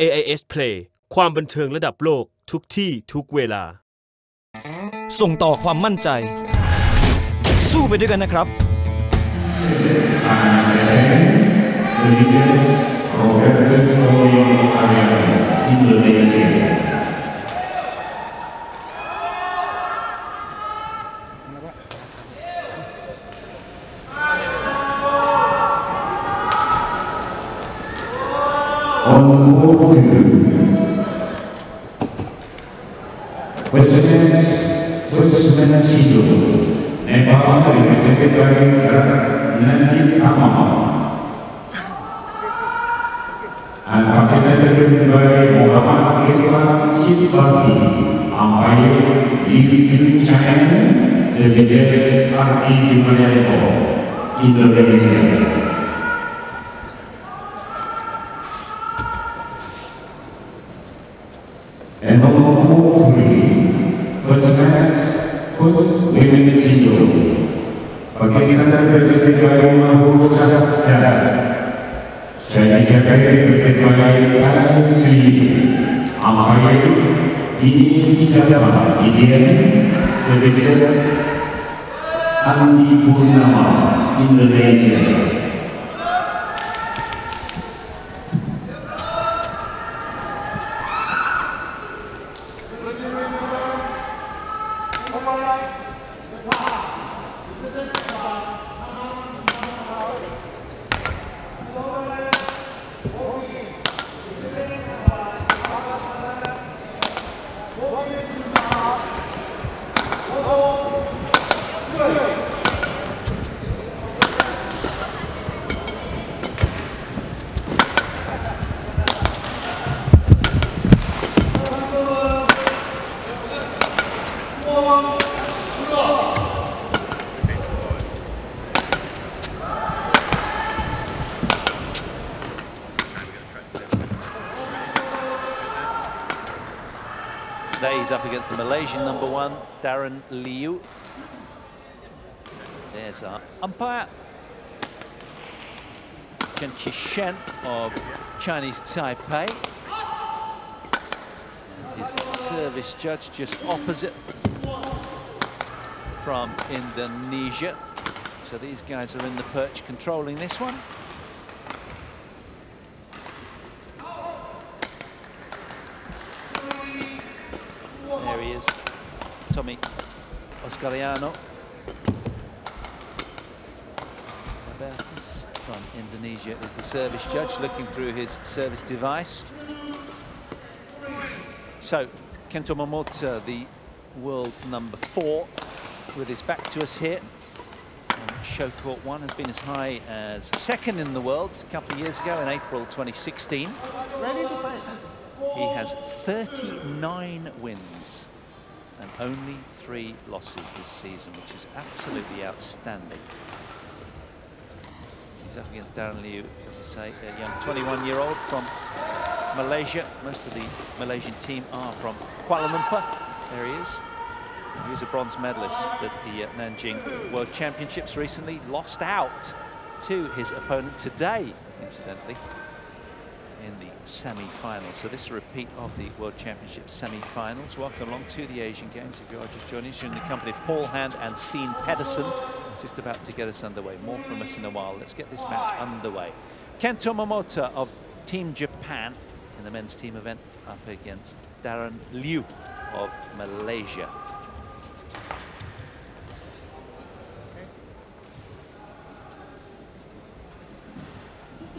AIS Play ความบันเทิงระดับโลกทุกที่ทุกเวลาส่งต่อความมั่นใจสู้ไปด้วยกันนะครับAnd on court 3, first match, first women's single. Pakistan represented by Mahmoud Shah. Chinese represented by Khan Sri. Umpire, Dinis Java, Indian, Selected, Andi Purnama, Indonesia. Today he's up against the Malaysian #1, Darren Liu. There's our umpire, Chen Qishen of Chinese Taipei. And his service judge just opposite from Indonesia. So these guys are in the perch controlling this one. There he is, Tommy Oscariano. Albertus from Indonesia is the service judge, looking through his service device. So, Kento Momota, the world #4, with his back to us here. Show Court 1 has been as high as second in the world a couple of years ago in April 2016. Ready to play. He has 39 wins and only 3 losses this season, which is absolutely outstanding. He's up against Darren Liu, as I say, a young 21-year-old from Malaysia. Most of the Malaysian team are from Kuala Lumpur. There he is. He was a bronze medalist at the Nanjing World Championships recently. Lost out to his opponent today, incidentally, in the semi-finals. So this is a repeat of the World Championship semi-finals. Welcome along to the Asian Games. If you are just joining us, you're in the company of Paul Hand and Steen Pedersen, just about to get us underway. More from us in a while. Let's get this match underway. Kento Momota of Team Japan in the men's team event up against Darren Liu of Malaysia.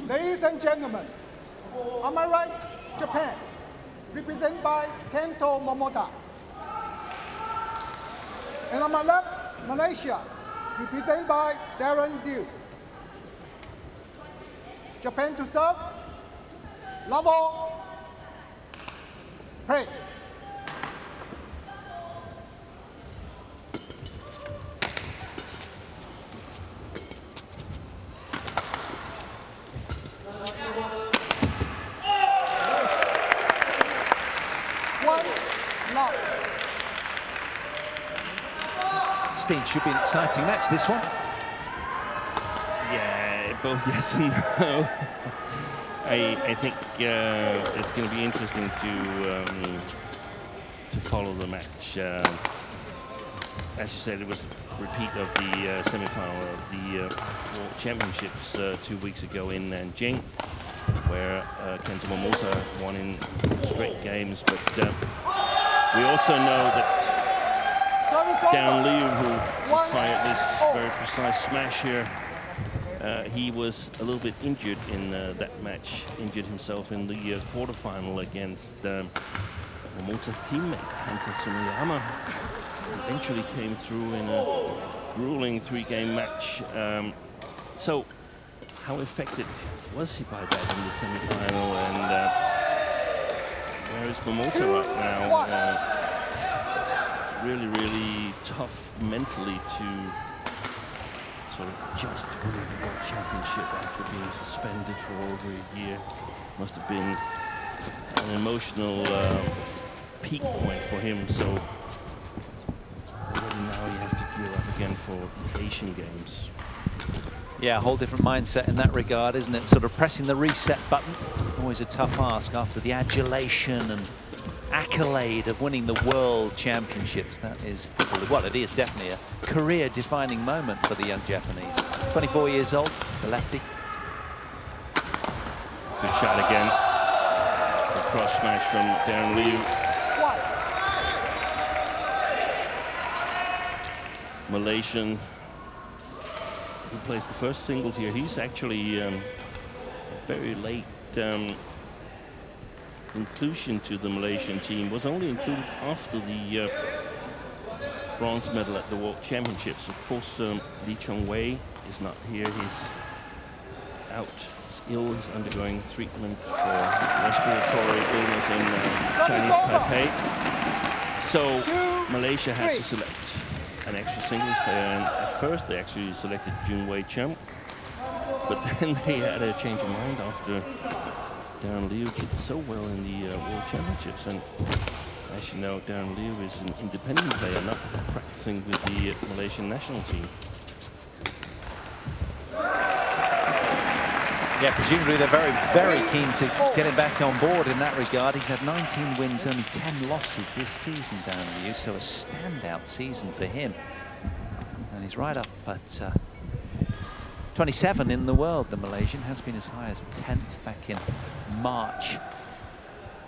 Ladies and gentlemen, on my right, Japan, represented by Kento Momota. And on my left, Malaysia, represented by Darren Liu. Japan to serve. Level. Play. Steen, should be an exciting match, this one. Yeah, both yes and no. I think it's going to be interesting to follow the match. As you said, it was a repeat of the semi-final of the World Championships 2 weeks ago in Nanjing, where Kento Momota won in straight games. But we also know that Darren Liu, who just fired this very precise smash here, he was a little bit injured in that match, injured himself in the quarterfinal against Momota's teammate, Hanta Tsuneyama. Eventually came through in a grueling 3-game match. So how affected was he by that in the semi-final? And where is Momota right now? Really tough mentally to sort of adjust to winning the World Championship after being suspended for over a year. Must have been an emotional peak point for him. So already now he has to gear up again for the Asian Games. Yeah, a whole different mindset in that regard, isn't it? Sort of pressing the reset button. Always a tough ask after the adulation and accolade of winning the World Championships. That is probably, well, it is definitely a career-defining moment for the young Japanese. 24 years old, the lefty. Good shot again. A cross smash from Darren Liu. Malaysian, who plays the first singles here. He's actually very late inclusion to the Malaysian team, was only included after the bronze medal at the World Championships. Of course, Lee Chong-wei is not here. He's out. He's ill. He's undergoing treatment for respiratory illness in Chinese Taipei. So Malaysia had to select an extra singles player, and at first they actually selected Jun Wei Chum, but then they had a change of mind after Darren Liu did so well in the World Championships. And as you know, Darren Liu is an independent player, not practicing with the Malaysian national team. Yeah, presumably they're very keen to get him back on board in that regard. He's had 19 wins, only 10 losses this season, Darren Liu, so a standout season for him. And he's right up at 27 in the world. The Malaysian has been as high as 10th back in March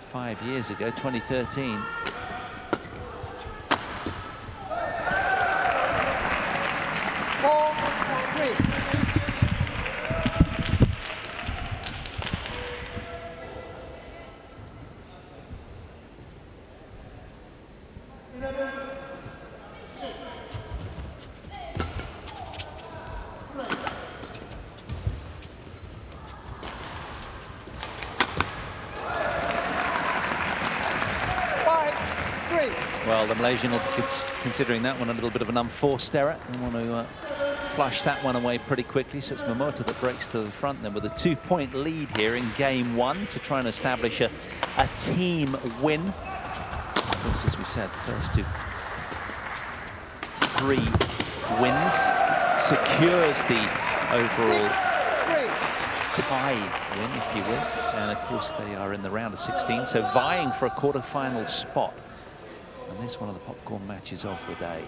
5 years ago, 2013. Well, the Malaysian will be considering that one a little bit of an unforced error. They want to flush that one away pretty quickly. So it's Momota that breaks to the front then with a 2-point lead here in game 1 to try and establish a team win. Of course, as we said, first to 3 wins secures the overall tie win, if you will. And of course, they are in the round of 16, so vying for a quarter-final spot. And this is one of the popcorn matches of the day.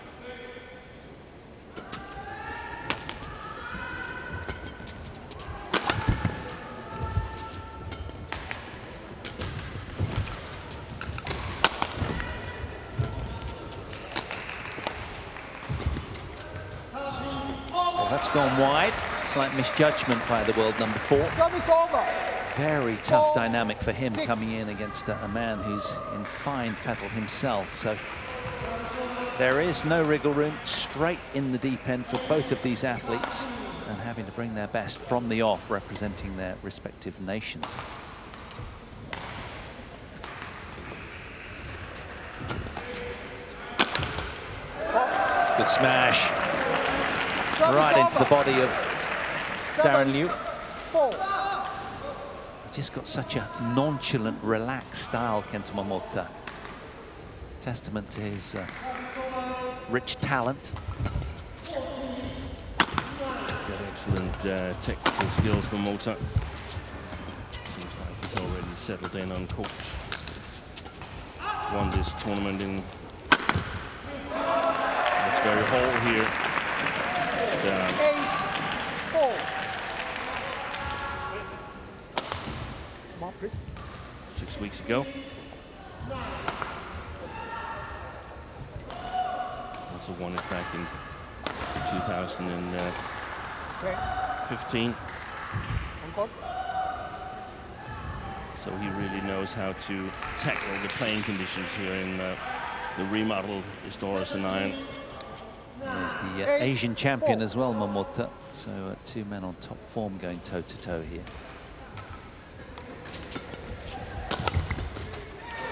Well, that's gone wide. Slight misjudgment by the world number 4. Service over. Very tough dynamic for him coming in against a man who's in fine fettle himself. So there is no wriggle room, straight in the deep end for both of these athletes, and having to bring their best from the off, representing their respective nations. Good smash. Right into the body of Darren Liu. 4. Just got such a nonchalant, relaxed style, Kento Momota. Testament to his rich talent. He's got excellent technical skills, Momota. settled in on court. Won this tournament in this very hall here. Just, 8-4. More, please. 6 weeks ago. Also won it back in 2015. So he really knows how to tackle the playing conditions here in the remodeled Historisson Iron. There's the Asian champion as well, Momota. So two men on top form going toe-to-toe here.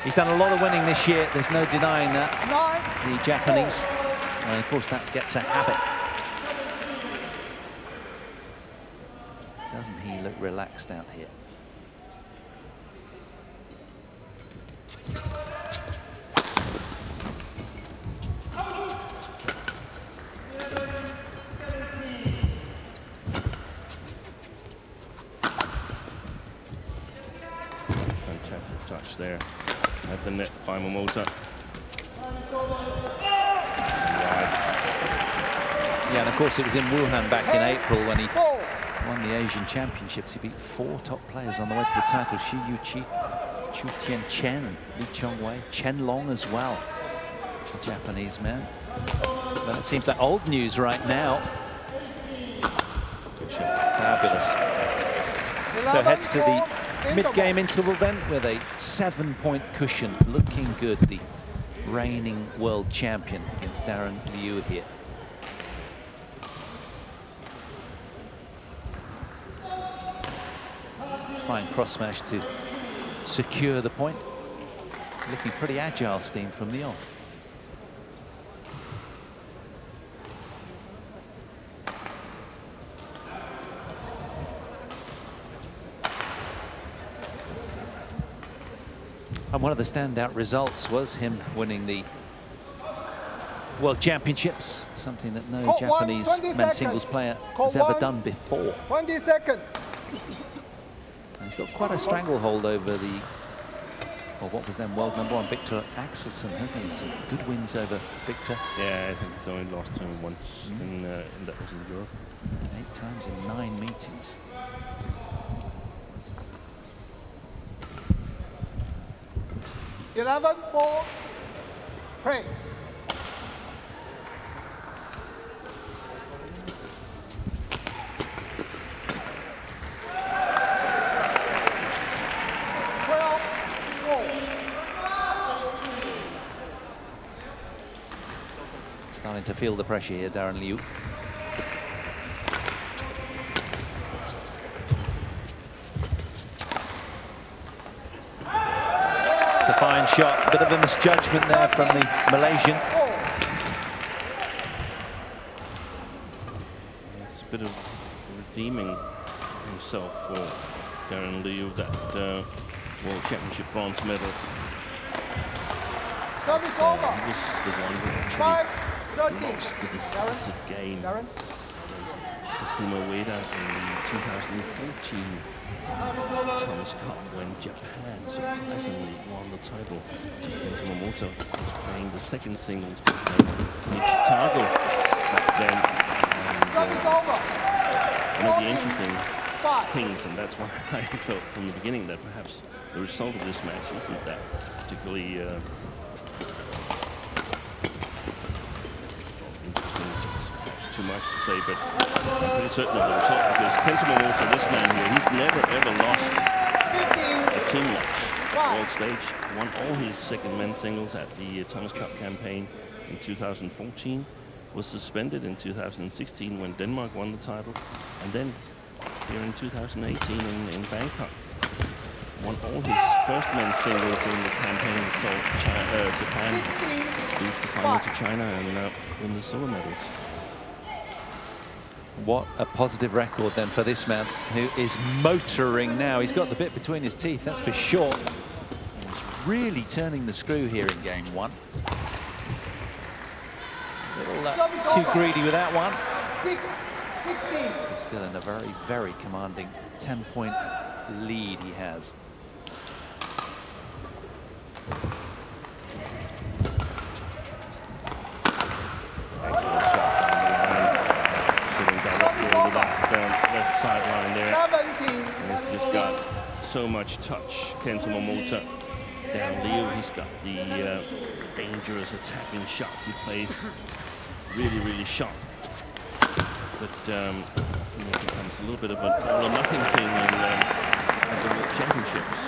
He's done a lot of winning this year. There's no denying that. The Japanese. And of course, that gets a habit. Doesn't he look relaxed out here? Fantastic touch there at the net by Momota. Yeah, and of course it was in Wuhan back in April when he won the Asian Championships. He beat 4 top players on the way to the title. Xu Yuqi, Chu Tian Chen, Li Chongwei, Chen Long as well. The Japanese man. But it seems like old news right now. Good shot. Fabulous. So heads to the mid-game interval then with a 7-point cushion. Looking good, the reigning world champion against Darren Liu here. Fine cross smash to secure the point. Looking pretty agile, Steen, from the off. And one of the standout results was him winning the World Championships, something that no Japanese men's singles player has ever done before. 20 seconds. And he's got quite a stranglehold over the, or what was then world #1 Victor Axelsen, hasn't he? Some good wins over Victor. Yeah, I think he's only lost to him once, and that was in Europe. 8 times in 9 meetings. Eleven, 4, play. Starting to feel the pressure here, Darren Liu. It's a fine shot, bit of a misjudgment there from the Malaysian. It's a bit of redeeming himself for Darren Liu, that World Championship bronze medal. Service He over. was the one who actually 5-13. lost the decisive game Darren. against Takuma Ueda in the 2014 Thomas Cup when Japan surprisingly won the title. Kenta Momota was playing the second singles behind Nichitago back then. Service And, over. one of the interesting things, and that's why I felt from the beginning that perhaps the result of this match isn't that particularly interesting. It's perhaps too much to say, but I'm pretty certain of the result because Kenta Momota, this man here, he's never ever lost a team match at the world stage. Won all his second men's singles at the Thomas Cup campaign in 2014. Was suspended in 2016 when Denmark won the title, and then here in 2018 in Bangkok, won all his first men's singles in the campaign, so Japan lose the final to China and win the silver medals. What a positive record then for this man, who is motoring now. He's got the bit between his teeth, that's for sure. He's really turning the screw here in game 1. Too greedy with that one. 6-16. He's still in a very, very commanding 10-point lead he has. so much touch. Kento Momota down Liu, he's got the dangerous attacking shots he plays. Really sharp. But it becomes a little bit of an all or nothing thing at the World Championships.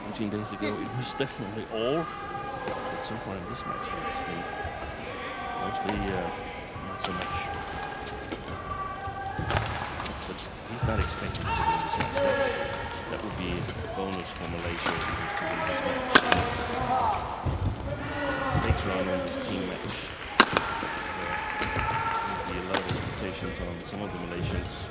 14 days ago, it was definitely all. But so far in this match, it's been mostly not so much. But he's not expected to win this match. That would be a bonus for Malaysia to win this match. Later on in this team match, there will be a lot of expectations on some of the Malaysians.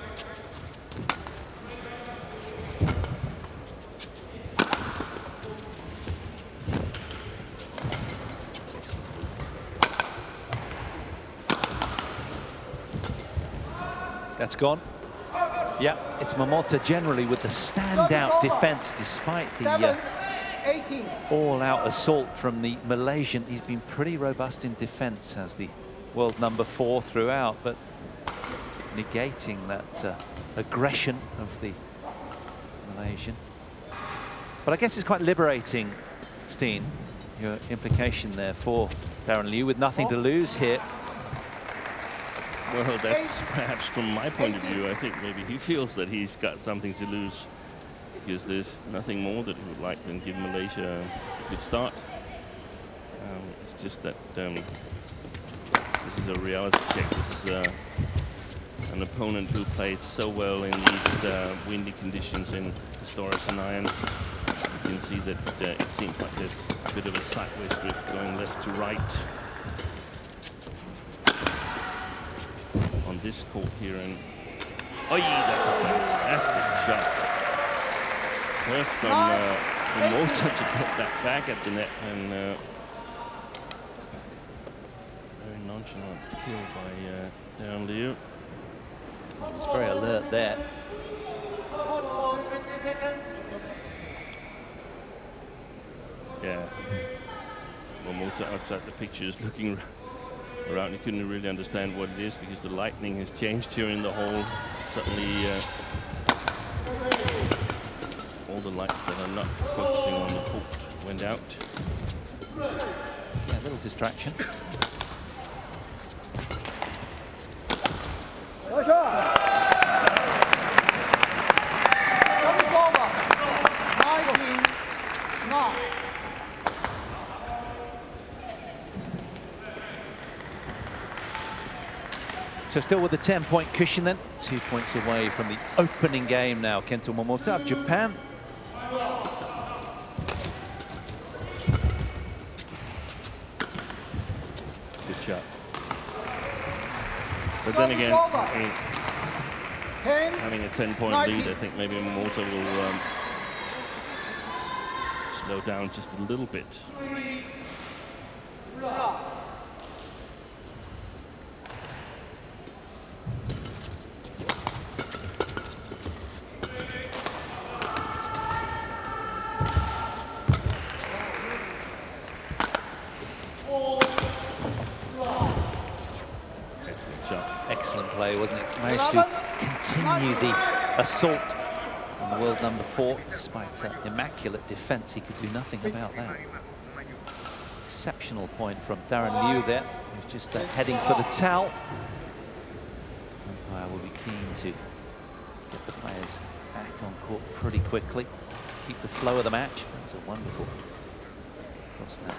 That's gone. Yeah, it's Momota generally with the standout defense despite the all-out assault from the Malaysian. He's been pretty robust in defense as the world number 4 throughout, but negating that aggression of the Malaysian. But I guess it's quite liberating, Steen, your implication there for Darren Liu with nothing to lose here. Well, that's perhaps from my point of view. I think maybe he feels that he's got something to lose because there's nothing more that he would like than give Malaysia a good start. It's just that this is a reality check. This is an opponent who played so well in these windy conditions in Pistorius and Iron. You can see that it seems like there's a bit of a sideways drift going left to right. On this court here, and oh yeah, that's a fantastic shot. First from Momota to put that back at the net, and very nonchalant kill by Darren Liu. He's very alert there. Yeah, Momota outside the picture is looking around. He couldn't really understand what it is because the lighting has changed here in the hole. Suddenly all the lights that are not focusing on the court went out. Yeah, a little distraction. So still with the 10-point cushion then, 2 points away from the opening game now. Kento Momota of Japan. Good shot. But then again, having a 10-point lead, I think maybe Momota will slow down just a little bit. Excellent play, wasn't it? Managed to continue the assault on the world number 4. Despite immaculate defense, he could do nothing about that. Exceptional point from Darren Liu there. He was just heading for the towel. Umpire will be keen to get the players back on court pretty quickly. Keep the flow of the match. That was a wonderful cross net.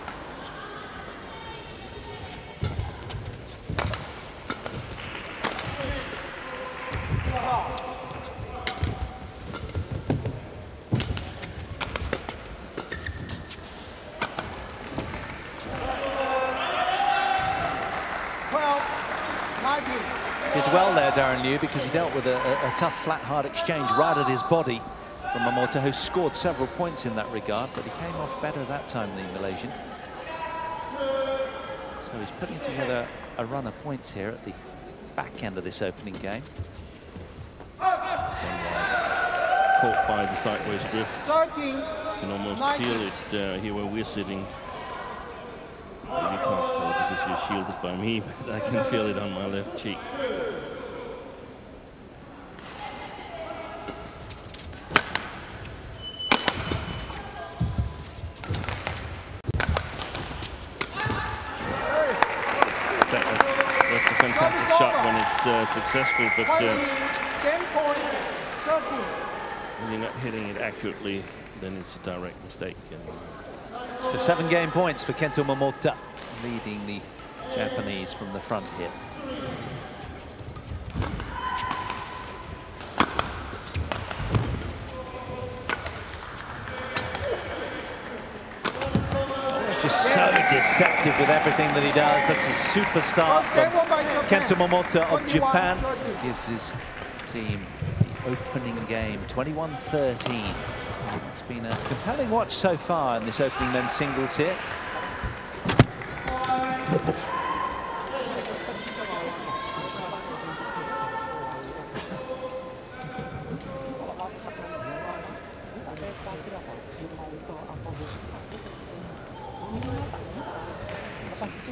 Did well there, Darren Liu, because he dealt with a tough, flat, hard exchange right at his body from Momota, who scored several points in that regard, but he came off better that time than the Malaysian. So he's putting together a run of points here at the back end of this opening game. Caught by the sideways drift. You can almost feel it here where we're sitting. You can't feel it because you're shielded by me, but I can feel it on my left cheek. fantastic shot when it's successful, but Game point 13. when you're not hitting it accurately, then it's a direct mistake. So 7 game points for Kento Momota, leading the Japanese from the front here. Just so deceptive with everything that he does. That's a superstar from Kento Momota of Japan. Gives his team the opening game, 21-13. It's been a compelling watch so far in this opening men's singles here.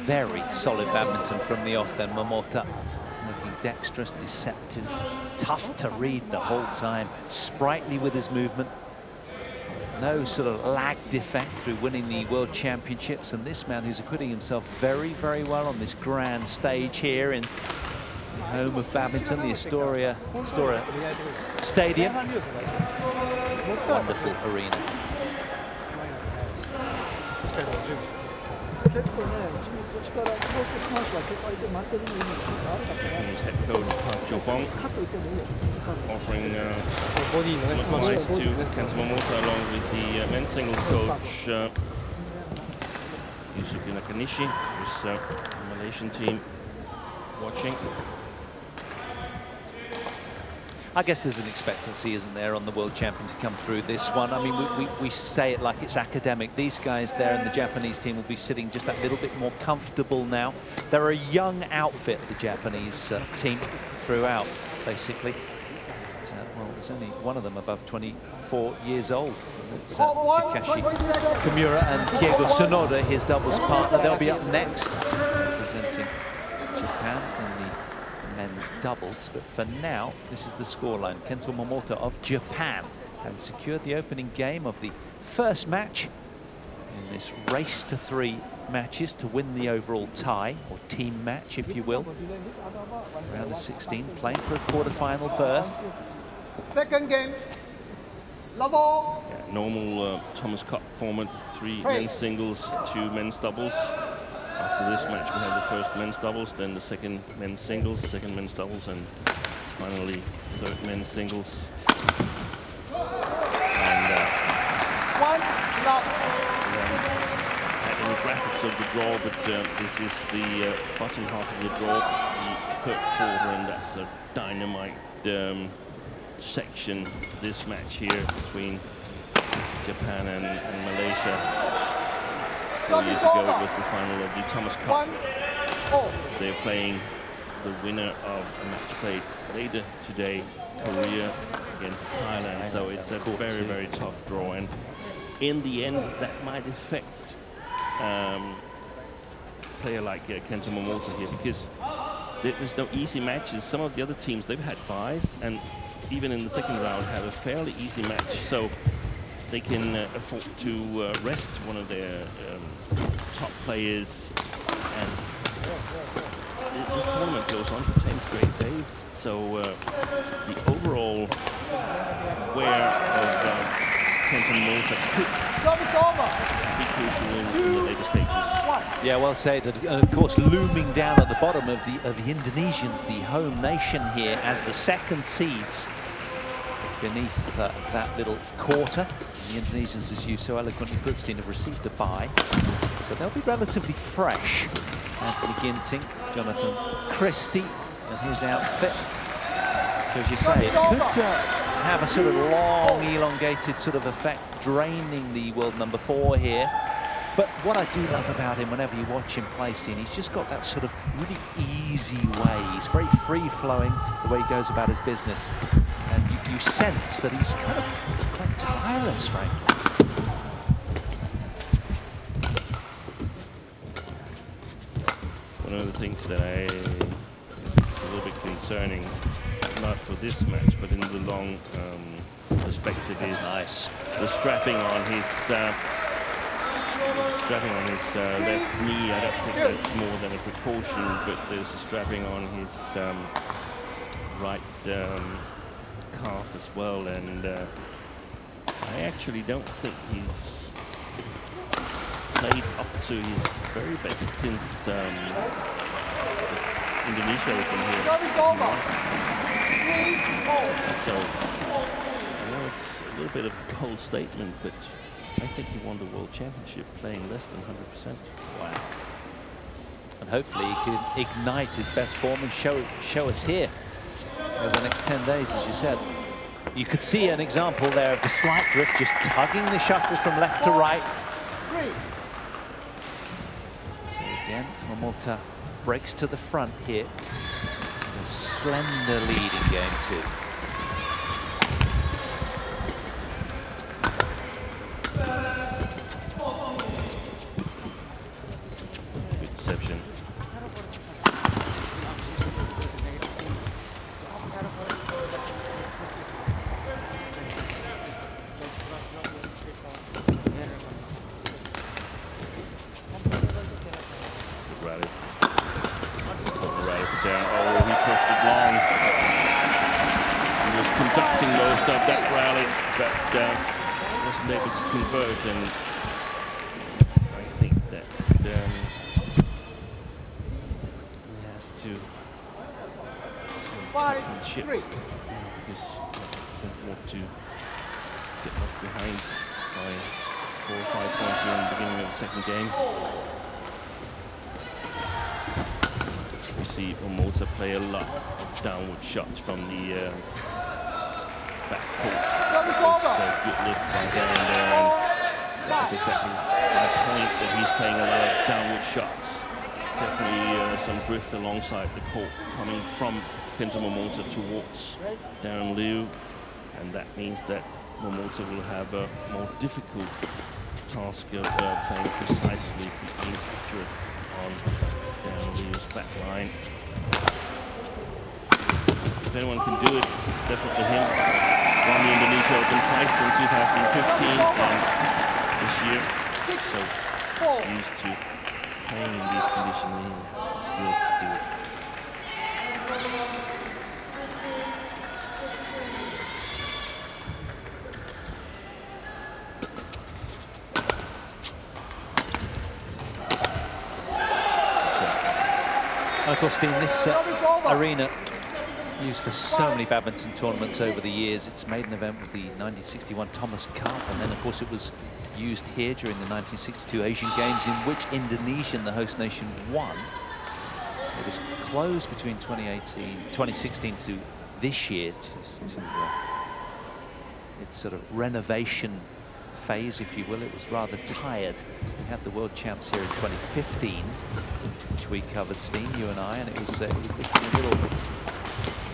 Very solid badminton from the off then. Momota looking dexterous, deceptive, tough to read the whole time, sprightly with his movement. No sort of lag defect through winning the World Championships, and this man who's acquitting himself very, very well on this grand stage here in the home of badminton, the Astoria Stadium. Wonderful arena. Japanese head coach Park Jo-bong offering advice to Kento Momota along with the men's singles coach Yusuke Nakanishi, who's the Malaysian team watching. I guess there's an expectancy, isn't there, on the world champion to come through this one. I mean, we say it like it's academic. These guys there in the Japanese team will be sitting just that little bit more comfortable now. They're a young outfit, the Japanese team, throughout, basically. But, well, there's only one of them above 24 years old. It's Takashi Kimura and Diego Sonoda, his doubles partner. They'll be up next, representing Japan in the men's doubles, but for now this is the scoreline. Kento Momota of Japan had secured the opening game of the first match in this race to 3 matches to win the overall tie, or team match if you will. Round of 16, playing for a quarter-final berth. Second game, level. Yeah, normal Thomas Cup format, 3 men's singles, 2 men's doubles. After this match, we have the first men's doubles, then the second men's singles, second men's doubles, and finally third men's singles. And One love. the graphics of the draw, but this is the bottom half of the draw, the third quarter, and that's a dynamite section. This match here between Japan and Malaysia. 4 years ago, it was the final of the Thomas Cup. They're playing the winner of a match played later today, Korea against Thailand. So it's a very, very tough draw. And in the end, that might affect a player like Kento Momota here, because there's no easy matches. Some of the other teams, they've had buys, and even in the second round have a fairly easy match. So they can afford to rest one of their top players, and this tournament goes on for 10 straight days. So the overall wear of Kento Momota could be crucial in the later stages. Yeah, well said. And of course, looming down at the bottom of the Indonesians, the home nation here, as the second seeds beneath that little quarter. The Indonesians, as you so eloquently put, Steen, have received a bye, so they'll be relatively fresh. Anthony Ginting, Jonathan Christie, and his outfit. So as you say, it could have a sort of long, elongated sort of effect, draining the world number 4 here. But what I do love about him, whenever you watch him play, Steen, he's just got that sort of really easy way. He's very free-flowing the way he goes about his business. And you sense that he's kind of quite tireless, frankly. One of the things that I think is a little bit concerning, not for this match, but in the long perspective, is the strapping on his strapping on his left knee. I don't think that's more than a precaution, but there's a strapping on his right calf as well, and I actually don't think he's played up to his very best since Indonesia Open here. So I know it's a little bit of a bold statement, but I think he won the World Championship playing less than 100%. Wow. And hopefully he can ignite his best form and show us here over the next 10 days, as you said. You could see an example there of the slight drift, just tugging the shuttle from left to right. So again, Momota breaks to the front here. A slender lead in game 2. Good deception. Good rally. Oh, he pushed it long. He was conducting most of that rally, but wasn't able to convert, and I think that he has to ship because he can afford to get left behind by 4 or 5 points here in the beginning of the second game. We see Momota play a lot of downward shots from the back court. There's good lift by down there, and that's exactly my point, that he's playing a lot of downward shots. Definitely some drift alongside the court coming from Kenta Momota towards Darren Liu, and that means that Momota will have a more difficult task of playing precisely, being accurate on Darren Liu's back line. If anyone can do it, it's definitely him. Won the Indonesia Open twice in 2015 and this year. So he's used to playing in these conditions, and he has the skills to do it. And of course, Steve, this arena used for so many badminton tournaments over the years. Its maiden event was the 1961 Thomas Cup, and then of course it was used here during the 1962 Asian Games, in which Indonesia, the host nation, won. It was closed between 2016 to this year, just to its sort of renovation phase, if you will. It was rather tired. We had the world champs here in 2015, which we covered, Steen, you and I, and it was a little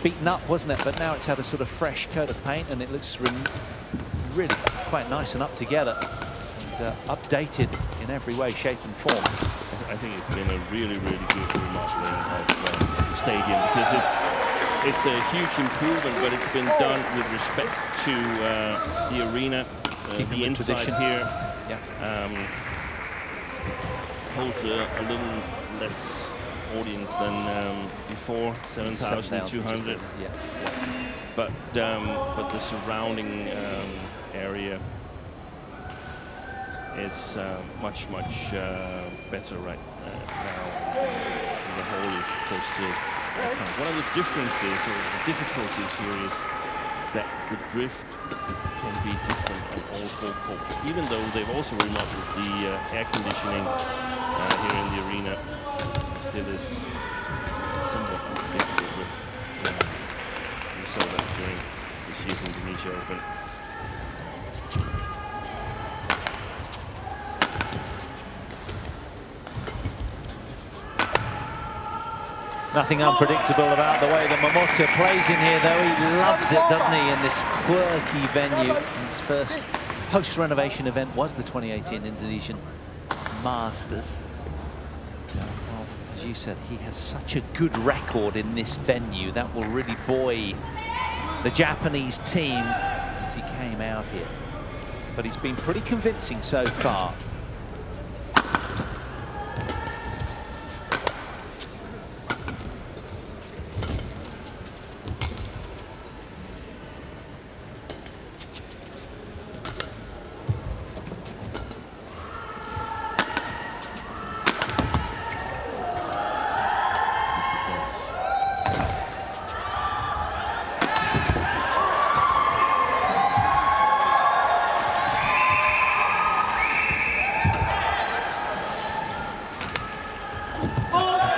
beaten up, wasn't it? But now it's had a sort of fresh coat of paint, and it looks really quite nice and up together, and updated in every way, shape and form. I think it's been a really good remodeling of the stadium, because it's a huge improvement, but it's been done with respect to the arena, the inside tradition here. Yeah. Holds a little less audience than before, 7,200. Yeah. But the surrounding area is much better right now. The whole is close to. One of the differences or the difficulties here is that the drift can be different on all 4 courts, even though they've also remodeled the air conditioning here in the arena. Still is somewhat unpredictable with. We saw that during this year's Indonesia Open. Nothing unpredictable about the way that Momota plays in here, though. He loves it, doesn't he, in this quirky venue. His first post-renovation event was the 2018 Indonesian Masters. Well, as you said, he has such a good record in this venue. That will really buoy the Japanese team as he came out here. But he's been pretty convincing so far.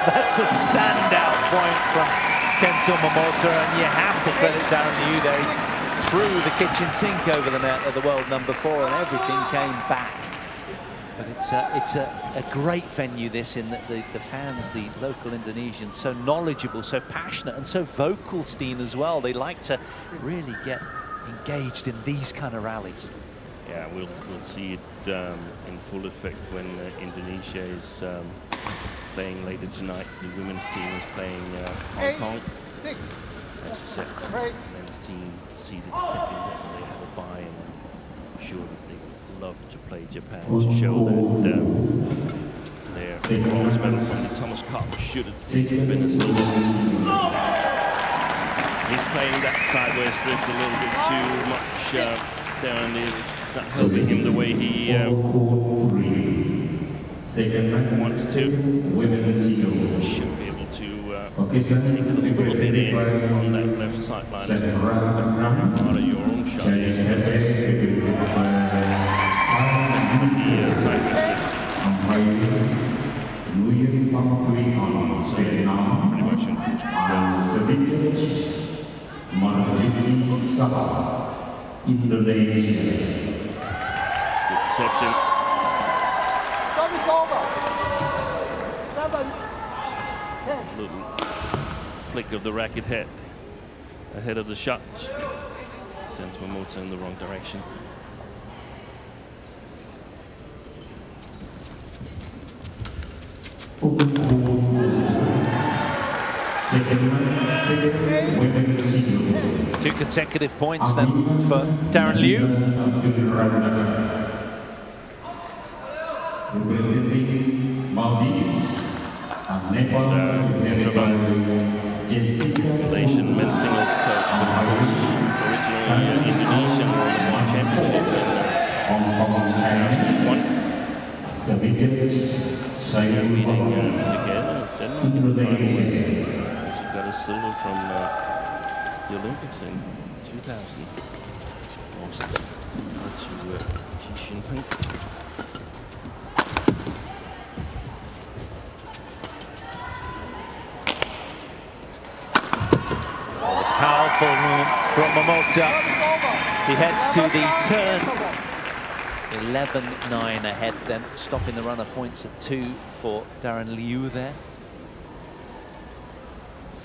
That's a standout point from Kento Momota, and you have to credit Darren Liu there. He threw the kitchen sink over the net at the world #4, and everything came back. But it's a great venue, this, in that the fans, the local Indonesians, so knowledgeable, so passionate, and so vocal, Steen, as well. They like to really get engaged in these kind of rallies. Yeah, we'll see it in full effect when Indonesia is playing later tonight. The women's team is playing Hong Kong. As you said, the men's team seeded second, and they have a bye, and I'm sure that they love to play Japan to show that their bronze medal from the Thomas Cup should have been a silver. He's playing that sideways drift a little bit too much. Darren Liu, it's not helping him the way he wants to. Should be able to take a little bit in on that left sideline. Part of your own shot is pretty much in cruise control. Indonesia. Good reception. Service over. 7, 10. Little flick of the racket head ahead of the shot. Sends Momota in the wrong direction. Two consecutive points then for Darren Liu. Malaysian men's singles coach, but of course, originally Indonesian won the World Championship in 2001. Beating again, Denmark in the final win. Also got a silver from the Olympics in 2000. Lost to Ji Xinpeng. Oh, it's powerful from Momota. He heads to the turn. 11-9 ahead then, stopping the runner, points at 2 for Darren Liu there.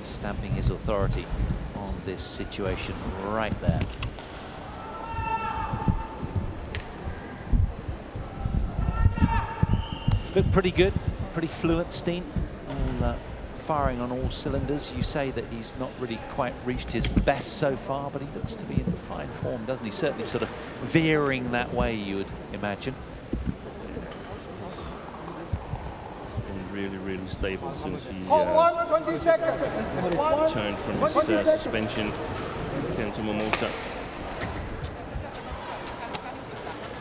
Stamping his authority on this situation right there. Looked pretty good, pretty fluent, Steen. All, firing on all cylinders. You say that he's not really quite reached his best so far, but he looks to be in fine form, doesn't he? Certainly sort of veering that way, you would imagine. He's been really stable since he 20 seconds. returned from his suspension. Kento Momota.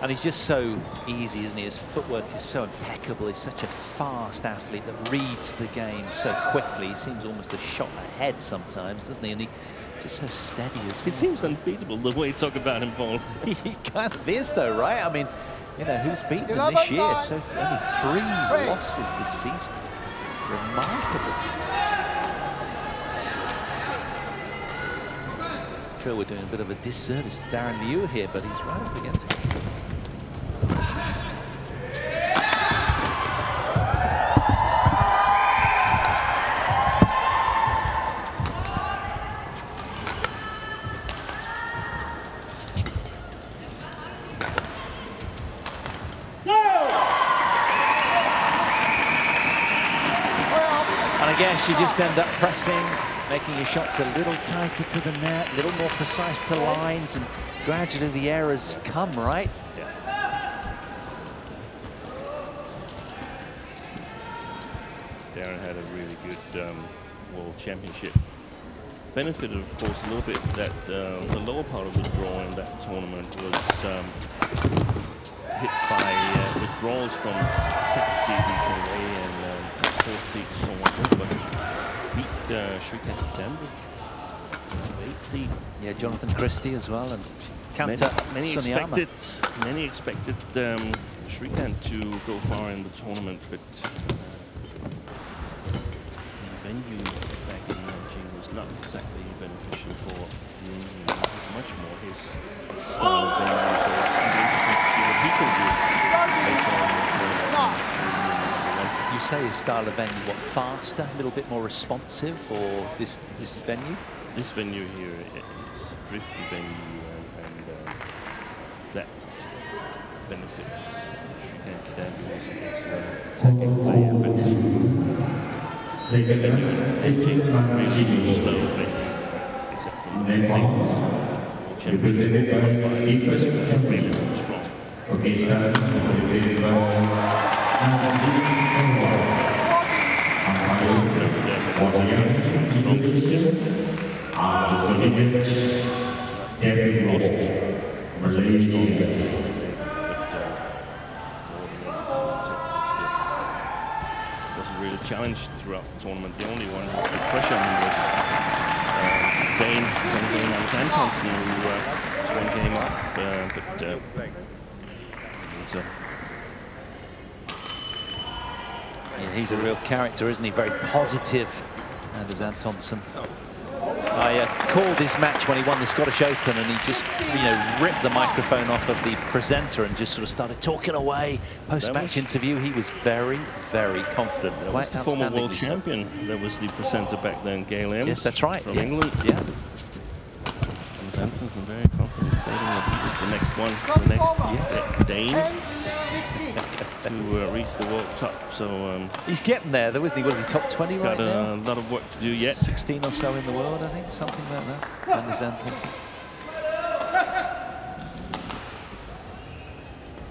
And he's just so easy, isn't he? His footwork is so impeccable. He's such a fast athlete that reads the game so quickly. He seems almost a shot ahead sometimes, doesn't he? And he's just so steady as well. It seems unbeatable the way you talk about him, Paul. He kind of is, though, right? I mean, you know, who's beaten him this year? So only 3 losses this season. Remarkable. I feel we're doing a bit of a disservice to Darren Liu here, but he's right up against it. And I guess you just end up pressing, making your shots a little tighter to the net, a little more precise to lines, and gradually the errors come, right? Yeah. Darren had a really good World Championship. Benefited, of course, a little bit that the lower part of the draw in that tournament was hit by withdrawals from second seed Lee Chong-wei and fourth seed Song Won-ho, but beat Srikanth September, 8th seed. Yeah, Jonathan Christie as well, and Kanta Sunyama. Many expected Srikanth to go far in the tournament, but his style of venue, so it's going to be interesting to see what he can do later on in the tournament. You say his style of venue, what, faster, a little bit more responsive, or this venue? This venue here is a drifty venue, and that benefits Sri Lanka Daniels against the attacking player, but the venue is really slow venue, except for the men's singles. Championships won by the first round, really strong. Wasn't really challenged throughout the tournament. The only one who put pressure on him was Dane Antonsen, who was one game up, Yeah, he's a real character, isn't he? Very positive, Anders Antonsen. I called his match when he won the Scottish Open, and he just, ripped the microphone off of the presenter and just sort of started talking away. Post-match interview, he was very, very confident. That was the former world champion. That was the presenter back then, Gail Ems. Yes, that's right. From England. Yeah. Anders Antonsen very confident, stating that he was the next one, the next Dane to reach the World Cup. So he's getting there, though, isn't he? Was he top 20 right now? Got a lot of work to do yet. 16 or so in the world, I think, something like that. Anders Antonsen.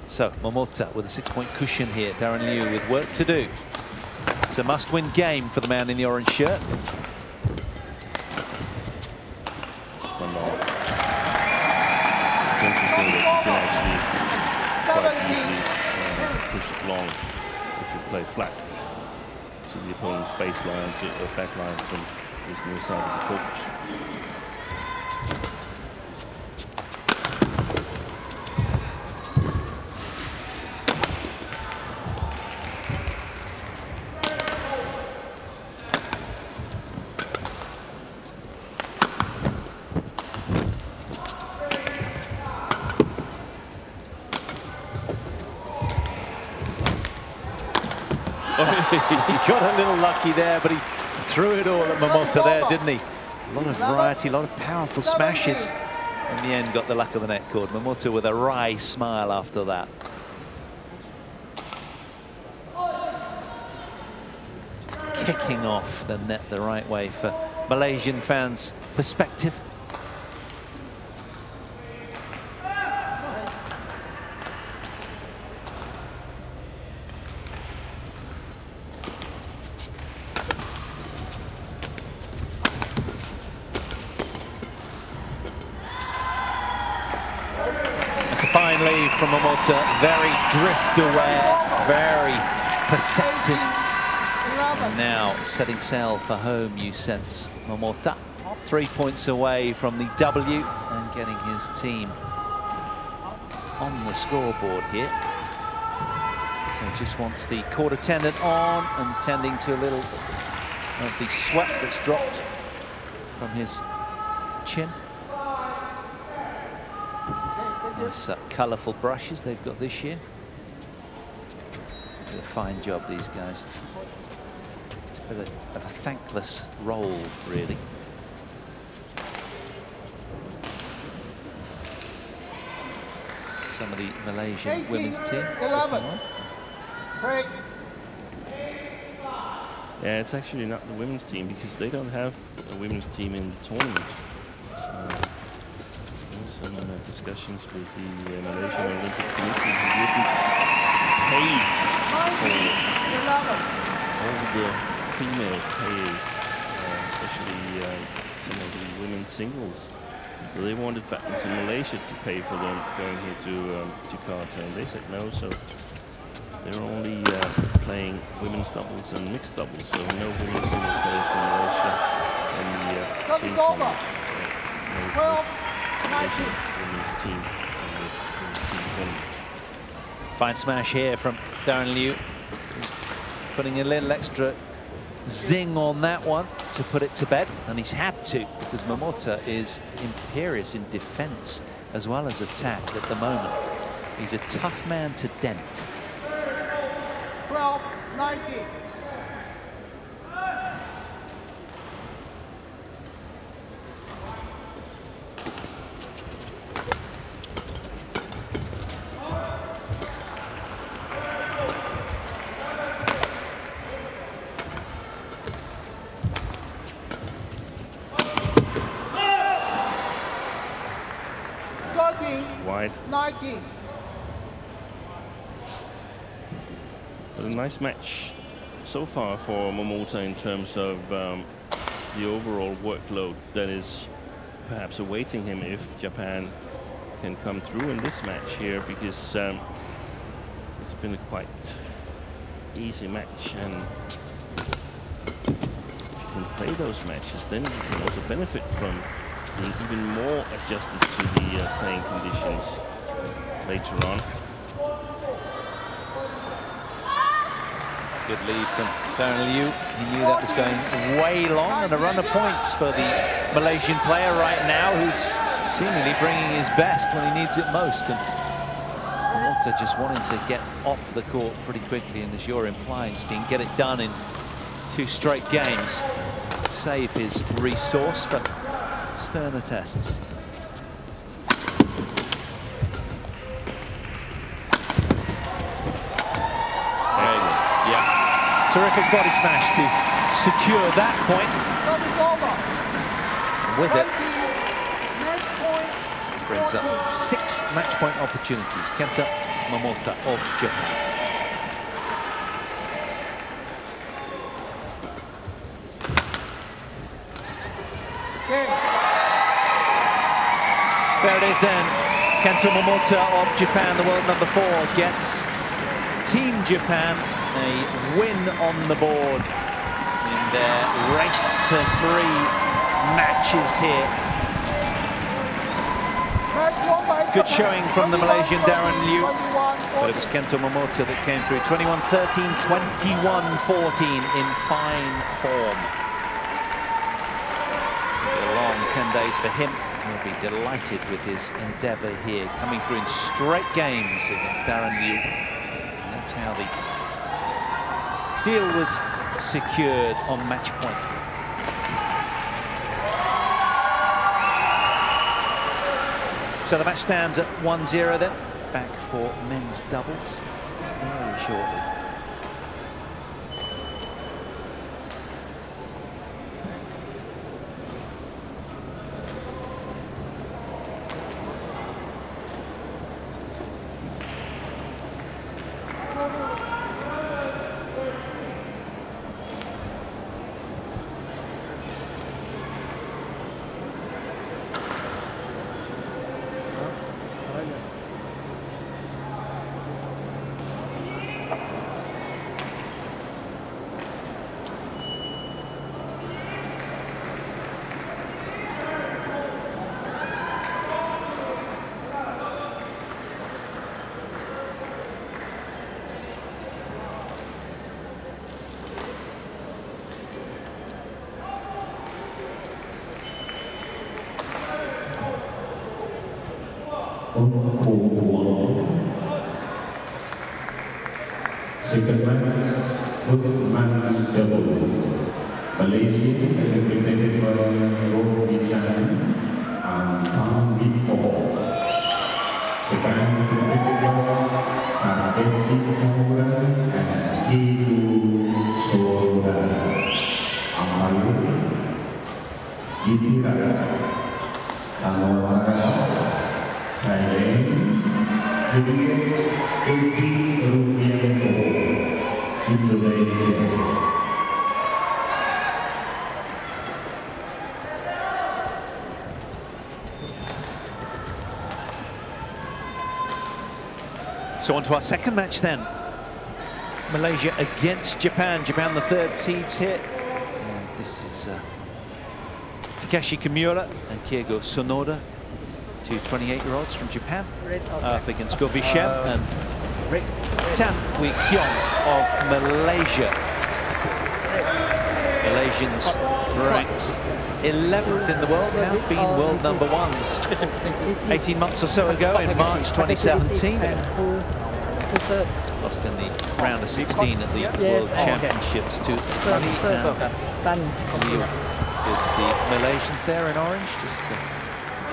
So Momota with a 6-point cushion here. Darren Liu with work to do. It's a must-win game for the man in the orange shirt. It's interesting that you can actually quite easily push it long if you play flat to the opponent's baseline, backline from his near side of the court. He got a little lucky there, but he threw it all at Momota there, didn't he? A lot of variety, a lot of powerful smashes. In the end, got the luck of the net cord. Momota with a wry smile after that. Just kicking off the net the right way for Malaysian fans' perspective. Fine lead from Momota, very drift aware, very perceptive. And now setting sail for home, you sense Momota. 3 points away from the W and getting his team on the scoreboard here. So he just wants the court attendant on and tending to a little of the sweat that's dropped from his chin. Nice colourful brushes they've got this year. Do a fine job, these guys. It's a bit of a thankless role, really. Some of the Malaysian women's team. 11. Break. Yeah, it's actually not the women's team because they don't have a women's team in the tournament. Some discussions with the Malaysian Olympic Committee who wouldn't pay for all the female players, especially some of the women's singles. So they wanted Badminton in Malaysia to pay for them going here to Jakarta, and they said no. So they're only playing women's doubles and mixed doubles. So no women's singles players from Malaysia in the team tournament. Women's team tournament. Fine smash here from Darren Liu. Just putting a little extra zing on that one to put it to bed, and he's had to because Momota is imperious in defense as well as attack at the moment. He's a tough man to dent. 12-19. Wide. 19. But a nice match so far for Momota in terms of the overall workload that is perhaps awaiting him if Japan can come through in this match here, because it's been a quite easy match, and if you can play those matches, then you can also benefit from being even more adjusted to the playing conditions later on. Good lead from Darren Liu. He knew that was going way long, and a run of points for the Malaysian player right now, who's seemingly bringing his best when he needs it most. And Momota just wanting to get off the court pretty quickly, and as you're implying, Steen, get it done in 2 straight games. Save his resource for sterner tests. Terrific body smash to secure that point. With it, brings up 6 match point opportunities. Kenta Momota of Japan. There it is then. Kenta Momota of Japan, the world number 4, gets Team Japan a win on the board in their race to 3 matches here. Good showing from the Malaysian Darren Liu, but it was Kenta Momota that came through. 21-13, 21-14 in fine form. It's going to be a long 10 days for him. He'll be delighted with his endeavour here, coming through in straight games against Darren Liu. And that's how the deal was secured on match point. So the match stands at 1-0 then. Back for men's doubles very shortly. Second match, first match double. Malaysia represented by Rovisan and Tan Before. Japan represented by Takeshi Nomura and Kiku Soda. Amaru, Jitira, Tanawara, Thailand, Syria, Turkey, Rupiah, Indonesia. So on to our second match then. Malaysia against Japan. Japan the 3rd seeds here. And this is Takeshi Kimura and Kiego Sonoda, 2 28-year-olds from Japan, up against Govishem and Rick Tan Wee Kyong of Malaysia. Malaysians ranked 11th in the world have been world number ones 18 months or so ago in March 2017. Lost in the round of 16 at the World Championships to Liu. With the Malaysians there in orange, just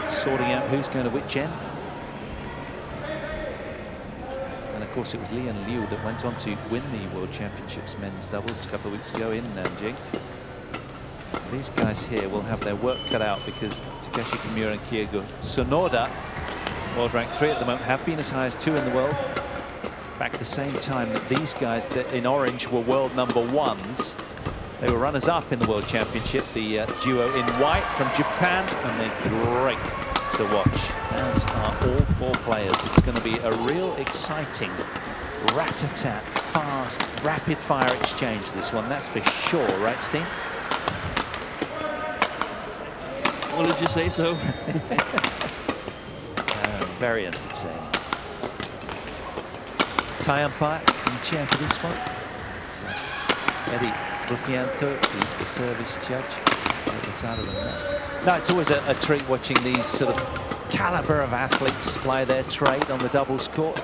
sorting out who's going to which end. And of course it was Liu that went on to win the World Championships men's doubles a couple of weeks ago in Nanjing. These guys here will have their work cut out because Takeshi Kimura and Kyogo Sonoda, world rank 3 at the moment, have been as high as 2 in the world. Back at the same time that these guys that in orange were world number 1s. They were runners-up in the World Championship, the duo in white from Japan, and they're great to watch, as are all 4 players. It's going to be a real exciting, rat-a-tat, fast, rapid-fire exchange, this one, that's for sure, right, Steen? Well, did you say so? Very entertaining. Thai umpire, can you cheer for this one? It's, Eddie Ruffianto, the service judge, at the side of the net. No, it's always a treat watching these sort of caliber of athletes ply their trade on the doubles court.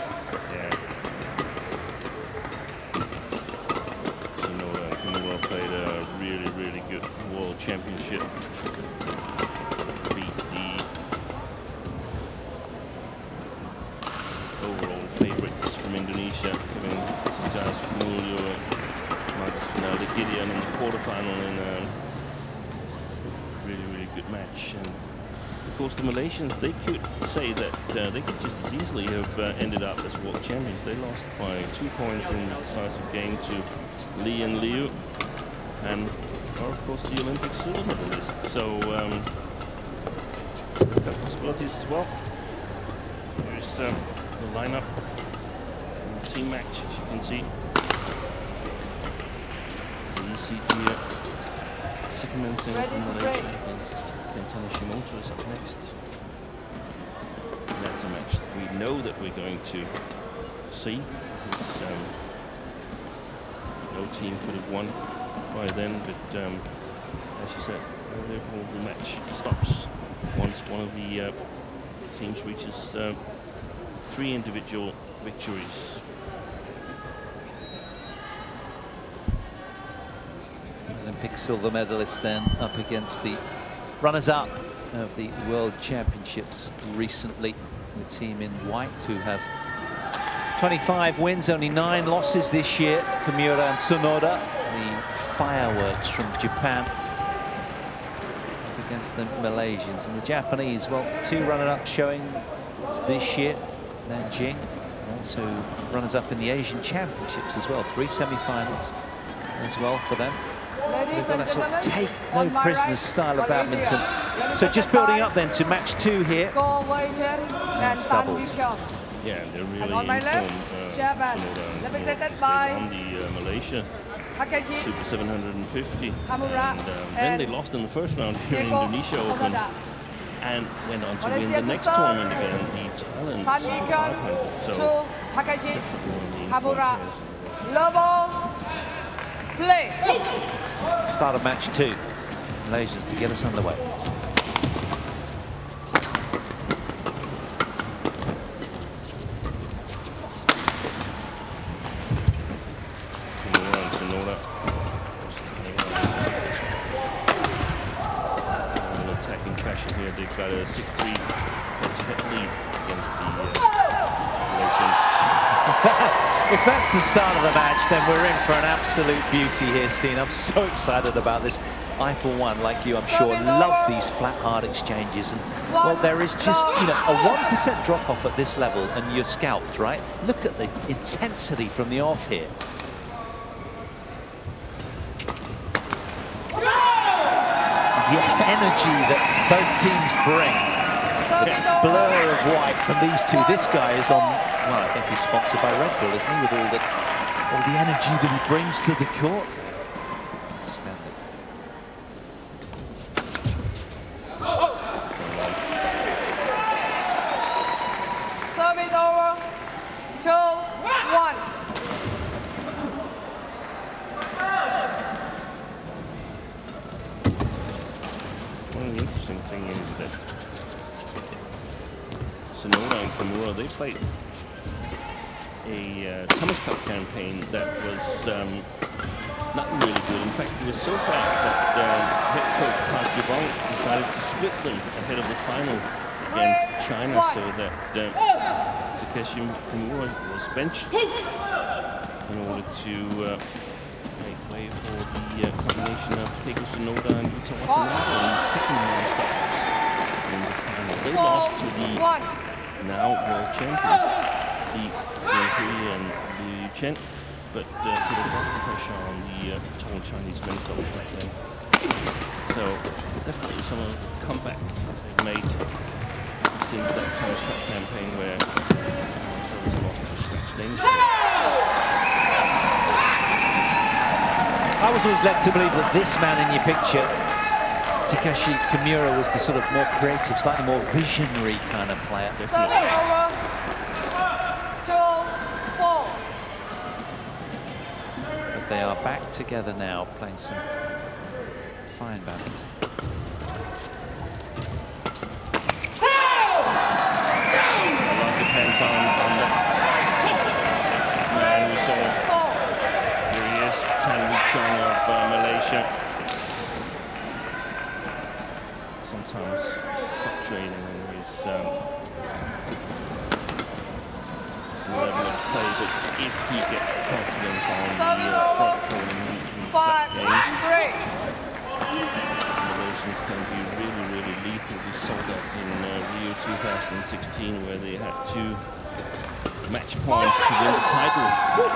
Yeah. Kimura played a really good World Championship. Beat the overall favourites from Indonesia, Kevin Sanjay Gideon in the quarterfinal in a really good match. And of course the Malaysians, they could say that they could just as easily have ended up as world champions. They lost by 2 points in the decisive game to Liu and are of course the Olympic silver medalists. So there are possibilities as well. Here's the lineup, team match, as you can see. Here, second men's semi from Malaysia against Kentani Shimoto is up next. And that's a match that we know that we're going to see. No team could have won by then, but as you said, the match stops once one of the teams reaches 3 individual victories. Olympic silver medalists then up against the runners-up of the World Championships recently. The team in white who have 25 wins, only 9 losses this year. Kimura and Sonoda, the fireworks from Japan, up against the Malaysians. And the Japanese, well, 2 runner-ups showing this year. Nanjing, also runners-up in the Asian Championships as well. 3 semi-finals as well for them. They've got that sort of take no prisoners style of badminton. So just building up then to match 2 here. That's doubles. Yeah, they're really informed. Represented by on the Malaysia Super 750. Then they lost in the first round here in Indonesia Open and went on to win the next tournament again, the Thailand Super 500. So play. Start of match 2. Malaysians to get us underway. An attacking fashion here. They've got a 6-3 head-to-head lead against the Malaysians. If that's the start of the match, then we're in for an absolute beauty here, Steen. I'm so excited about this. I, for one, like you, I'm sure, love these flat, hard exchanges. And, well, there is just, you know, a 1% drop-off at this level, and you're scalped, right? Look at the intensity from the off here. The energy that both teams bring. The blur of white from these 2. This guy is on, well, I think he's sponsored by Red Bull, isn't he, with all the energy that he brings to the court. Standing. Service over. 2-1. Kimura, they played a Thomas Cup campaign that was not really good. In fact, it was so bad that head coach Park Jabong decided to split them ahead of the final against China, so that Takeshi Kimura was benched in order to make way for the combination of Keiko Sonoda and Yuta Watanabe in the second round starts in the final. They lost to the now world champions, the Hui and Liu Chen, but put a lot of pressure on the tall Chinese men's doubles back then. So definitely some of the comeback they've made since that Thomas Cup campaign where there was lost to Snatch Danger. I was always led to believe that this man in your picture, Takeshi Kimura, was the sort of more creative, slightly more visionary kind of player. Serving over. 2-4. But they are back together now, playing some fine badminton. A lot depends on that. And we saw here he is, Tan Wukong of Malaysia. Sometimes fluctuating in his level of play, but if he gets confidence on the front court and the flat game, Malaysians can be really, really lethal. We saw that in Rio 2016, where they had 2 match points to win the title. But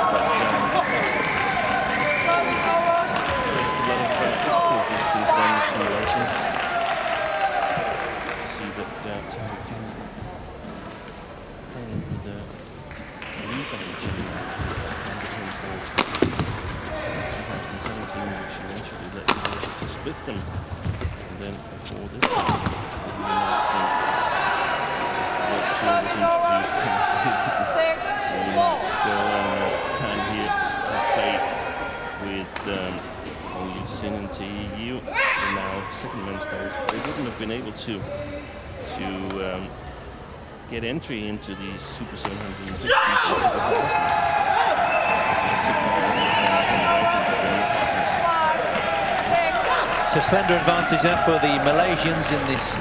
faced a lot of difficulties since then to Malaysians. To see that Tariq is playing with a rebound in 2017, which eventually led to split them. And then before this time, Tan here played with Yu Sin and TEU, and now second men's doubles. They wouldn't have been able to get entry into the Super 750 and Super 700s. So slender advantage there for the Malaysians in this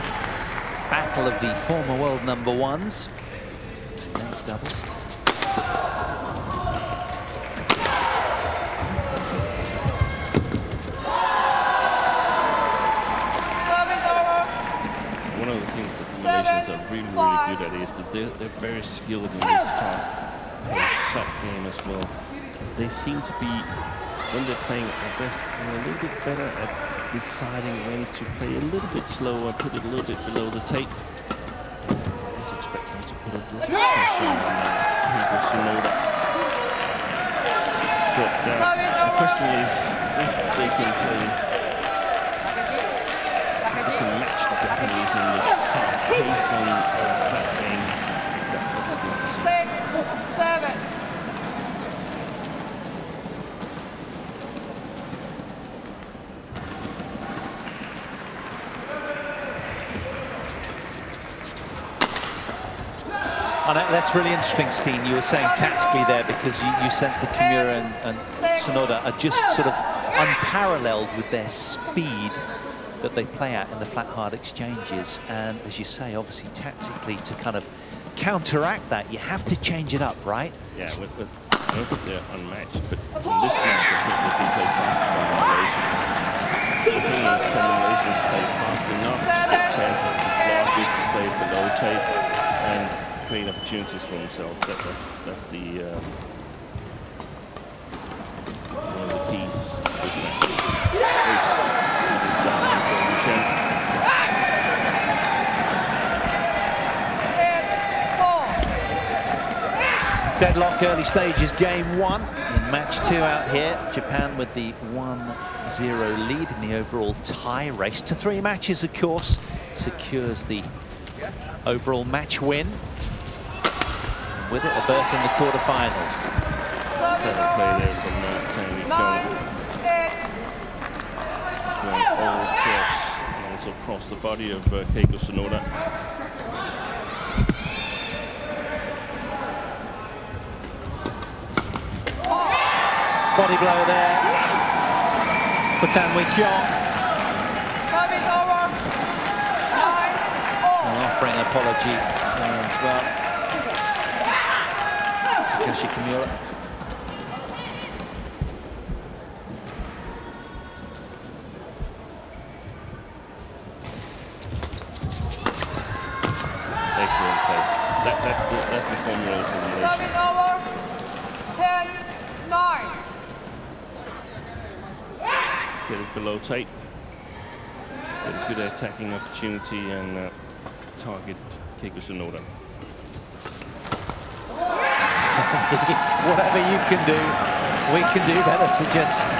battle of the former world #1s. Men's doubles. One of the things that the Malaysians are really, really good at is that they're very skilled in this fast-paced flat game as well. They seem to be, when they're playing at their best, they're a little bit better at deciding when to play a little bit slower, put it a little bit below the tape. Just expect them to put a little pressure on Keiko Sonoda. But the question is, if they can play, if they can match the Japanese in the fast pace and flat game, that's what we're going to see. 6-7. And that's really interesting, Steen. You were saying tactically there, because you sense that Kimura and Sonoda are just sort of unparalleled with their speed that they play at in the flat hard exchanges. And as you say, obviously tactically, to kind of counteract that, you have to change it up, right? Yeah, I don't think they're unmatched, but in this match, I think they can play faster than the Malaysians. The thing is, can the Malaysians play fast enough to get chances to block it, to play below tape, and create opportunities for themselves? That's the one of the keys to this match. Deadlock early stages, game 1. In match 2 out here, Japan with the 1-0 lead in the overall tie race. To 3 matches, of course, secures the overall match win. And with it, a berth in the quarterfinals. Play there from Tan Wukong. Going all across, and also across the body of Keiko Sonoda. Body blow there for Tan Wee Kyong. Service over. 9-all. And offering an apology as well. Takeshi Kimura. Excellent play. That's the formula for the Malaysian. Service over. 10-9. Get it below tight. Get a good attacking opportunity and target Keiko Tsunoda. Whatever you can do, we can do better, suggests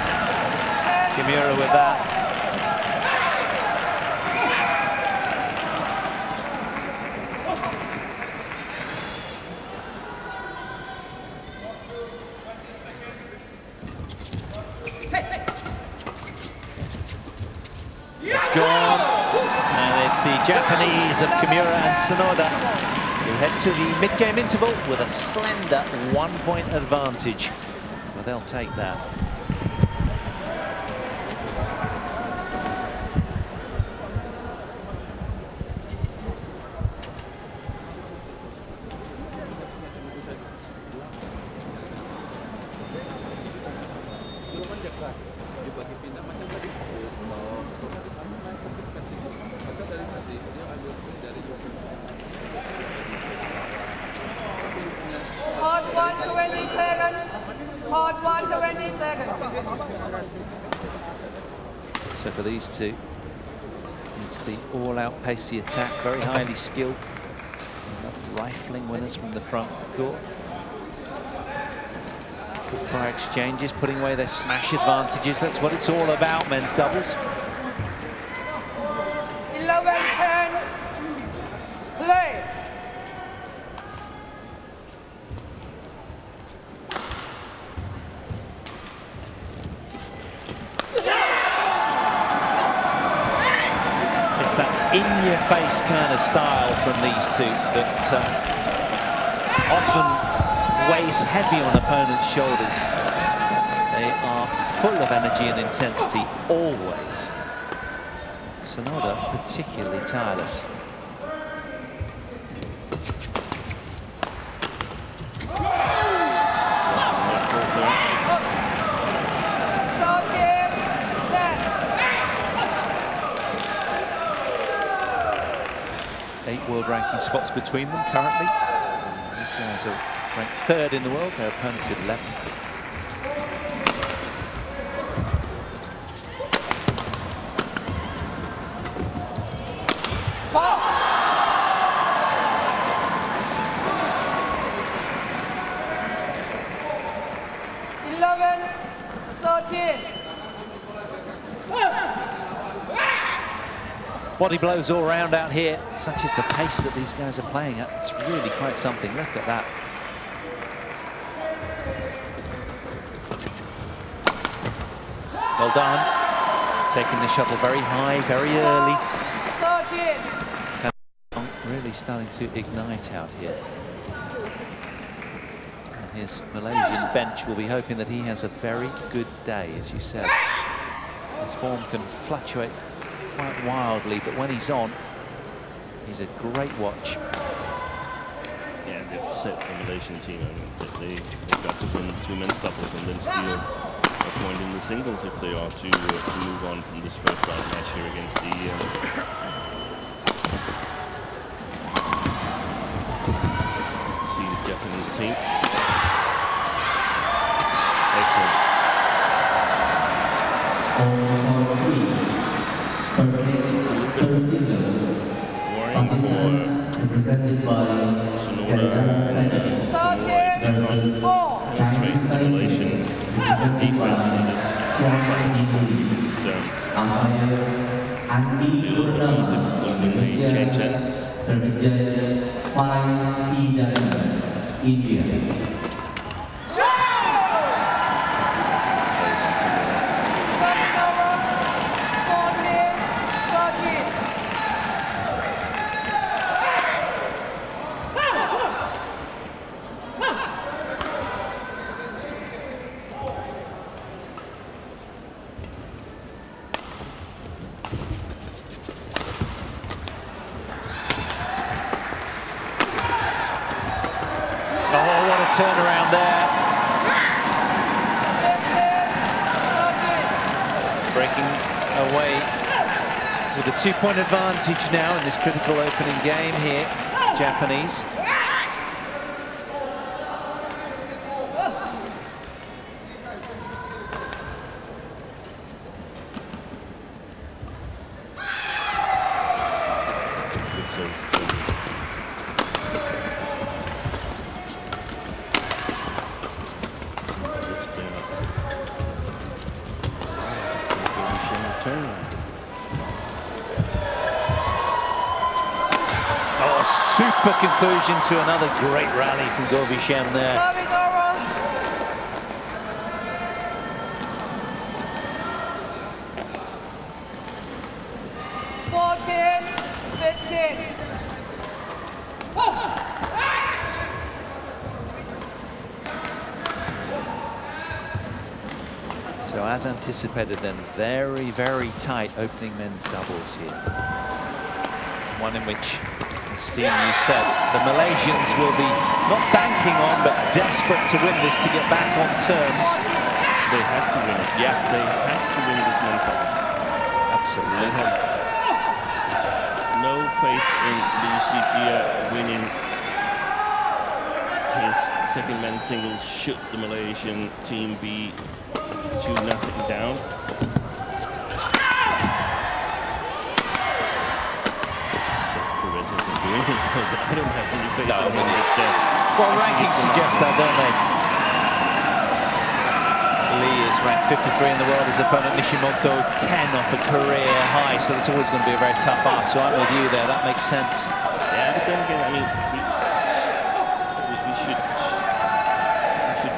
Kimura with that. It's gone, and it's the Japanese of Kimura and Tsunoda who head to the mid-game interval with a slender 1-point advantage. Well, they'll take that. Hard 120 seconds. Hard 120 seconds. So for these two, it's the all-out pacey attack, very highly skilled. Rifling winners from the front court. Quick fire exchanges, putting away their smash advantages. That's what it's all about, men's doubles. 11-10. Play. It's that in-your-face kind of style from these two that often weighs heavy on opponents' shoulders. They are full of energy and intensity, always. Tsunoda particularly tireless. Eight world ranking spots between them currently. These guys are ranked 3rd in the world, their opponents at 11th. Body blows all around out here. Such is the pace that these guys are playing at. It's really quite something. Look at that. Well done. Taking the shuttle very high, very early. Really starting to ignite out here. And his Malaysian bench will be hoping that he has a very good day, as you said. His form can fluctuate quite wildly, but when he's on, he's a great watch. Yeah, they've set the Malaysian team, and they've got to win 2 men's doubles and then steal a point in the singles if they are to move on from this first round match here against the Japanese team. Excellent. Worrying for Tsunoda and penetrate the Malaysian defense from this far side. It's a little bit more difficult when they change ends. India. a turnaround there. Breaking away with a 2-point advantage now in this critical opening game here, Japanese. Oh, super conclusion to another great rally from Govisham there. Service over. So as anticipated then, very, very tight opening men's doubles here. One in which, as Steve, you said, the Malaysians will be not banking on, but desperate to win this to get back on terms. They have to win it. Yeah, they have to win this men's doubles. Absolutely. They have no faith in Lee Sijia winning his second men's singles should the Malaysian team be 2-0 down. I don't have any faith in it. Well, rankings suggest that, don't they? Lee is ranked 53 in the world. His opponent Nishimoto 10 off a career high, so it's always going to be a very tough ask. So I'm with you there. That makes sense. Yeah, but then again, I mean, we should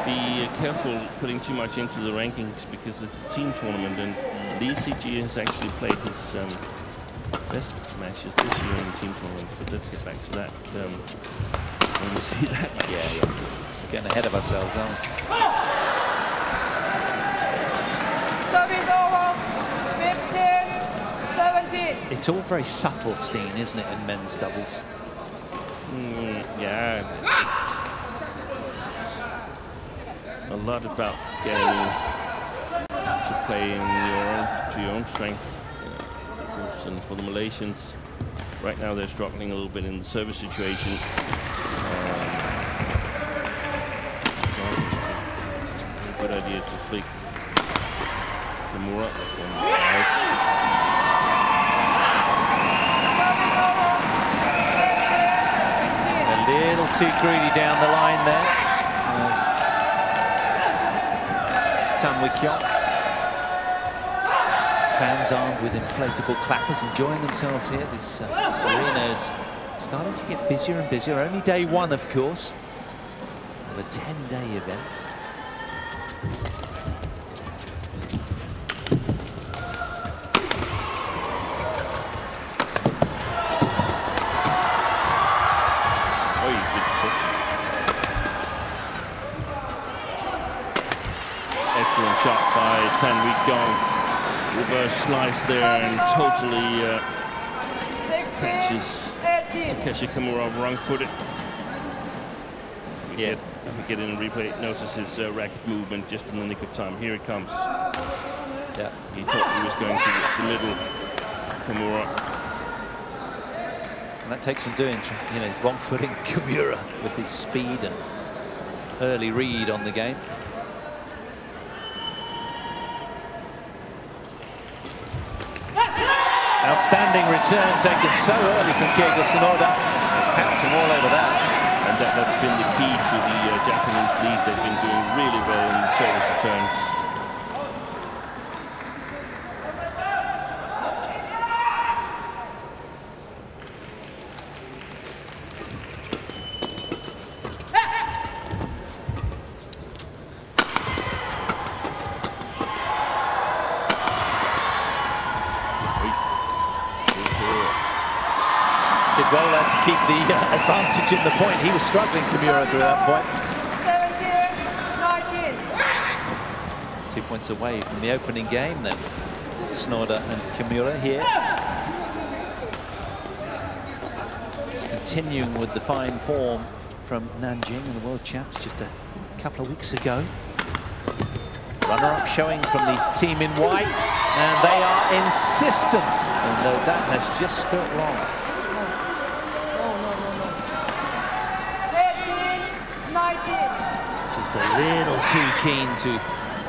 be careful putting too much into the rankings because it's a team tournament, and Lee CG has actually played his best matches this year in the team tournament. But let's get back to that when we see that. Yeah. We're getting ahead of ourselves, aren't we? Service over. 15-17. It's all very subtle, Steen, isn't it, in men's doubles? Yeah. A lot about getting to play in to your own strength. And for the Malaysians, right now they're struggling a little bit in the service situation. So it's a good idea to flick Kimura. That's going right. A little too greedy down the line there. Tan Wee Kyong. Fans armed with inflatable clappers enjoying themselves here. This arena is starting to get busier and busier. Only day one, of course, of a 10-day event. Excellent shot by Tan Wee Kyong. Reverse slice there and totally catches Takeshi Kimura wrong-footed. Yeah. If we get in a replay, notice his racket movement just in the nick of time. Here it comes. Yeah. He thought he was going to the middle. Kimura. And that takes some doing, you know, wrong-footing Kimura with his speed and early read on the game. Outstanding return taken so early from Keigo Sonoda. Pats him all over that. And that's been the key to the Japanese lead. They've been doing really well in the service returns. Did well there to keep the advantage in the point. He was struggling, Kimura, through that point. 17-19. 2 points away from the opening game then. Sonoda and Kimura here. Just continuing with the fine form from Nanjing in the World Champs just a couple of weeks ago. Runner-up showing from the team in white, and they are insistent, although that has just spilt wrong. 18-19. Just a little too keen to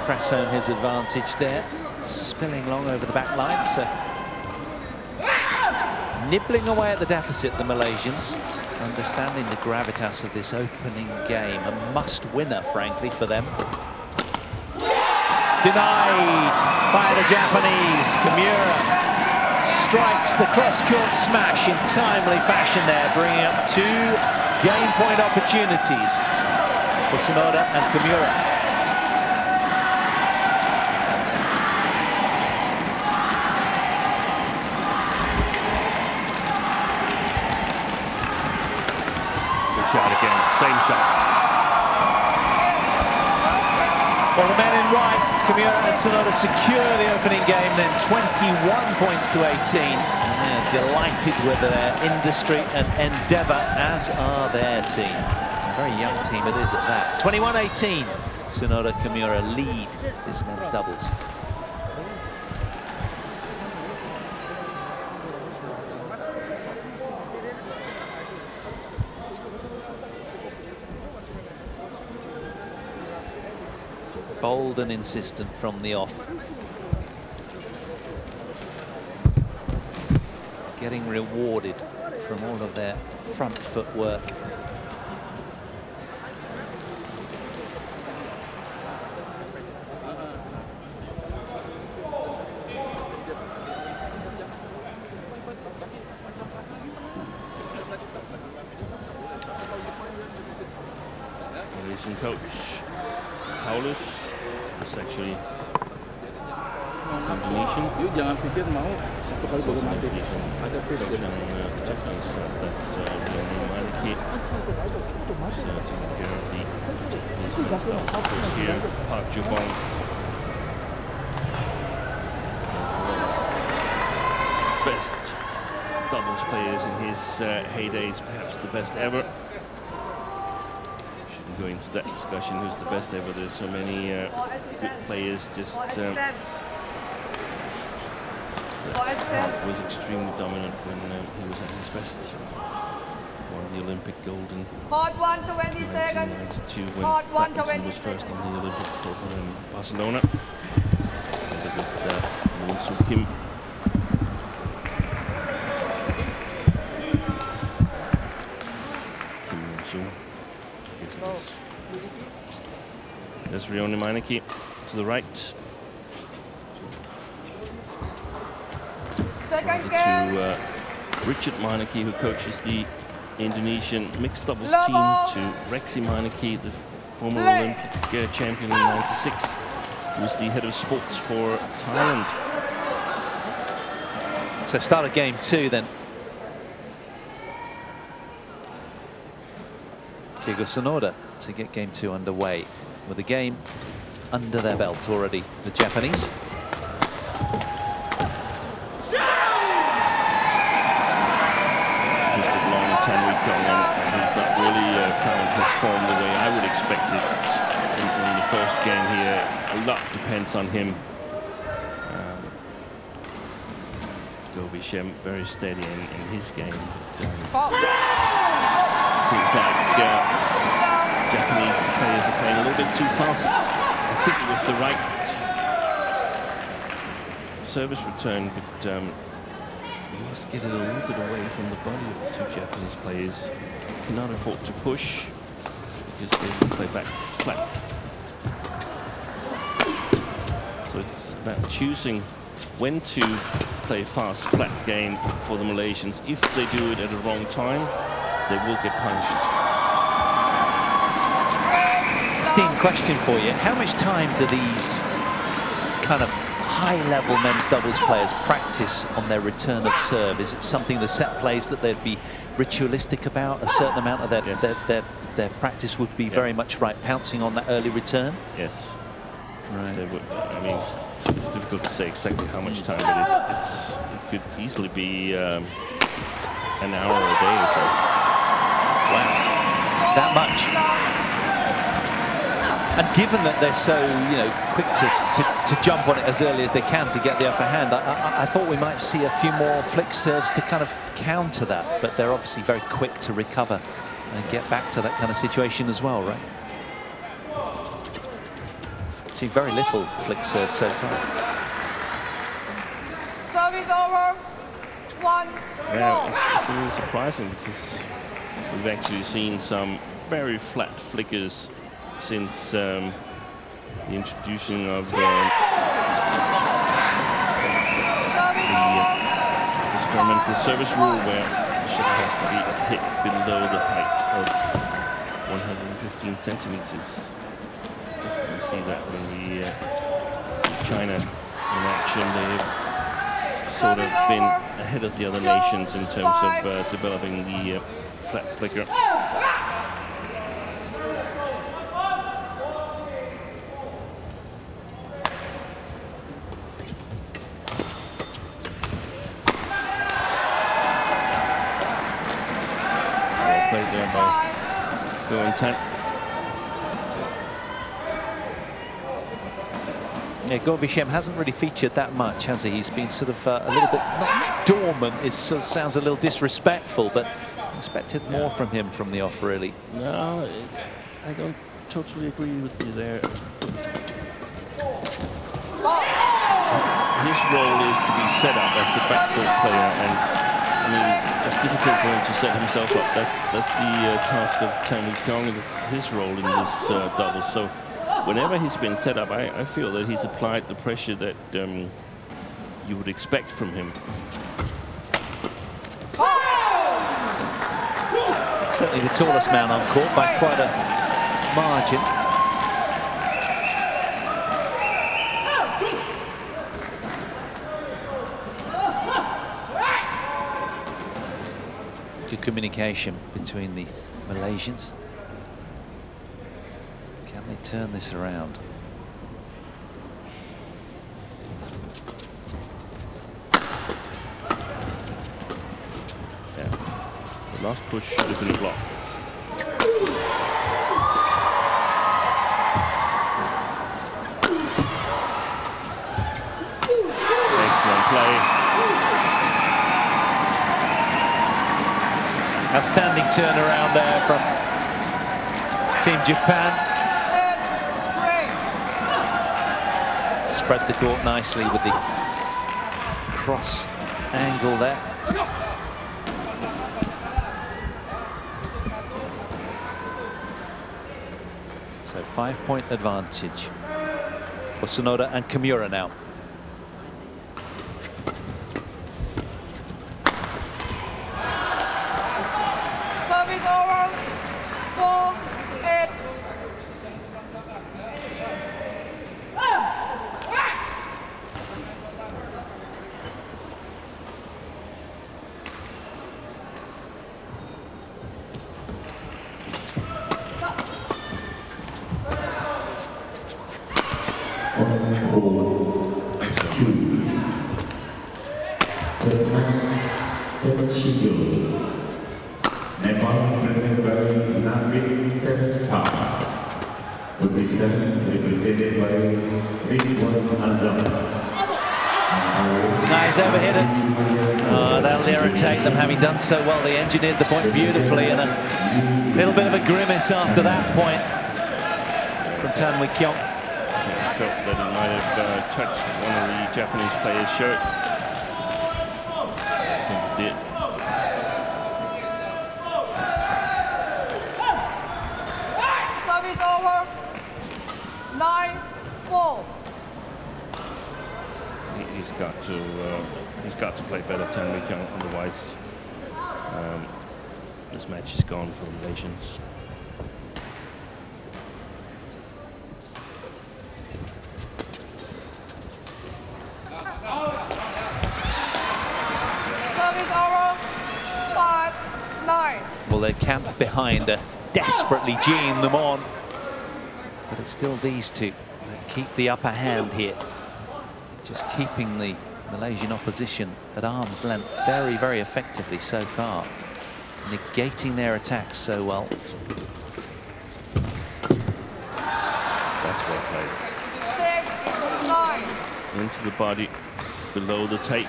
press home his advantage there, spilling long over the back line, so nibbling away at the deficit, the Malaysians, understanding the gravitas of this opening game, a must-winner, frankly, for them. Denied by the Japanese. Kimura strikes the cross-court smash in timely fashion there, bringing up 2 game point opportunities for Sonoda and Kimura. Good shot again, same shot. Well, the men in white, Kimura and Sonoda, secure the opening game, then 21 points to 18. And they're delighted with their industry and endeavour, as are their team. A very young team it is at that. 21-18, Sonoda, Kimura lead this men's doubles. Bold and insistent from the off. Getting rewarded from all of their front foot work. Malaysian coach Paulus is actually Indonesian. You jangan pikir mau satu kali baru mati. Ada Coach and Japanese, that's Maliki. So taking care of the coach here, Park Jubong. Best doubles players in his heydays, perhaps the best ever. Go into that discussion, who's the best ever. There's so many good players. Just was extremely dominant when he was at his best. Won the Olympic gold in Court 1 to 20 seconds. 1992 when Court 1 to Pattinson 20 was first seconds. on the Olympic tournament in Barcelona. Together with Moon Soo Kim. Kim Moon Soo. There's Rioni Meineke to the right. Second game. To Richard Meineke, who coaches the Indonesian mixed doubles Level. team, to Rexy Meineke, the former Olympic champion in '96, who was the head of sports for Thailand. So start of game 2 then. Keigo Sonoda to get game 2 underway with the game under their belt already, the Japanese. Just a long 10-week going on, and he's not really found his form the way I would expect it in the first game here. A lot depends on him. Gobi Shem very steady in his game. Seems like Japanese players are playing a little bit too fast. I think it was the right service return, but you must get it a little bit away from the body of the 2 Japanese players. Cannot afford to push because they will play back flat. So it's about choosing when to play fast, flat game for the Malaysians. If they do it at the wrong time, they will get punished. Steen, question for you. How much time do these kind of high-level men's doubles players practice on their return of serve? Is it something, the set plays, that they'd be ritualistic about? A certain amount of their practice would be very much right, pouncing on that early return? Yes. Right. They would, I mean, it's difficult to say exactly how much time, but it could easily be an hour a day or so. Wow. that much. And given that they're so, quick to jump on it as early as they can to get the upper hand, I thought we might see a few more flick serves to kind of counter that. But they're obviously very quick to recover and get back to that kind of situation as well, right? Seen very little flick serve so far. Service over. 1-4. Yeah, it's really surprising because we've actually seen some very flat flickers since the introduction of the experimental service rule, where the shot has to be hit below the height of 115 centimeters. Definitely see that when we see China in action. They've sort of been ahead of the other nations in terms of developing the flat flicker. Played there by going 10. Yeah, Govichem hasn't really featured that much, has he? He's been sort of a little bit, not dormant, it sort of sounds a little disrespectful, but expected more from him from the off, really. No, I don't totally agree with you there. His role is to be set up as the backcourt player, and I mean, it's difficult for him to set himself up. That's the task of Tan Wei-Kyung, and it's his role in this double. So whenever he's been set up, I feel that he's applied the pressure that you would expect from him. Certainly the tallest man on court by quite a margin. Good communication between the Malaysians. Can they turn this around? Yeah. The last push should have been a block. Excellent play. Outstanding turnaround there from Team Japan. Spread the court nicely with the cross angle there. So 5-point advantage for Tsunoda and Kimura now. Service over. 4-8. Nice overhit it. Oh, that'll irritate them, having done so well. They engineered the point beautifully, and a little bit of a grimace after that point from Tan Wei-Kyung. I felt that he might have touched one of the Japanese players' shirt. I think he did. Service over. 9-4. He's got to play better, Tan Wei-Kyung, otherwise this match is gone for the Malaysians. Service over. 5-9. Well, they're camped behind, desperately geeing them on. But it's still these two that keep the upper hand here. Just keeping the Malaysian opposition at arm's length very, very effectively so far. Negating their attacks so well. into the body below the tape.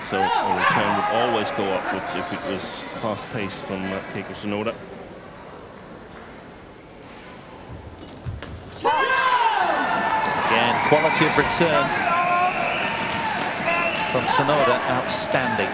So the return would always go upwards if it was fast-paced from Keiko Sonoda. Again, quality of return from Sonoda, outstanding.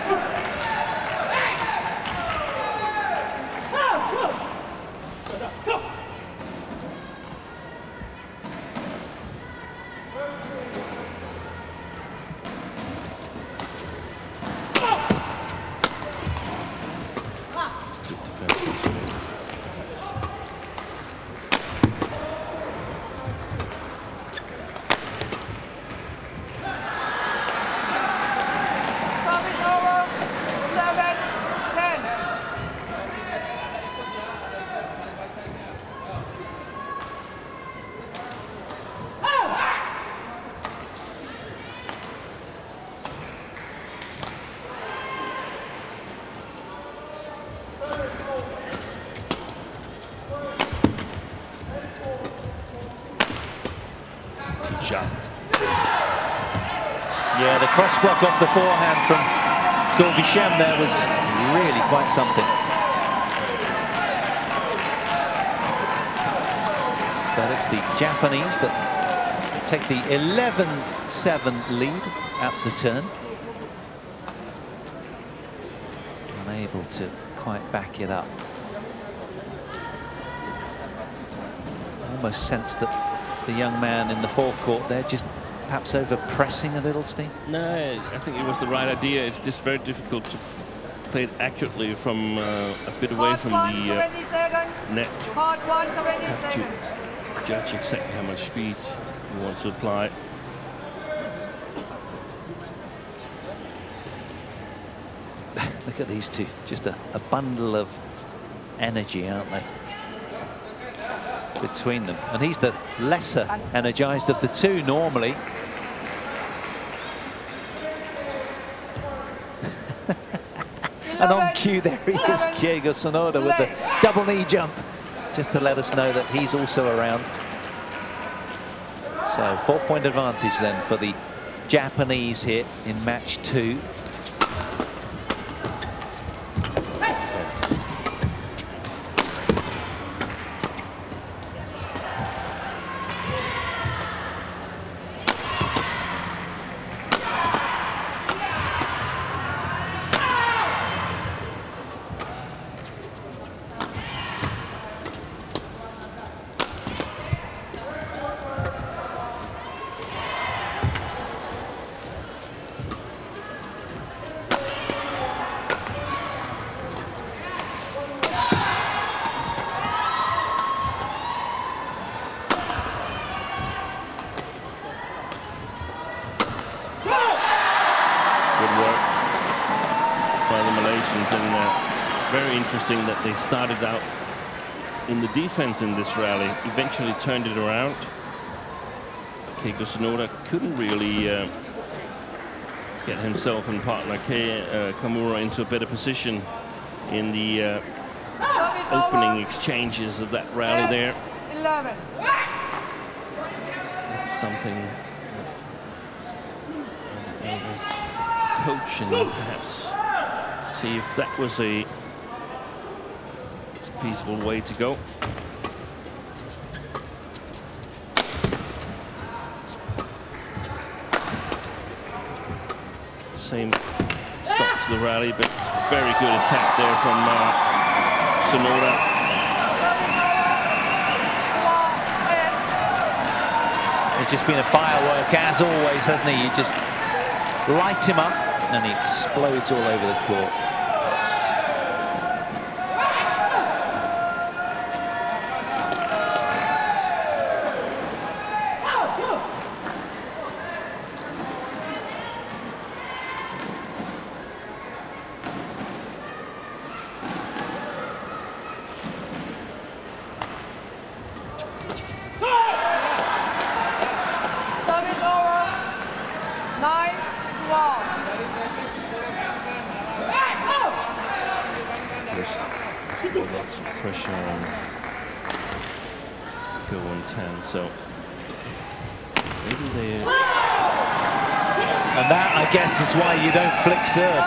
Yeah, the cross block off the forehand from Gulbishem there was really quite something. But it's the Japanese that take the 11-7 lead at the turn. Unable to quite back it up. Almost sense that the young man in the forecourt there just perhaps over-pressing a little, Steve? No, I think it was the right idea. It's just very difficult to play it accurately from a bit away from the net. Have to judge exactly how much speed you want to apply. Look at these two, just a bundle of energy, aren't they? Between them, and he's the lesser energized of the two normally. And on cue there he is, Keiko Sonoda with the double knee jump, just to let us know that he's also around. So 4-point advantage then for the Japanese here in match 2. That they started out in the defense in this rally, eventually turned it around. Keiko Sonoda couldn't really get himself and partner Kamura into a better position in the opening exchanges of that rally there. That's something coach and perhaps see if that was a feasible way to go. Same start to the rally, but very good attack there from Sonoda. It's just been a firework as always, hasn't he? You just light him up and he explodes all over the court. Lots of pressure on Bill 110, so maybe they And that, I guess, is why you don't flick serve.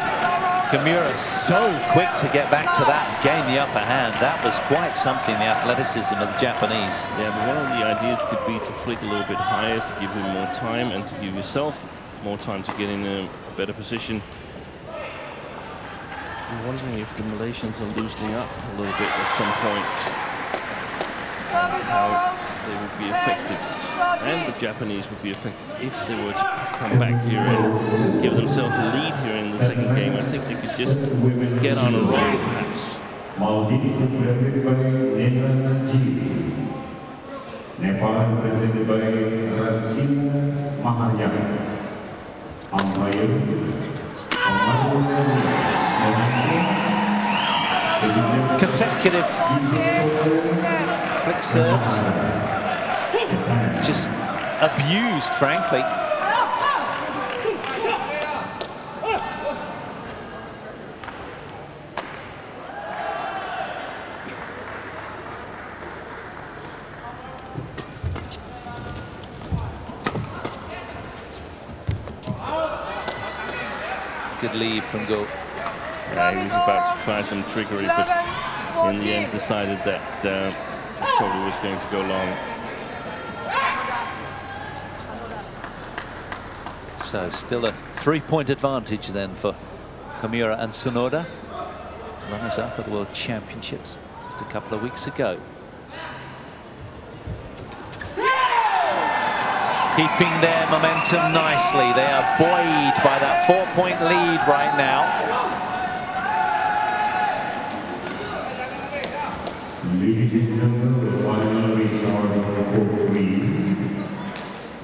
Kimura so quick to get back to that and gain the upper hand. That was quite something, the athleticism of the Japanese. Yeah, but one of the ideas could be to flick a little bit higher to give him more time and to give yourself more time to get in a better position. I'm wondering if the Malaysians are loosening up a little bit at some point. How they would be affected, and the Japanese would be affected if they were to come back here and give themselves a lead here in the second game. I think they could just get on a roll, perhaps. Nepal presented by Rasim Mahayam. Consecutive flick serves, just abused, frankly. Good lead from Go. Yeah, he was about to try some trickery, but in the end decided that probably was going to go long. So still a 3-point advantage then for Kimura and Sonoda, runners-up at the World Championships just a couple of weeks ago. Keeping their momentum nicely. They are buoyed by that 4-point lead right now. Ladies and gentlemen, the final result of 4-3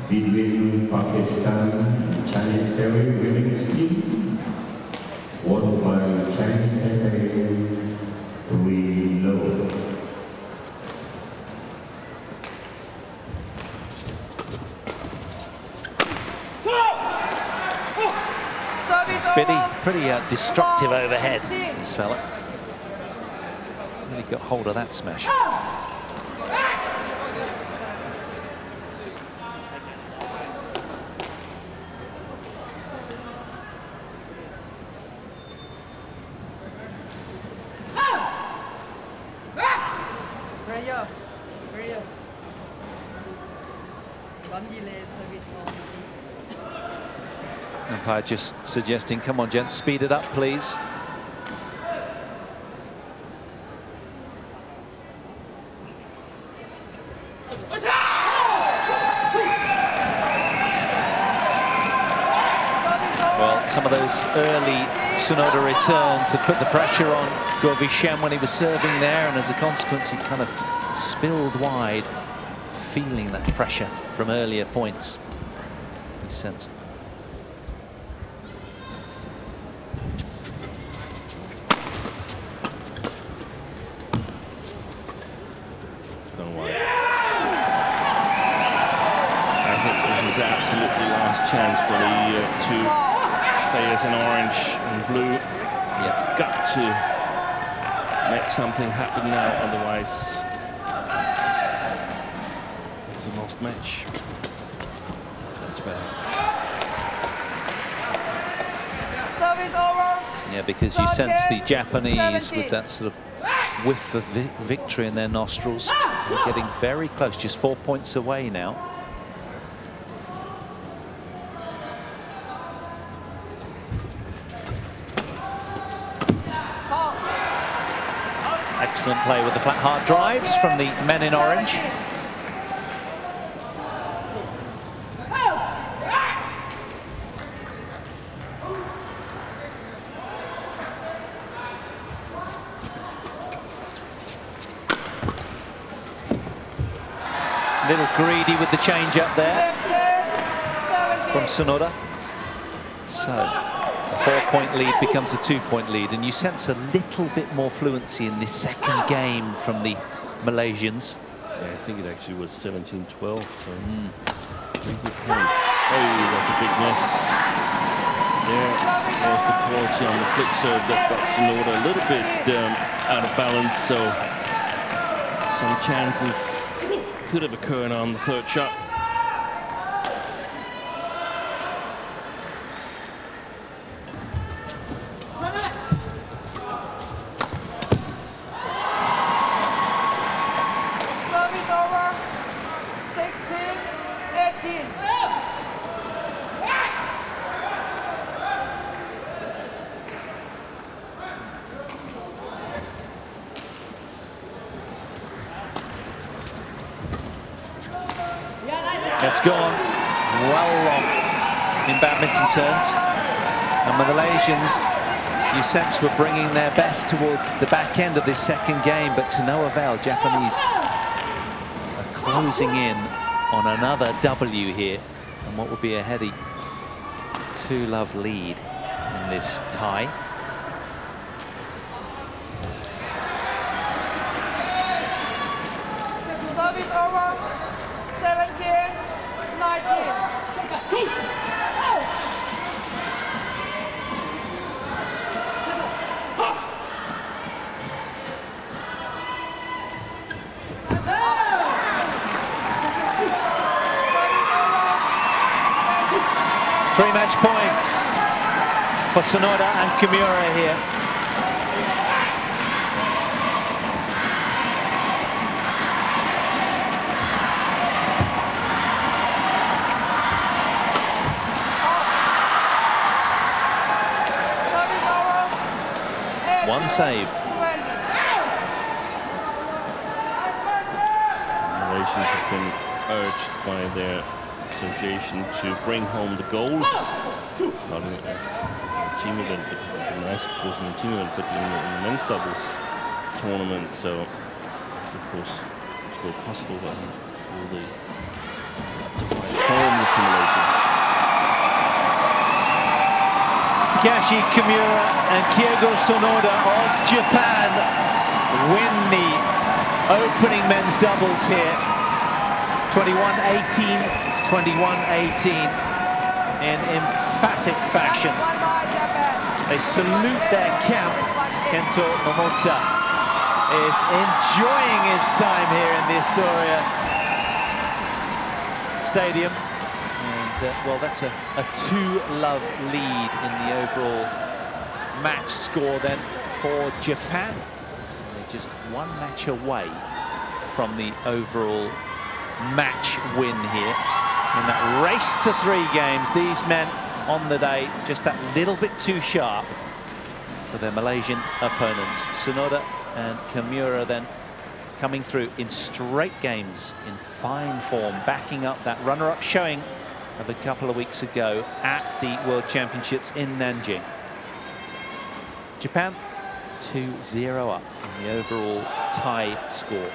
between Pakistan and Chinese Taipei women's team, won by Chinese Taipei 3-0. Pretty destructive overhead, this fella. Really got hold of that smash. Umpire just suggesting, come on, gents, speed it up, please. Well, some of those early Sonoda returns had put the pressure on Govishem when he was serving there, and as a consequence, he kind of spilled wide, feeling that pressure from earlier points. He sensed. Absolutely last chance for the two players in orange and blue. Yeah, got to make something happen now, otherwise it's a lost match. That's bad. Service over. Yeah, because you sense the Japanese with that sort of whiff of victory in their nostrils. They're getting very close, just 4 points away now. Excellent play with the flat hard drives from the men in orange. A little greedy with the change up there from Sonoda. So a 4-point lead becomes a 2-point lead, and you sense a little bit more fluency in this second game from the Malaysians. Yeah, I think it actually was 17-12, so pretty good point. Oh, that's a big miss. There's the quality on the flick serve that got Sonoda a little bit out of balance, so some chances could have occurred on the third shot. That's gone well wrong in badminton terms. And the Malaysians, you sense, were bringing their best towards the back end of this second game, but to no avail. Japanese are closing in on another W here, and what would be a heady 2-love lead in this tie. Service over. 17-19. Three match points for Sonoda and Kimura here. One saved. Malaysians have been urged by their association to bring home the gold. Not in a team event, but it would be nice, of course, in a team event, but in the men's doubles tournament. So it's, of course, still possible for the to find home the two Malaysians. Takashi Kimura and Kyogo Sonoda of Japan win the opening men's doubles here. 21-18, 21-18 in emphatic fashion. They salute their camp. Kento Momota is enjoying his time here in the Astoria Stadium. And, well, that's a 2-love lead in the overall match score then for Japan. They're just one match away from the overall match win here. In that race to 3 games, these men on the day just that little bit too sharp for their Malaysian opponents. Sonoda and Kimura then coming through in straight games in fine form, backing up that runner-up showing of a couple of weeks ago at the World Championships in Nanjing. Japan 2-0 up in the overall tie score.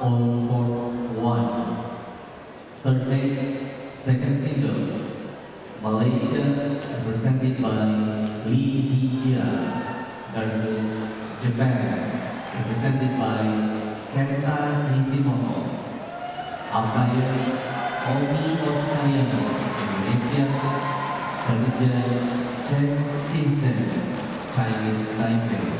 On court 1, third leg, second single, Malaysia represented by Lee Zijia versus Japan represented by Kenta Nishimoto. Umpire Omi Osariano, Indonesia, Sergeant Chen Jinsen, Chinese Taipei.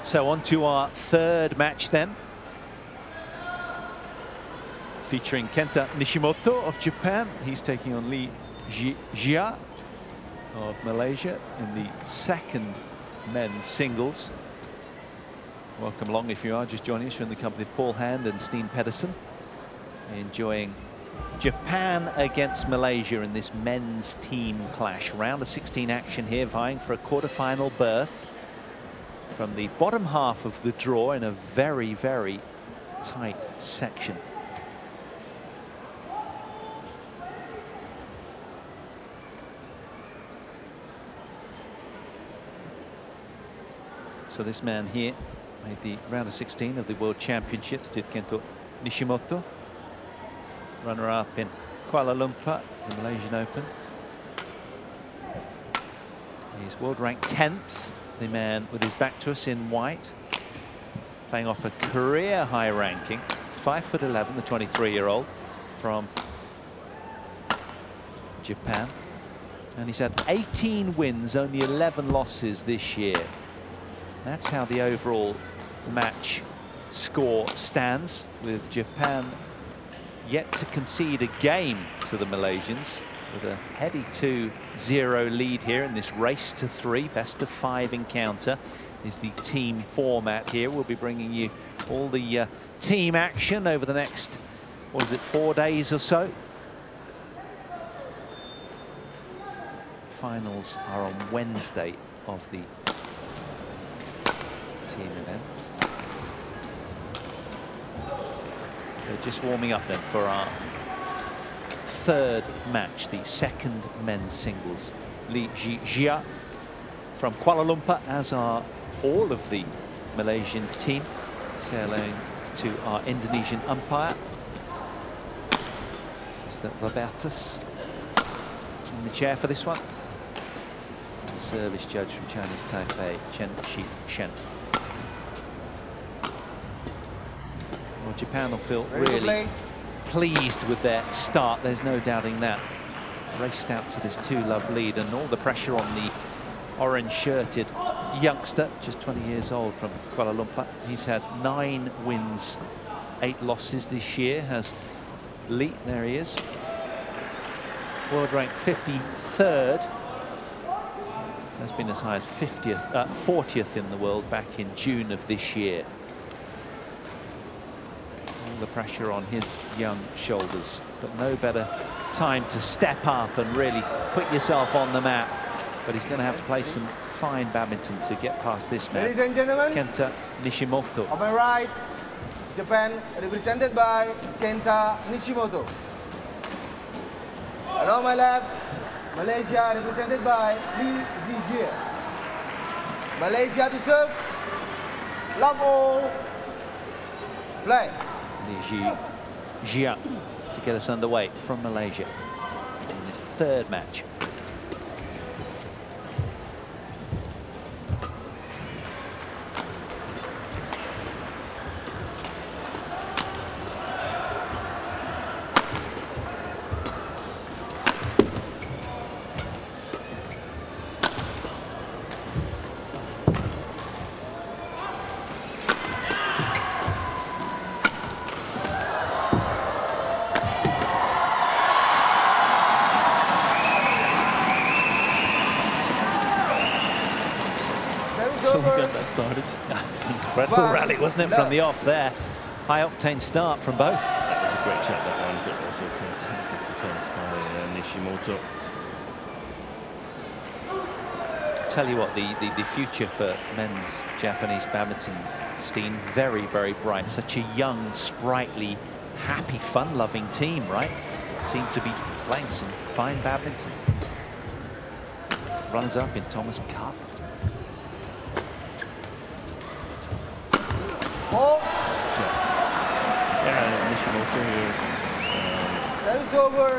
So on to our third match then, featuring Kenta Nishimoto of Japan. He's taking on Lee Zijia of Malaysia in the second men's singles. Welcome along if you are just joining us. You're in the company of Paul Hand and Steen Pedersen, enjoying Japan against Malaysia in this men's team clash. Round of 16 action here, vying for a quarter-final berth from the bottom half of the draw in a very, very tight section. So this man here made the round of 16 of the World Championships, did Kento Nishimoto. Runner-up in Kuala Lumpur, the Malaysian Open. He's world ranked 10th, the man with his back to us in white, playing off a career high ranking. He's 5'11", the 23-year-old from Japan. And he's had 18 wins, only 11 losses this year. That's how the overall match score stands, with Japan yet to concede a game to the Malaysians, with a heady 2-0 lead here in this race to 3. Best of 5 encounter is the team format here. We'll be bringing you all the team action over the next, what is it, 4 days or so. Finals are on Wednesday of the team events. So just warming up then for our third match, the second men's singles. Lee Jia from Kuala Lumpur, as are all of the Malaysian team. Say hello to our Indonesian umpire, Mr. Robertus, in the chair for this one. And the service judge from Chinese Taipei, Chen Shi-shen. Well, Japan will feel really pleased with their start, there's no doubting that. Raced out to this 2-love lead, and all the pressure on the orange-shirted youngster, just 20 years old, from Kuala Lumpur. He's had 9 wins, 8 losses this year, has Lee. There he is. World ranked 53rd. Has been as high as 40th in the world back in June of this year. All the pressure on his young shoulders, but no better time to step up and really put yourself on the map. But he's going to have to play some fine badminton to get past this man. Ladies and gentlemen, Kenta Nishimoto. On my right, Japan, represented by Kenta Nishimoto. And on my left, Malaysia, represented by Lee Zijie. Malaysia to serve. Love all. Play. Lee Jia to get us underway from Malaysia in this third match. Started. Incredible rally, wasn't it, from the off there? High-octane start from both. That was a great shot, that one, but also fantastic defense by Nishimoto. Tell you what, the future for men's Japanese badminton, Steen, very, very bright. Such a young, sprightly, happy, fun-loving team, right? Seem to be playing some fine badminton. Runs up in Thomas Cup. Yeah, Nishimoto here Service over.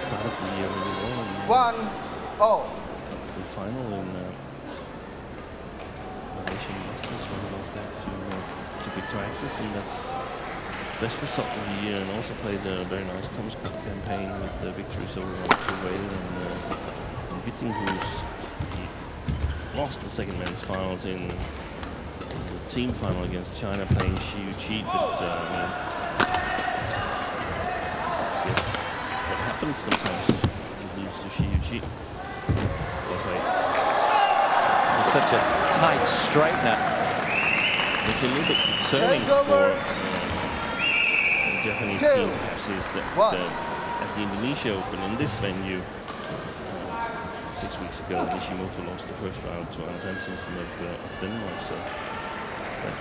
started the year really well. 1-0. It's the final in Malaysian Masters, one of that to Victor Axis, and that's best result of the year, and also played a very nice Thomas Cup campaign with victories over Wei and Witzing, who's lost the second men's finals in the team final against China, playing Xiu Qi, but I guess what happens sometimes, you lose to Xiu Qi. It's such a tight straightener. It's a little bit concerning for the Japanese team, perhaps, is that at the Indonesia Open in this venue 6 weeks ago, Nishimoto lost the first round to Hans Antonsen of Denmark, so that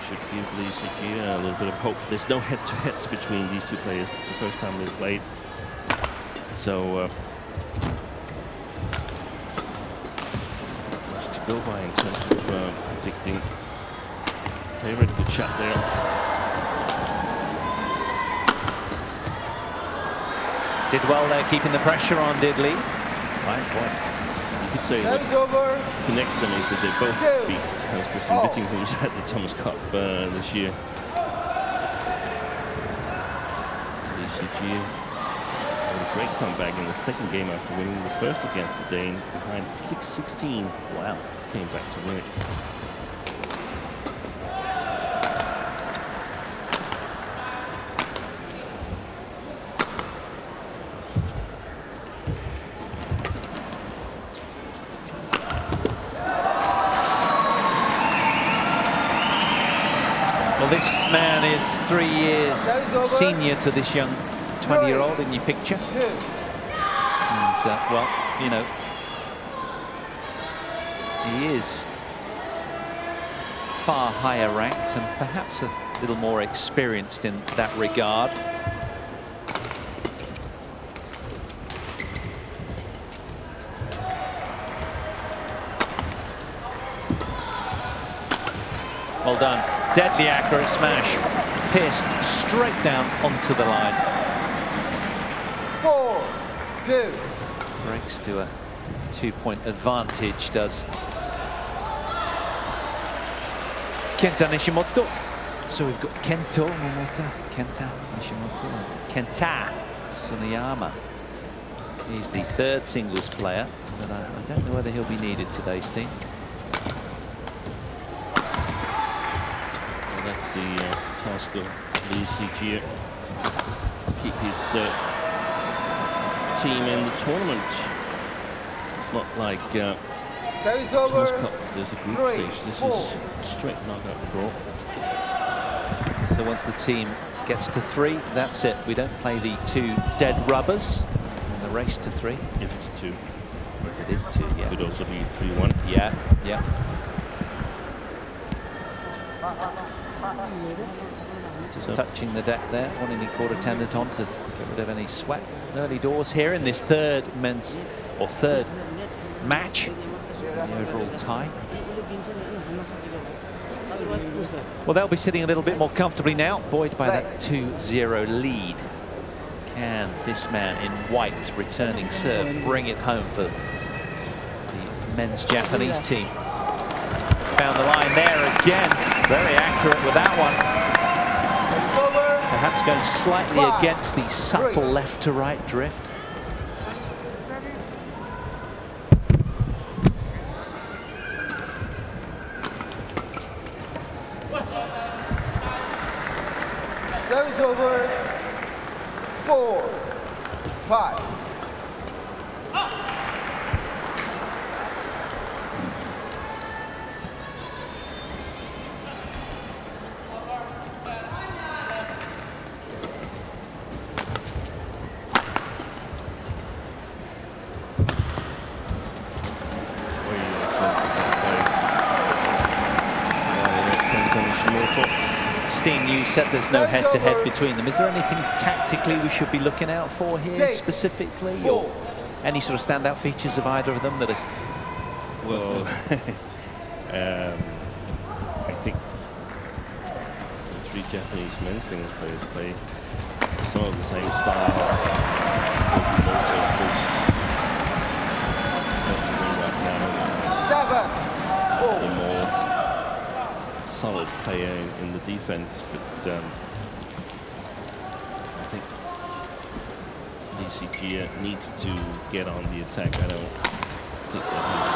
should give Lee Zijie a little bit of hope. There's no head-to-heads between these two players. It's the first time they've played, so much to go by in terms of predicting. Favorite, good shot there. Did well there, keeping the pressure on, did Lee. Fine point. could say what connects them is that they both beat Hans Christian Witting, who's at the Thomas Cup this year. ECG with a great comeback in the second game after winning the first against the Dane behind 6-16. Wow, came back to win it. Well, this man is 3 years senior to this young 20-year-old in your picture. And, well, you know, he is far higher ranked and perhaps a little more experienced in that regard. Well done. Deadly accurate smash. Pierced straight down onto the line. 4-2. Breaks to a 2-point advantage, does Kenta Nishimoto. So we've got Kento Momota, Kenta Nishimoto, and Kenta Tsuneyama. He's the third singles player, but I don't know whether he'll be needed today, Steve. That's the task of Lee Si-jie. Keep his team in the tournament. It's not like Thomas Cup, there's a group stage. This is straight knockout draw. So once the team gets to 3, that's it. We don't play the 2 dead rubbers in the race to 3. If it's 2. If it is 2, yeah. Could also be 3-1. Yeah, yeah. Just touching the deck there, wanting the quarter tendon on to get rid of any sweat. Early doors here in this third match, the overall tie. Well, they'll be sitting a little bit more comfortably now, buoyed by that 2-0 lead. Can this man in white, returning serve, bring it home for the men's Japanese team? Found the line there again. Very accurate with that one. Perhaps going slightly against the subtle left to right drift. Service over. 4-5. Steen, you said there's no head-to-head between them. Is there anything tactically we should be looking out for here specifically, or any sort of standout features of either of them that are? Well, I think the 3 Japanese men's singles players play some of the same style. Also, of course, that's the thing right now. 7-4. The more solid player in the defense, but I think Lee Si-jie needs to get on the attack. I don't think that his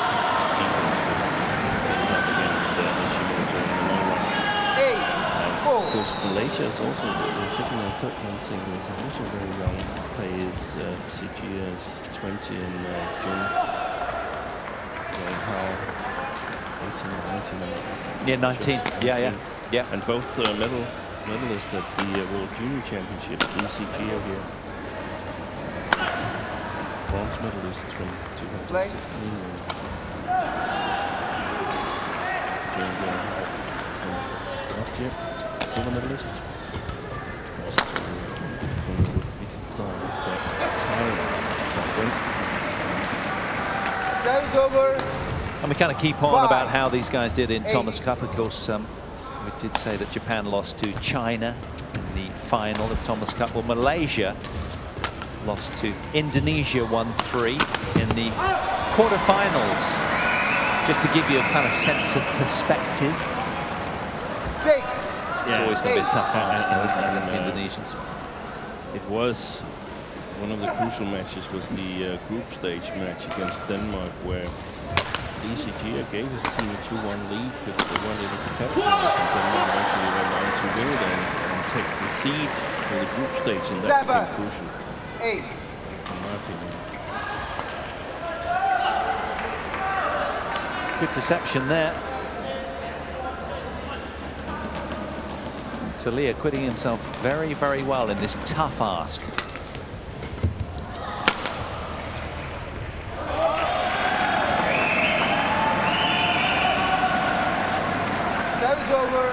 defense will get up against Nishimoto in the long run. And of course, Malaysia is also the second and third round singles are also very young players. Si-jie is 20 in June. Yeah, 19. Yeah. And both medalists at the World Junior Championships. Lee Si-jie here, bronze medalist from 2016. Last year, silver medalist. Service over. And we kind of keep on about how these guys did in Thomas Cup. Of course, we did say that Japan lost to China in the final of Thomas Cup. Well, Malaysia lost to Indonesia 1-3 in the quarterfinals, just to give you a kind of sense of perspective. 6. It's always going to be a tough ask, though, isn't it, against the Indonesians? It was one of the crucial matches was the group stage match against Denmark, where ECG gave his team a 2-1 lead because they weren't able to capitalize, and Denmark eventually went on to win it and take the seed for the group stage, and that became crucial. 8. In my opinion. Good deception there. Lee acquitting himself very, very well in this tough ask. Service over.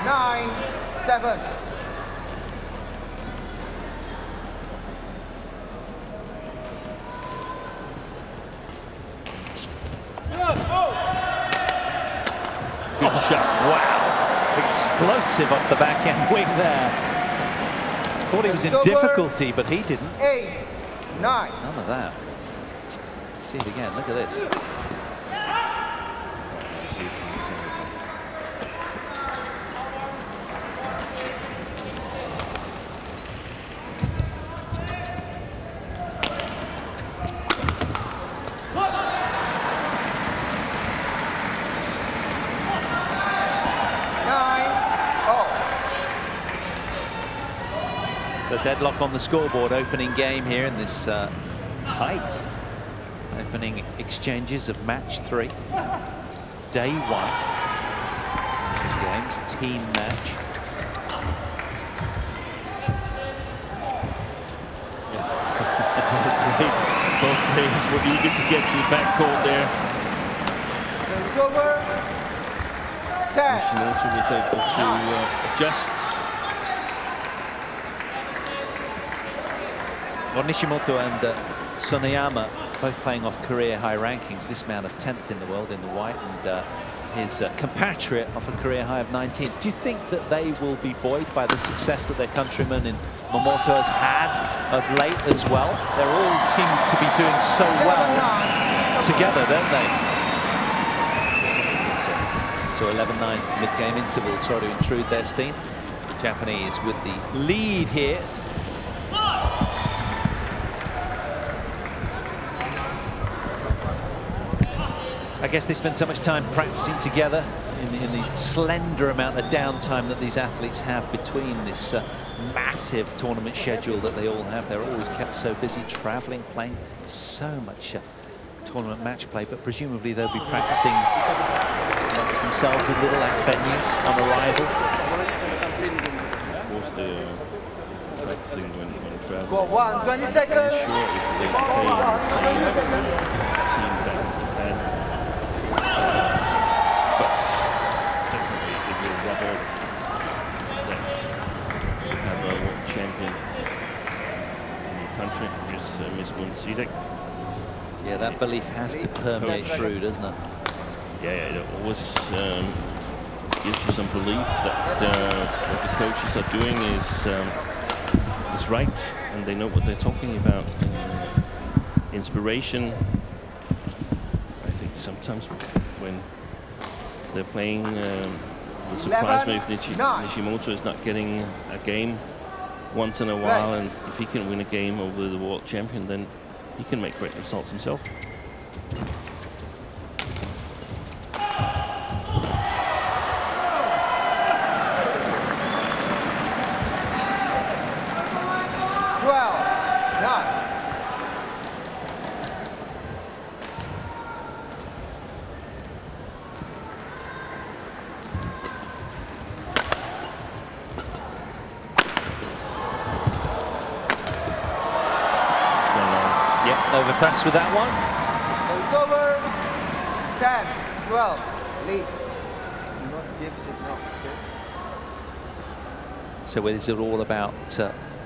9-7. Good shot. Wow. Explosive off the backhand wing there. Thought he was in difficulty, but he didn't. 8-9. None of that. Let's see it again. Look at this. So deadlock on the scoreboard, opening game here in this tight opening exchanges of match 3. Day 1. Asian Games team match. Both players were eager to get to the backcourt there. Service over. 10. Nishimoto was able to adjust. Well, Nishimoto and Tsuneyama both playing off career high rankings. This man of 10th in the world in the white, and his compatriot off a career high of 19th. Do you think that they will be buoyed by the success that their countryman in Momoto has had of late as well? They all seem to be doing so well together, don't they? So 11-9 to the mid-game interval. Sorry to intrude there, Steen. The Japanese with the lead here. I guess they spend so much time practicing together in the slender amount of downtime that these athletes have between this massive tournament schedule that they all have. They're always kept so busy traveling, playing so much tournament match play, but presumably they'll be practicing amongst themselves a little at venues on arrival. Of course, they're practicing when traveling. Go 1, 20 seconds. I'm sure if they play in the same team that but definitely it will rub off that you have a world champion in your country, who's Miss Sidek. Yeah, that belief has to permeate through, doesn't it? Yeah, it always gives you some belief that what the coaches are doing is right, and they know what they're talking about. Inspiration. I think sometimes when they're playing, it would surprise me if Nishimoto is not getting a game once in a while, and if he can win a game over the world champion, then he can make great results himself. Overpressed with that one. So it's over. 10, 12, lead. Do not give signal. Okay. So is it all about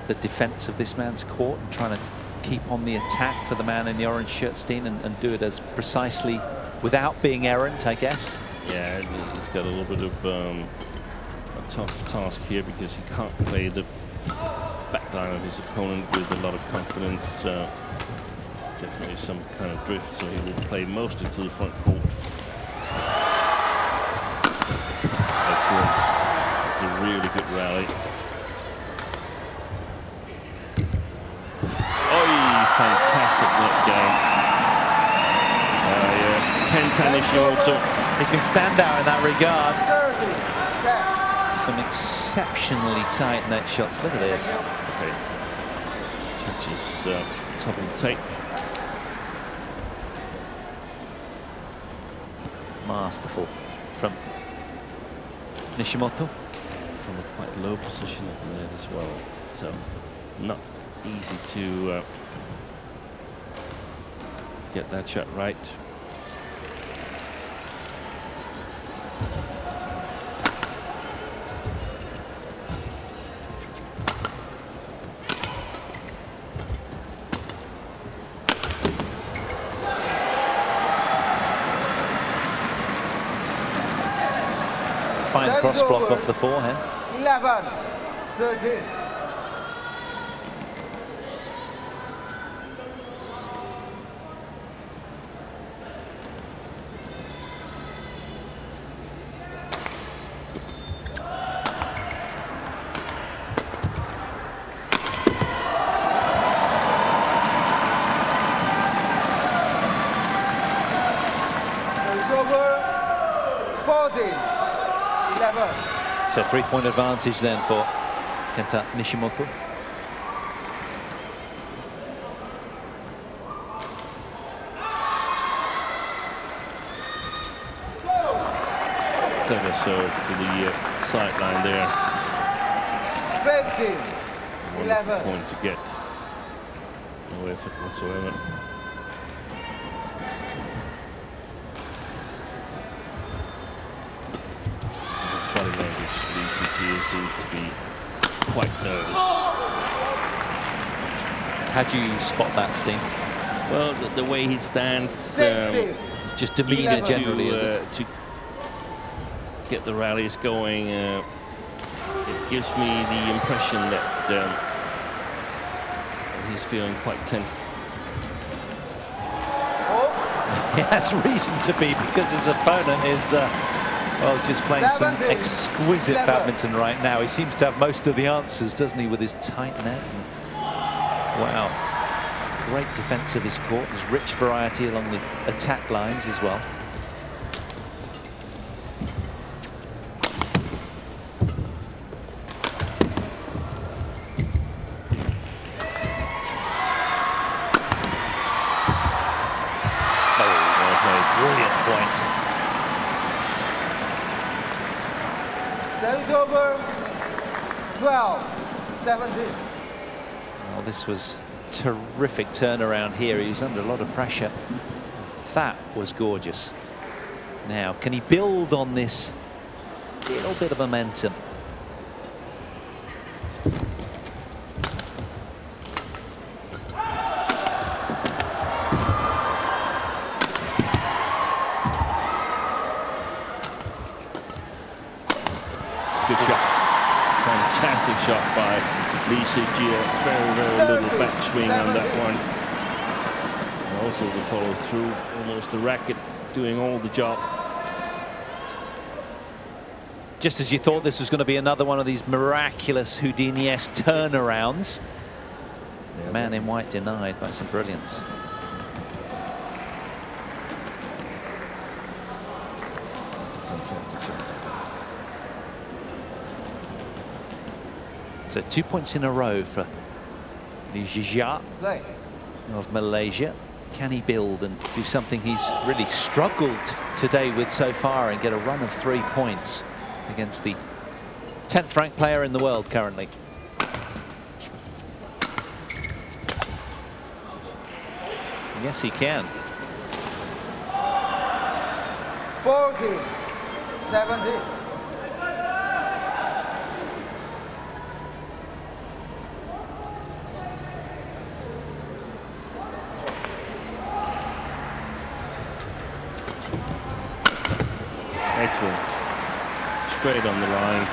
the defense of this man's court and trying to keep on the attack for the man in the orange shirt, Steen, and do it as precisely without being errant, I guess? Yeah, he's got a little bit of a tough task here because he can't play the backline of his opponent with a lot of confidence. definitely some kind of drift, so he will play mostly to the front court. Excellent. It's a really good rally. Fantastic net game. Kenta Nishimoto. He's been standout in that regard. Some exceptionally tight net shots. Look at this. Okay. Touches top of the tape. Masterful from Nishimoto. From a quite low position at the net as well. So not easy to get that shot right. Fine cross block off the forehand. 11-13. So 3-point advantage then for Kenta Nishimoto. Clever serve to the sideline there. 15-11. Point to get. No effort whatsoever. Seems to be quite nervous. How'd you spot that, Steve? Well, the way he stands, it's just demeanor generally, is it? To get the rallies going, it gives me the impression that he's feeling quite tense. He has reason to be, because his opponent is well, just playing some exquisite badminton right now. He seems to have most of the answers, doesn't he, with his tight net? And wow, great defense of his court. There's rich variety along the attack lines as well. Oh, brilliant point. Service over. 12-17. Well, this was terrific turnaround here. He was under a lot of pressure. That was gorgeous. Now, can he build on this little bit of momentum? Good shot. Fantastic shot by Lee Soo-jia. Very, very little backswing on that one. And also the follow through, almost the racket doing all the job. Just as you thought this was going to be another one of these miraculous Houdini-esque turnarounds. Yeah, man in white denied by some brilliance. That's a fantastic shot. So 2 points in a row for Lee Soo-jia of Malaysia. Can he build and do something he's really struggled today with so far and get a run of 3 points against the 10th ranked player in the world currently? Yes, he can. 14-17. Excellent. Straight on the line.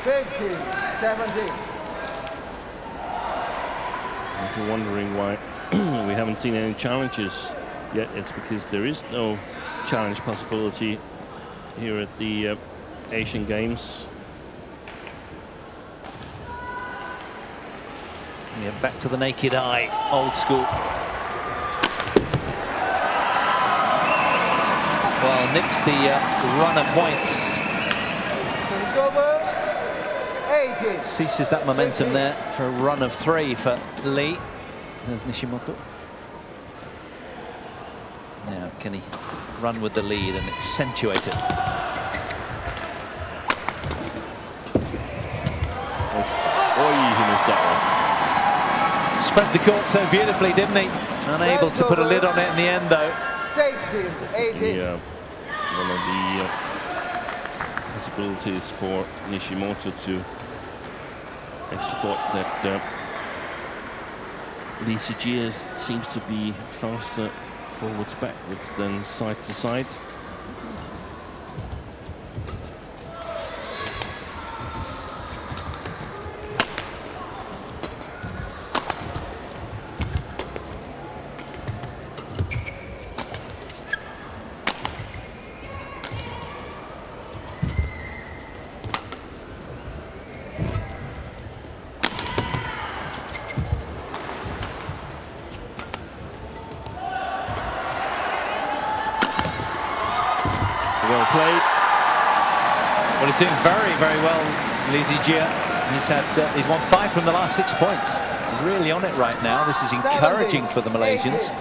15-17. If you're wondering why we haven't seen any challenges yet. It's because there is no challenge possibility here at the Asian Games. Yeah, back to the naked eye, old school. Well, nips the runner points. Service over. 18. Ceases that momentum there for a run of 3 for Lee. There's Nishimoto. Now, can he run with the lead and accentuate it? Oh, he missed that one. Spread the court so beautifully, didn't he? Unable to put a lid on it in the end, though. 16, 18. One of the possibilities for Nishimoto to exploit that Lee Sijia seems to be faster forwards backwards than side to side. Well played. Well, he's doing very, very well, Lee Sijia. He's won 5 from the last 6 points. Really on it right now. This is encouraging for the Malaysians.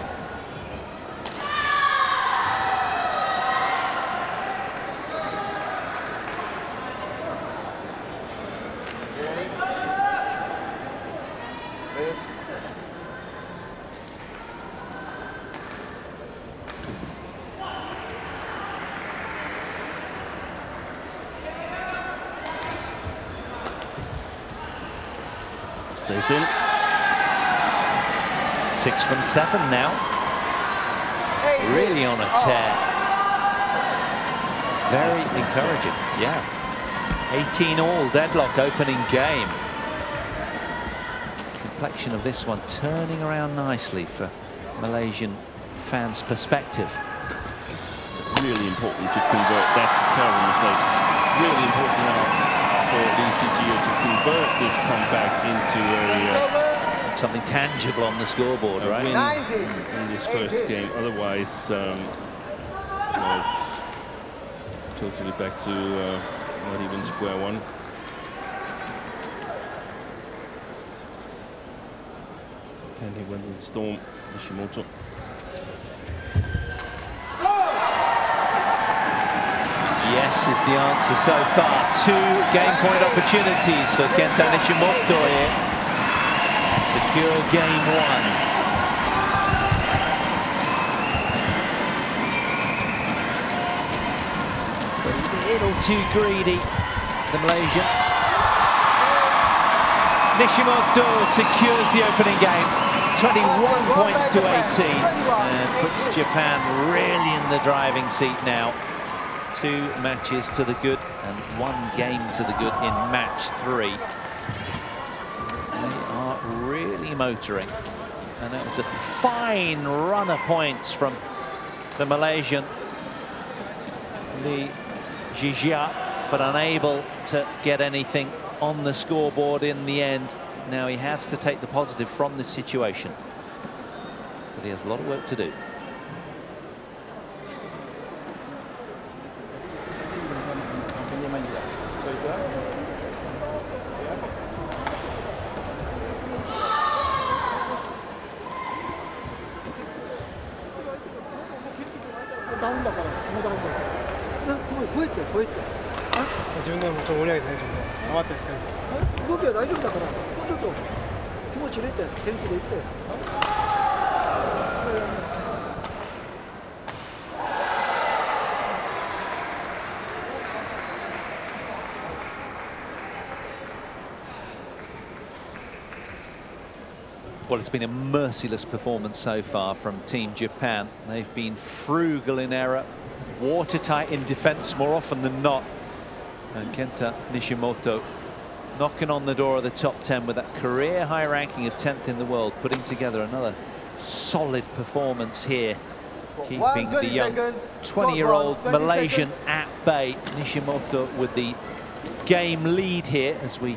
Stays in. 6 from 7 now. Really on a tear. Very encouraging, yeah. 18 all, deadlock opening game. Complexion of this one turning around nicely for Malaysian fans' perspective. Really important to convert. That's a terrible mistake. Really important now for Lee Sijia to convert this comeback into something tangible on the scoreboard, right? Win in this first game. Otherwise, it's totally back to not even square one. And he went with the storm, Nishimoto. Yes is the answer so far. 2 game point opportunities for Kenta Nishimoto here to secure game 1. A little too greedy, the Malaysian. Nishimoto secures the opening game. 21 points to 18 and puts Japan really in the driving seat now. 2 matches to the good and 1 game to the good in match 3. They are really motoring. And that was a fine run of points from the Malaysian Lee Sijia, but unable to get anything on the scoreboard in the end. Now he has to take the positive from this situation. But he has a lot of work to do. Well, it's been a merciless performance so far from Team Japan. They've been frugal in error, watertight in defense more often than not. And Kenta Nishimoto knocking on the door of the top 10 with that career high ranking of 10th in the world, putting together another solid performance here, keeping the young 20-year-old Malaysian at bay. Nishimoto with the game lead here as we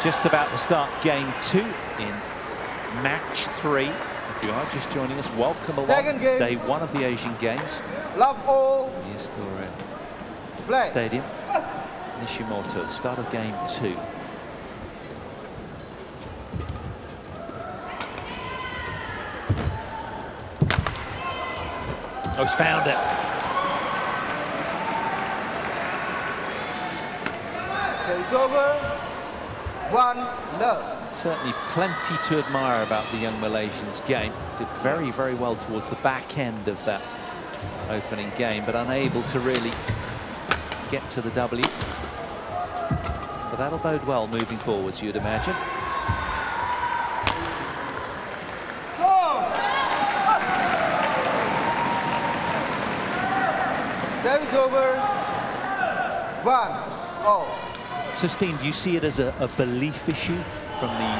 just about to start game 2 in match 3. If you are just joining us, welcome along. Day 1 of the Asian Games. Love all. The Astoria Stadium. Nishimoto, start of game 2. Oh, he's found it. So it's over. 1-0. Certainly plenty to admire about the young Malaysians' game. Did very, very well towards the back end of that opening game, but unable to really get to the W. But that'll bode well moving forwards, you'd imagine. Service over. 1-0. So, Steen, do you see it as a belief issue from the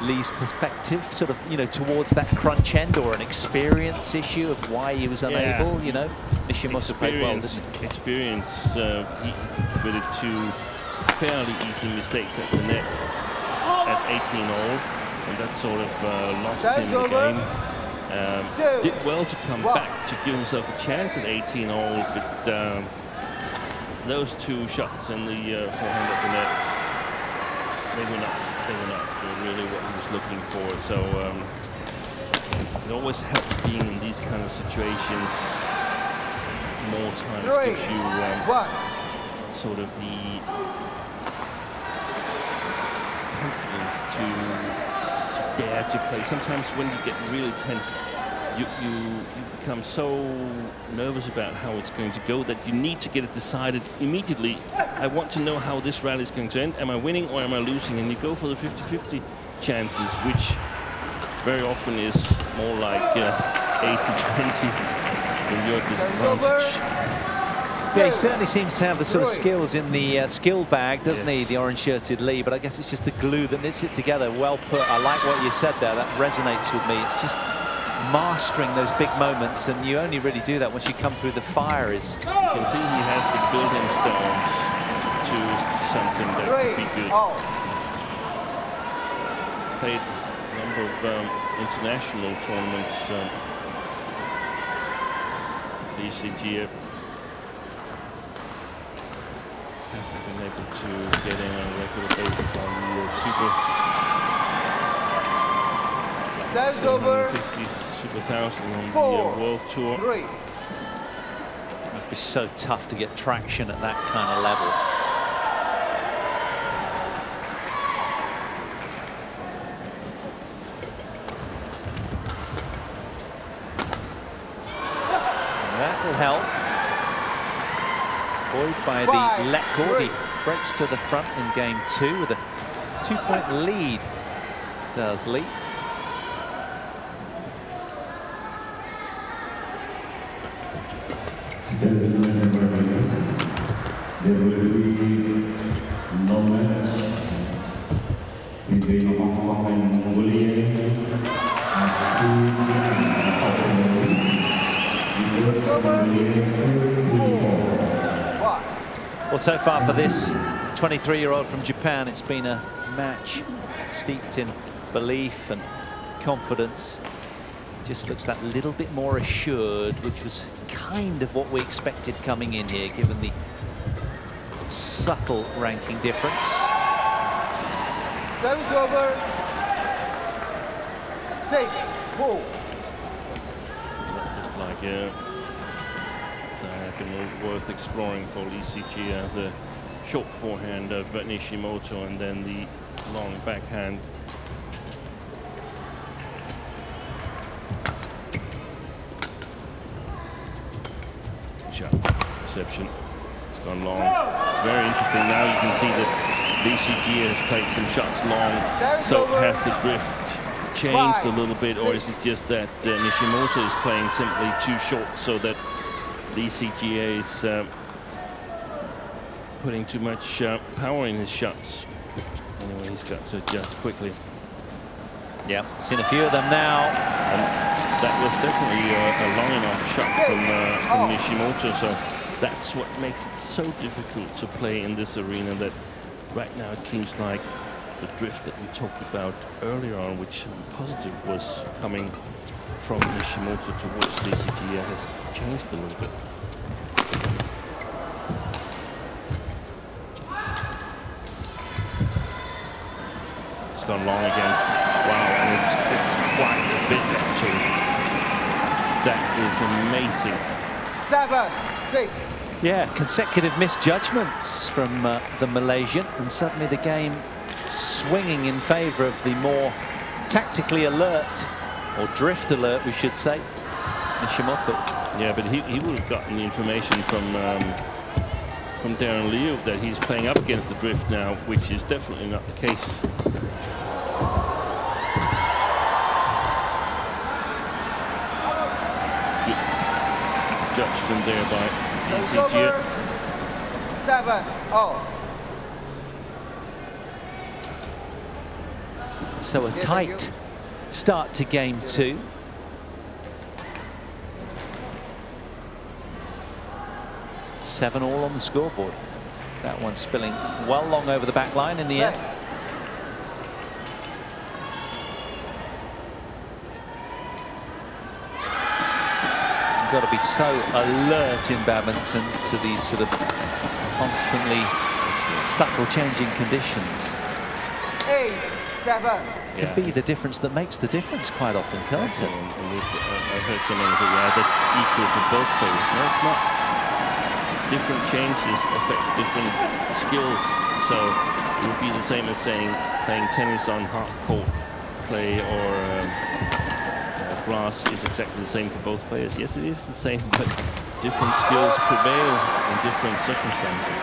Lee's perspective, sort of, you know, towards that crunch end, or an experience issue of why he was unable, you know? Nishimoto played well, didn't he? Experience, he committed 2 fairly easy mistakes at the net at 18-all, and that sort of lost him the game. Did well to come back to give himself a chance at 18-all, but those 2 shots in the forehand at the net, they were not really what he was looking for. So it always helps being in these kind of situations. More times gives you sort of the confidence to dare to play. Sometimes when you get really tensed, you become so nervous about how it's going to go that you need to get it decided immediately. I want to know how this rally is going to end. Am I winning or am I losing? And you go for the 50-50 chances, which very often is more like 80-20 when you're at disadvantage. Yeah, he certainly seems to have the sort of skills in the skill bag, doesn't he, the orange-shirted Lee? But I guess it's just the glue that knits it together. Well put. I like what you said there. That resonates with me. It's just mastering those big moments, and you only really do that once you come through the fire. You can see he has the building stones to something that could be good. Played a number of international tournaments. The ECG hasn't been able to get in on a regular basis on the Super 1000 on the World Tour. It must be so tough to get traction at that kind of level. And that will help. Buoyed by the let cord, he breaks to the front in game 2 with a 2-point lead. Does Lee. There will be no match between Hong Kong and Mongolia. Well, so far for this 23-year-old from Japan, it's been a match steeped in belief and confidence. Just looks that little bit more assured, which was kind of what we expected coming in here, given the subtle ranking difference. Service over. 6-4. Looked like a diagonal worth exploring for Lee Si-ji. The short forehand of Nishimoto, and then the long backhand. Reception. It's gone long. Very interesting. Now you can see that BCG has played some shots long. So has the drift changed a little bit, or is it just that Nishimoto is playing simply too short, so that BCGA is putting too much power in his shots? Anyway, he's got to adjust quickly. Yeah, seen a few of them now. And that was definitely a long enough shot from Nishimoto. So that's what makes it so difficult to play in this arena. That right now it seems like the drift that we talked about earlier on, which positive was coming from Nishimoto towards DCG, has changed a little bit. It's gone long again. Wow, and it's quite a bit actually. That is amazing. 7-6. Yeah, consecutive misjudgments from the Malaysian, and suddenly the game swinging in favour of the more tactically alert, or drift alert, we should say, Nishimoto. Yeah, but he would have gotten the information from Darren Liu that he's playing up against the drift now, which is definitely not the case. Good judgment there by DCG. 7-0. So a tight start to game 2. Seven all on the scoreboard. That one spilling well long over the back line in the end. You've got to be so alert in badminton to these sort of constantly subtle changing conditions. 8-7. Can be the difference that makes the difference quite often, can't it? And this, I heard someone say, yeah, that's equal for both players. No, it's not. Different changes affect different skills. So it would be the same as saying playing tennis on hard court clay or grass is exactly the same for both players. Yes, it is the same, but different skills prevail in different circumstances.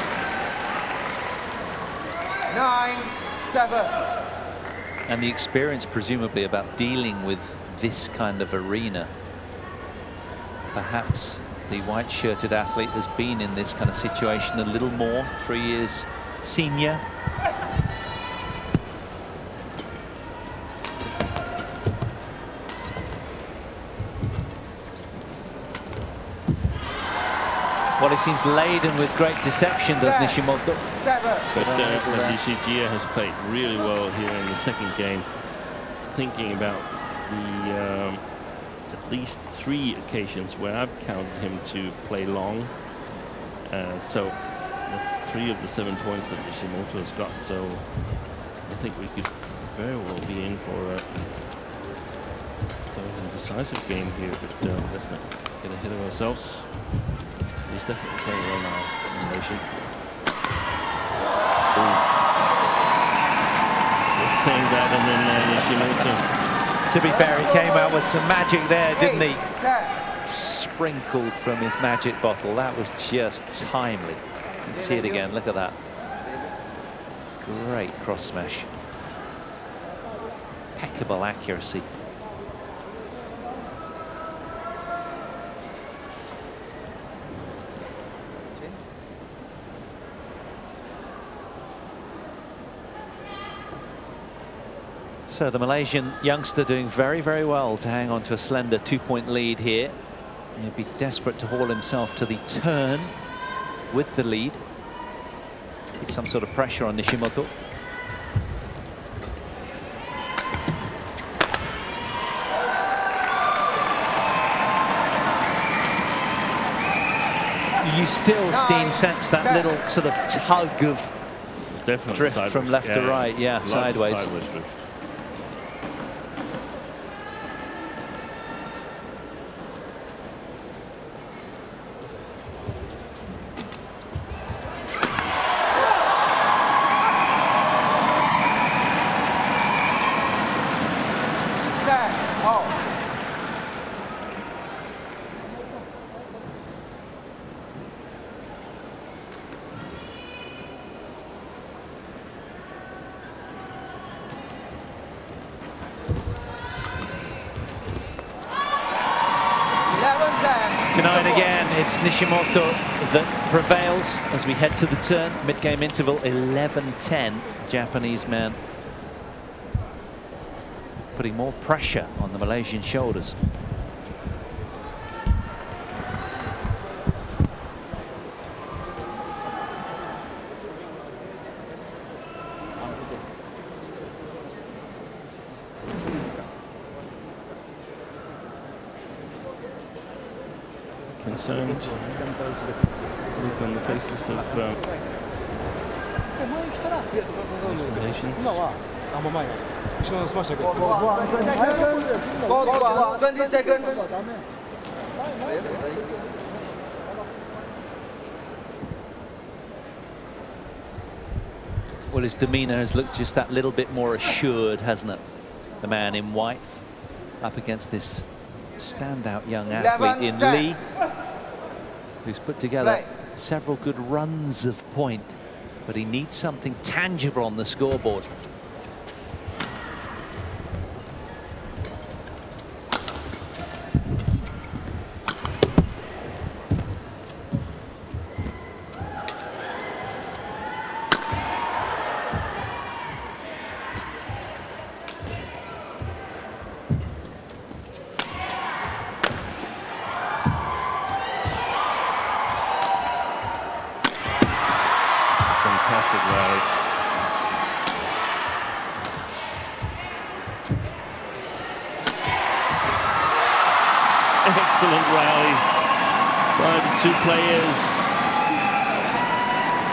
9-7. And the experience, presumably, about dealing with this kind of arena. Perhaps the white-shirted athlete has been in this kind of situation a little more, 3 years senior. Well, he seems laden with great deception, does Nishimoto. But DCG has played really well here in the second game, thinking about the at least 3 occasions where I've counted him to play long. So that's 3 of the 7 points that Nishimoto has got. So I think we could very well be in for a third and decisive game here, but let's not get ahead of ourselves. He's definitely playing well now in Malaysia. Just saying that, and then Nishimoto. To be fair, he came out with some magic there, didn't he? Sprinkled from his magic bottle. That was just timely. Let's see it again. Look at that. Great cross smash. Impeccable accuracy. So the Malaysian youngster doing very, very well to hang on to a slender 2-point lead here. He'd be desperate to haul himself to the turn with the lead. Put some sort of pressure on Nishimoto. You still, Steen, sense that little sort of tug of drift sideways from left to right. Yeah, sideways. Drift. Tonight again, it's Nishimoto that prevails as we head to the turn. Mid-game interval, 11-10, Japanese man. putting more pressure on the Malaysian shoulders. Concerned look on the faces of Malaysians. Go 20 seconds. Well, his demeanour has looked just that little bit more assured, hasn't it? The man in white up against this standout young athlete in Lee, who's put together several good runs of point, but he needs something tangible on the scoreboard. Fantastic rally. Excellent rally by the two players.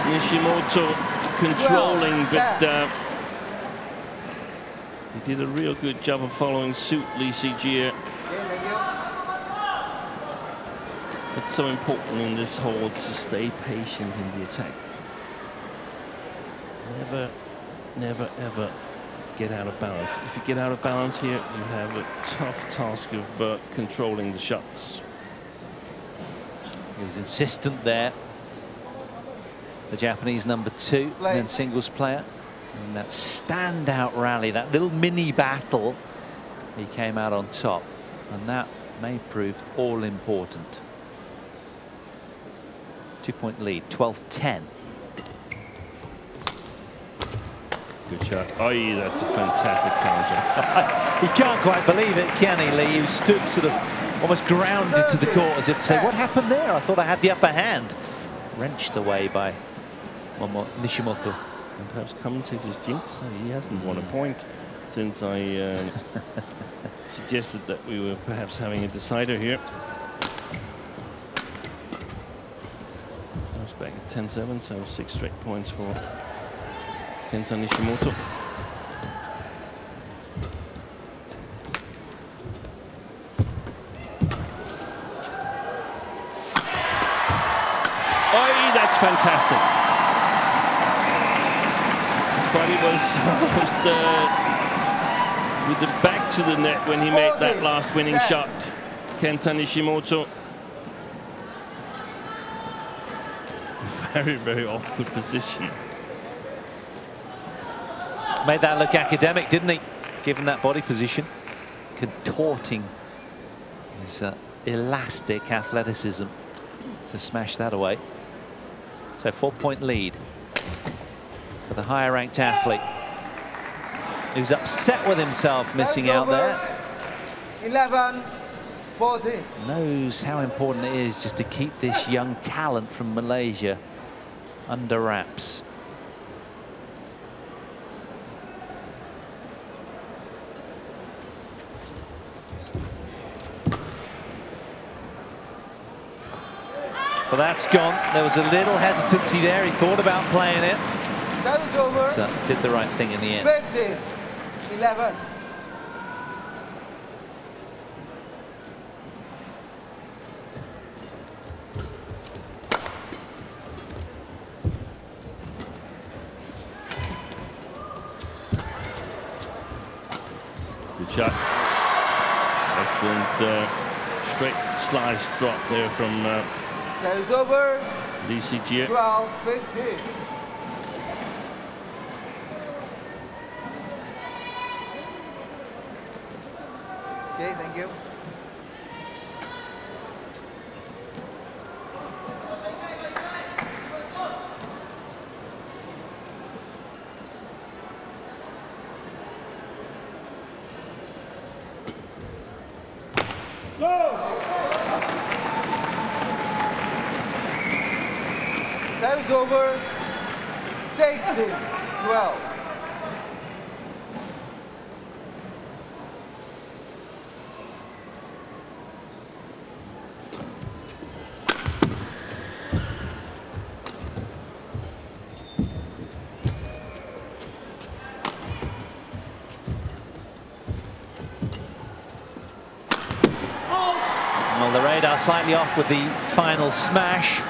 Nishimoto controlling, but he did a real good job of following suit, Lee Si-jie. It's so important in this hold to stay patient in the attack. Never, ever get out of balance. If you get out of balance here, you have a tough task of controlling the shots. He was insistent there. The Japanese #2 and singles player. In that standout rally, that little mini battle, he came out on top. And that may prove all important. 2-point lead, 12-10. Good shot. Oh, that's a fantastic counter. He can't quite believe it, can he, Lee? He stood sort of almost grounded to the court as if to say, what happened there? I thought I had the upper hand. Wrenched away by Nishimoto. And perhaps commentators jinx. He hasn't won a point since I suggested that we were perhaps having a decider here. I was back at 10-7, so 6 straight points for Kenta Nishimoto. Oh, that's fantastic. His body was almost with the back to the net when he made that last winning shot. Kenta Nishimoto. Very, very awkward position. Made that look academic, didn't he? Given that body position, contorting his elastic athleticism to smash that away. So 4-point lead for the higher ranked athlete, who's upset with himself missing out there. 11-14. Knows how important it is just to keep this young talent from Malaysia under wraps. Well, that's gone. There was a little hesitancy there. He thought about playing it. Service over. But, did the right thing in the end. 15-11. Good shot. Excellent straight slice drop there from Service over. Lee Si-jie. 12-15. Okay, thank you. Service over. 16-12. Well, the radar slightly off with the final smash.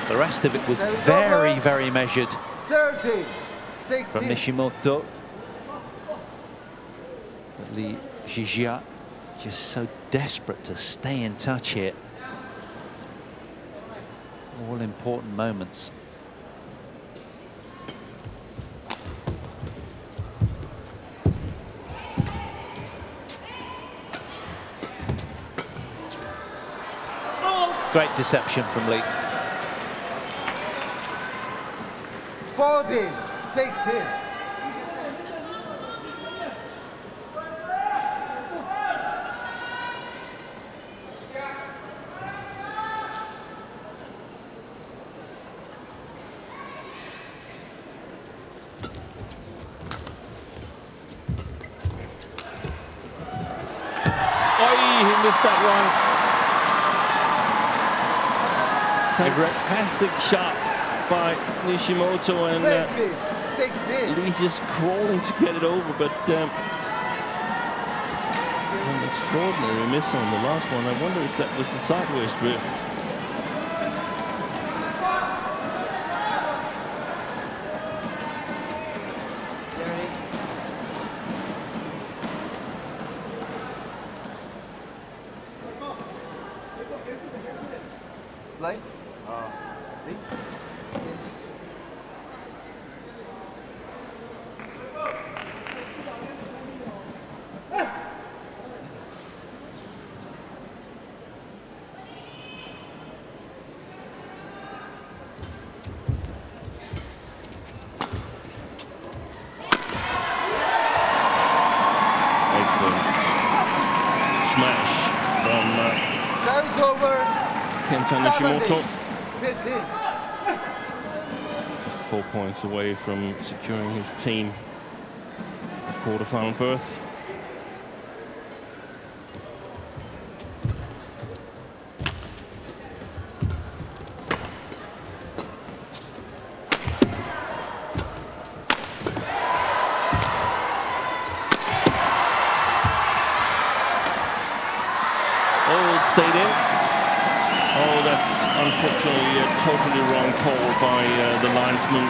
The rest of it was very, very measured 13-16 from Nishimoto. But Li Zhijia just so desperate to stay in touch here. All important moments. Great deception from Lee. 14-16. He missed that one. Fantastic shot by Nishimoto, and Lee's just crawling to get it over, but an extraordinary miss on the last one. I wonder if that was the sideways drift. Play. Excellent smash from Service over. Kenta Nishimoto. 15. Just 4 points away from securing his team a quarterfinal berth. Oh, it stayed in. Oh, that's unfortunately a totally wrong call by the linesman.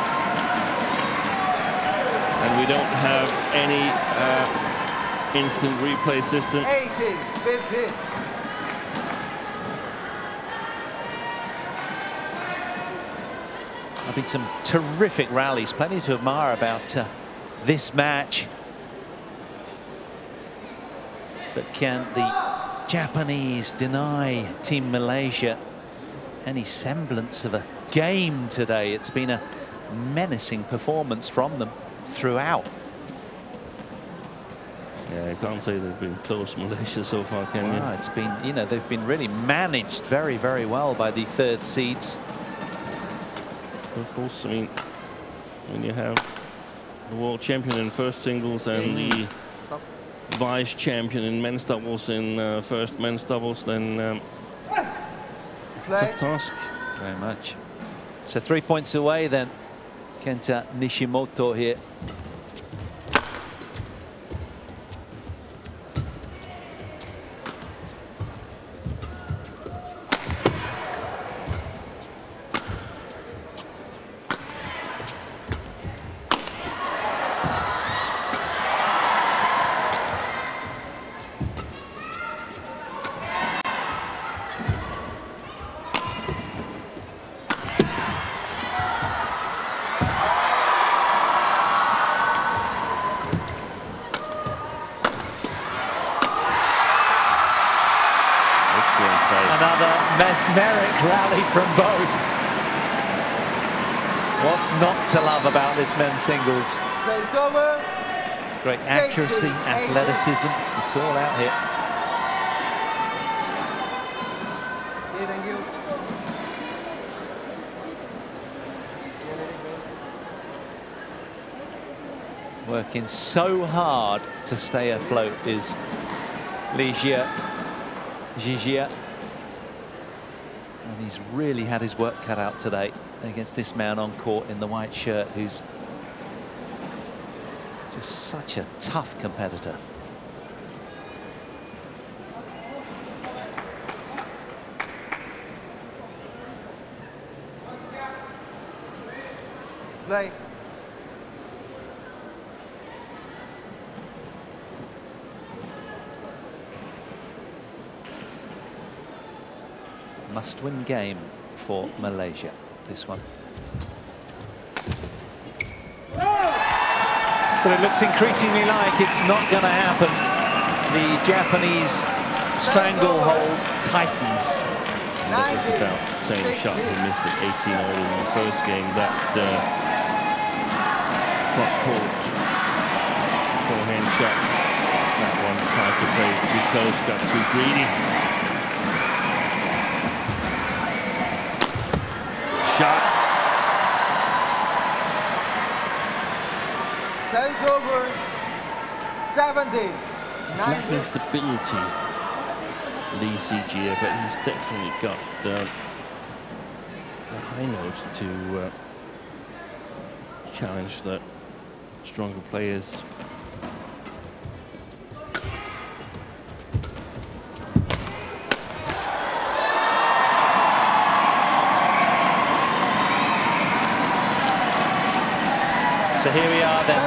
And we don't have any instant replay system. 18-15. There've been some terrific rallies, plenty to admire about this match. But can the Japanese deny Team Malaysia any semblance of a game today? It's been a menacing performance from them throughout. Yeah, I can't say they've been close, Malaysia, so far, can you? It's been, you know, they've been really managed very, very well by the third seeds. Of course, I mean, when you have the world champion in first singles and the vice champion in men's doubles in first men's doubles, then tough task. Very much. So 3 points away then, Kenta Nishimoto here. Another mesmeric rally from both. What's not to love about this men's singles? Service over. Great accuracy, athleticism, it's all out here. Okay, thank you. Working so hard to stay afloat is Gijia. And he's really had his work cut out today against this man on court in the white shirt, who's just such a tough competitor. Play. Must-win game for Malaysia, this one. But it looks increasingly like it's not going to happen. The Japanese stranglehold tightens. That was about the same shot he missed at 18 all in the first game. That front court forehand shot. That one tried to play too close, got too greedy. Shot. Service over. 70. He's lacking stability, Lee Gijia, but he's definitely got the high notes to challenge the stronger players. So here we are then.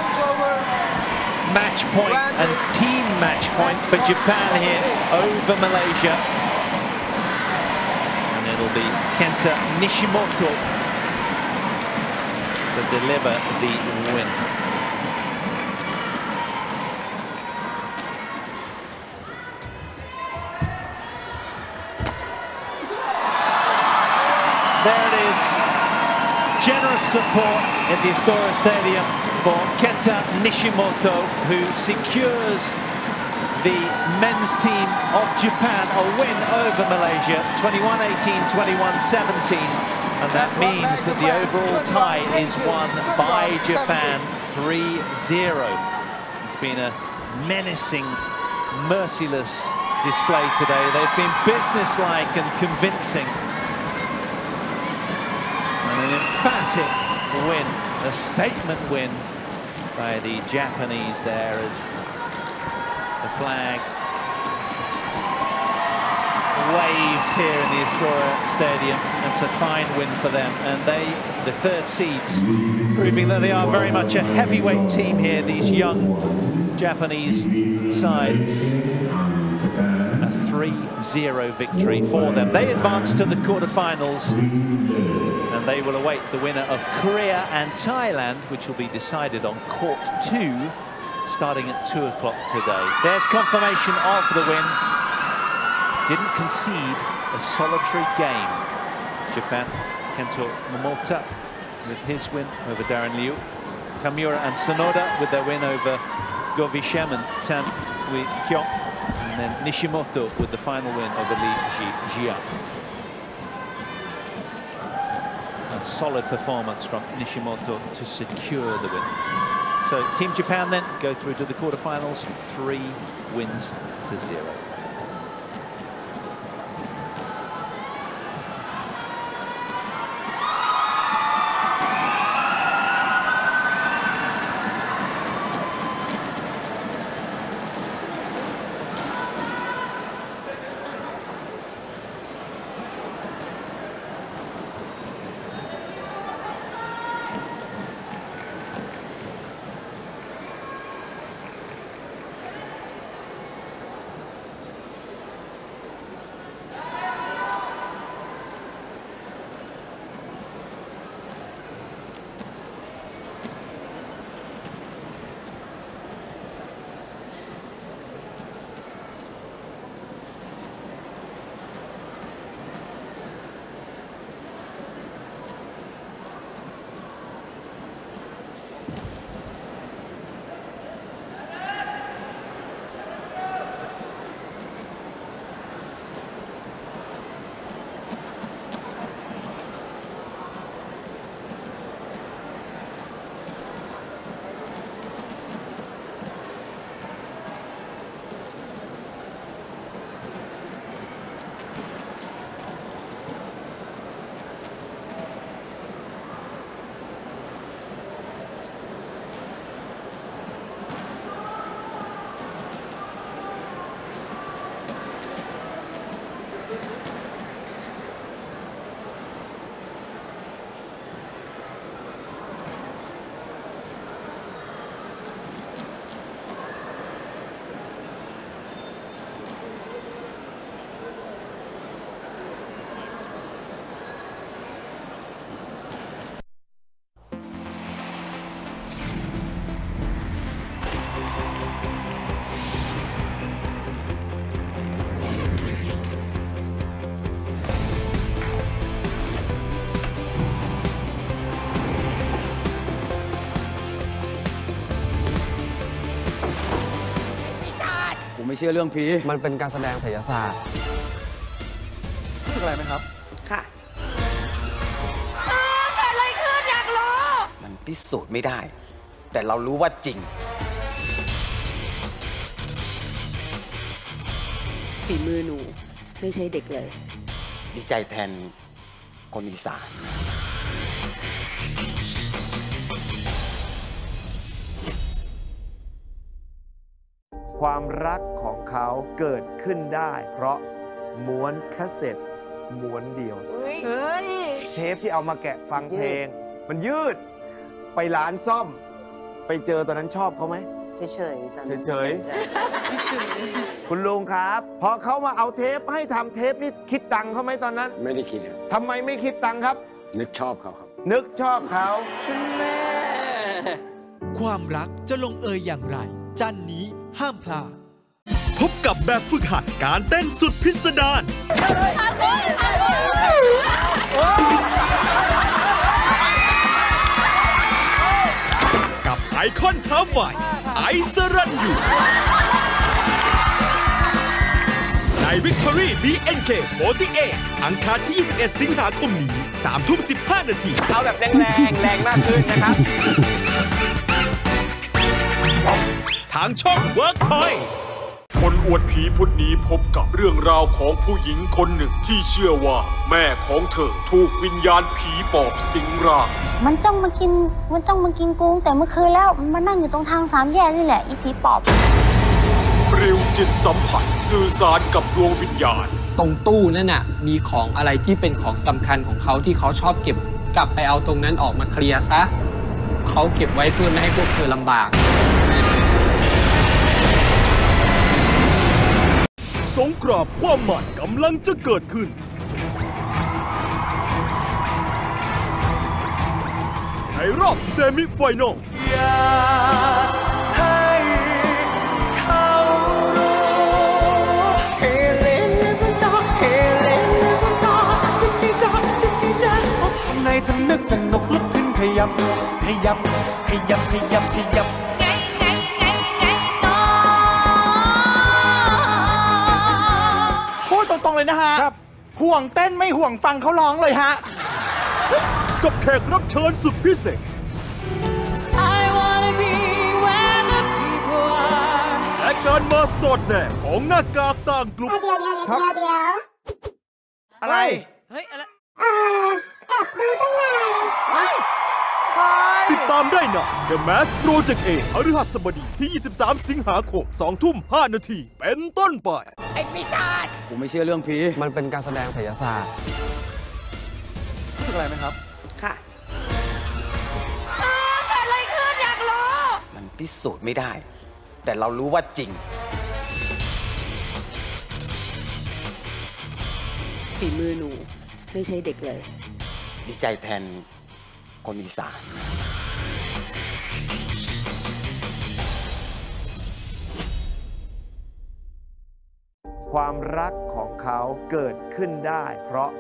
Match point and team match point for Japan here over Malaysia. And it'll be Kenta Nishimoto to deliver the win. There it is. Generous support at the Astora Stadium for Kenta Nishimoto, who secures the men's team of Japan a win over Malaysia, 21-18, 21-17. And that means that the overall tie is won by Japan 3-0. It's been a menacing, merciless display today. They've been businesslike and convincing. An emphatic win, a statement win by the Japanese there as the flag waves here in the Astora Stadium. It's a fine win for them, and they, the third seeds, proving that they are very much a heavyweight team here, these young Japanese side. A 3-0 victory for them. They advance to the quarterfinals, and they will await the winner of Korea and Thailand, which will be decided on court 2, starting at 2 o'clock today. There's confirmation of the win. Didn't concede a solitary game. Japan, Kento Momota with his win over Darren Liu. Kamura and Sonoda with their win over Govishem and Tan Wee Kyong. And then Nishimoto with the final win over Lee Gijia. A solid performance from Nishimoto to secure the win. So Team Japan then go through to the quarterfinals, 3 wins to 0. ไม่เชื่อเรื่องผีมันเป็นการแสดงไสยศาสตร์รู้สึกอะไรไหมครับค่ะเกิดอะไรขึ้นอยากรู้มันพิสูจน์ไม่ได้แต่เรารู้ว่าจริงฝีมือหนูไม่ใช่เด็กเลยดีใจแทนคนอีสานความรักของเขาเกิดขึ้นได้เพราะม้วนแคสเซ็ตม้วนเดียวเทปที่เอามาแกะฟังเพลงมันยืดไปร้านซ่อมไปเจอตอนนั้นชอบเขาไหมเฉยๆคุณลุงครับพอเขามาเอาเทปให้ทำเทปนี่คิดตังค์เขาไหมตอนนั้นไม่ได้คิดทำไมไม่คิดตังค์ครับนึกชอบเขาครับนึกชอบเขาความรักจะลงเอยอย่างไรจันนี้ห้ามพลาดพบกับแบบฝึกหัดการเต้นสุดพิสดารกับไอคอนเท้าไฟไอซ์รันยูใน Victory BNK48 อังคารที่ 21 สิงหาคมนี้ 3:15 นาทีเอาแบบแรงมากขึ้นนะครับทางช่อง Workpoint คนอวดผีพุธนี้พบกับเรื่องราวของผู้หญิงคนหนึ่งที่เชื่อว่าแม่ของเธอถูกวิญญาณผีปอบสิงร่างมันจ้องมากินกุ้งแต่เมื่อคืนแล้วมันนั่งอยู่ตรงทางสามแยกนี่แหละอีผีปอบริวจิตสัมผัสสื่อสารกับดวงวิญญาณตรงตู้นั่นน่ะมีของอะไรที่เป็นของสำคัญของเขาที่เขาชอบเก็บกลับไปเอาตรงนั้นออกมาเคลียร์ซะเขาเก็บไว้เพื่อไม่ให้พวกเธอลำบากสงครามความหมายกำลังจะเกิดขึ้นในรอบเซมิไฟแนลอย่าให้เขารู้เฮเลนต่อเฮเลนต่อจะมีจอในสนึกสนุกลุกขึ้นขยับตรงๆเลยนะฮะห่วงเต้นไม่ห่วงฟังเขาร้องเลยฮะกับแขกรับเชิญสุดพิเศษและการมาสดแน่ของหน้ากากต่างกลุ่มอะไรเฮ้ยอะไรแอบดูตั้งนานติดตามได้นะ The Mask Project A พฤหัสบดีที่ 23 สิงหาคม 20:05 นาทีเป็นต้นไปไอ้ปีศาจผมไม่เชื่อเรื่องผีมันเป็นการแสดงไสยศาสตร์รู้สึกอะไรไหมครับค่ะเกิดอะไรขึ้นอยากรู้มันพิสูจน์ไม่ได้แต่เรารู้ว่าจริงฝีมือหนูไม่ใช่เด็กเลยดีใจแทนคนอีสานความรักของเขาเกิดขึ้นได้เพราะ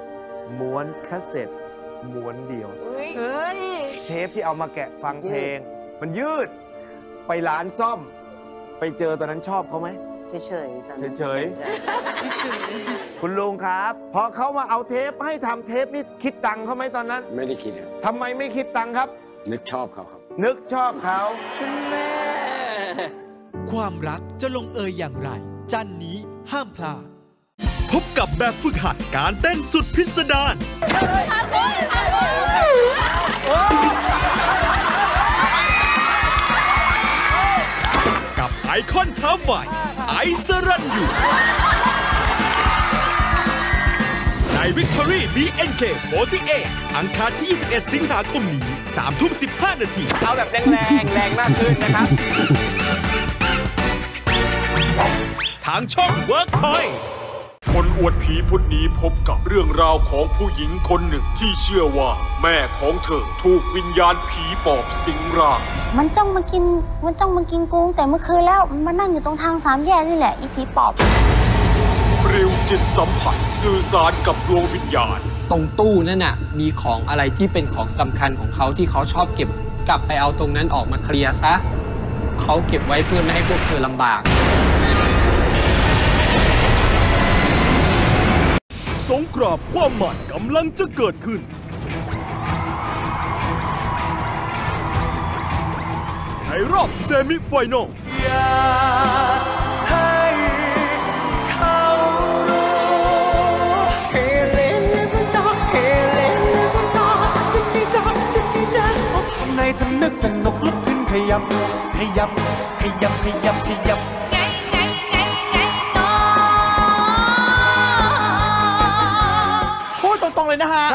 ม้วนแคสเซ็ตม้วนเดียวเทปที่เอามาแกะฟังเพลงมันยืดไปร้านซ่อมไปเจอตอนนั้นชอบเขาไหมเฉยๆคุณลุงครับพอเขามาเอาเทปให้ทำเทปนี่คิดตังค์เขาไหมตอนนั้นไม่ได้คิดทำไมไม่คิดตังค์ครับนึกชอบเขาครับนึกชอบเขาความรักจะลงเอยอย่างไรจันนี้ห้ามพลาดพบกับแบบฝึกหัดการเต้นสุดพิสดารกับไอคอนเท้าไฟไอซ์รันยูใน Victory BNK48 อังคารที่ 21 สิงหาคมนี้ 3:15 นาทีเอาแบบแรงมากขึ้นนะครับ ทางช่อง Workpoint คนอวดผีพุธนี้พบกับเรื่องราวของผู้หญิงคนหนึ่งที่เชื่อว่าแม่ของเธอถูกวิญญาณผีปอบสิงร่างมันจ้องมากินกุ้งแต่เมื่อคืนแล้วมันนั่งอยู่ตรงทางสามแยกนี่แหละอีผีปอบริวจิตสัมผัสสื่อสารกับดวงวิญญาณตรงตู้นั่นน่ะมีของอะไรที่เป็นของสำคัญของเขาที่เขาชอบเก็บกลับไปเอาตรงนั้นออกมาเคลียร์ซะเขาเก็บไว้เพื่อไม่ให้พวกเธอลำบาก สงครามความหมันกำลังจะเกิดขึ้นในรอบเซมิไฟแนลในทำนึกสนุกลุกขึ้นขยับขยับขยับขยับขยับพูดตรงๆเลยนะฮะ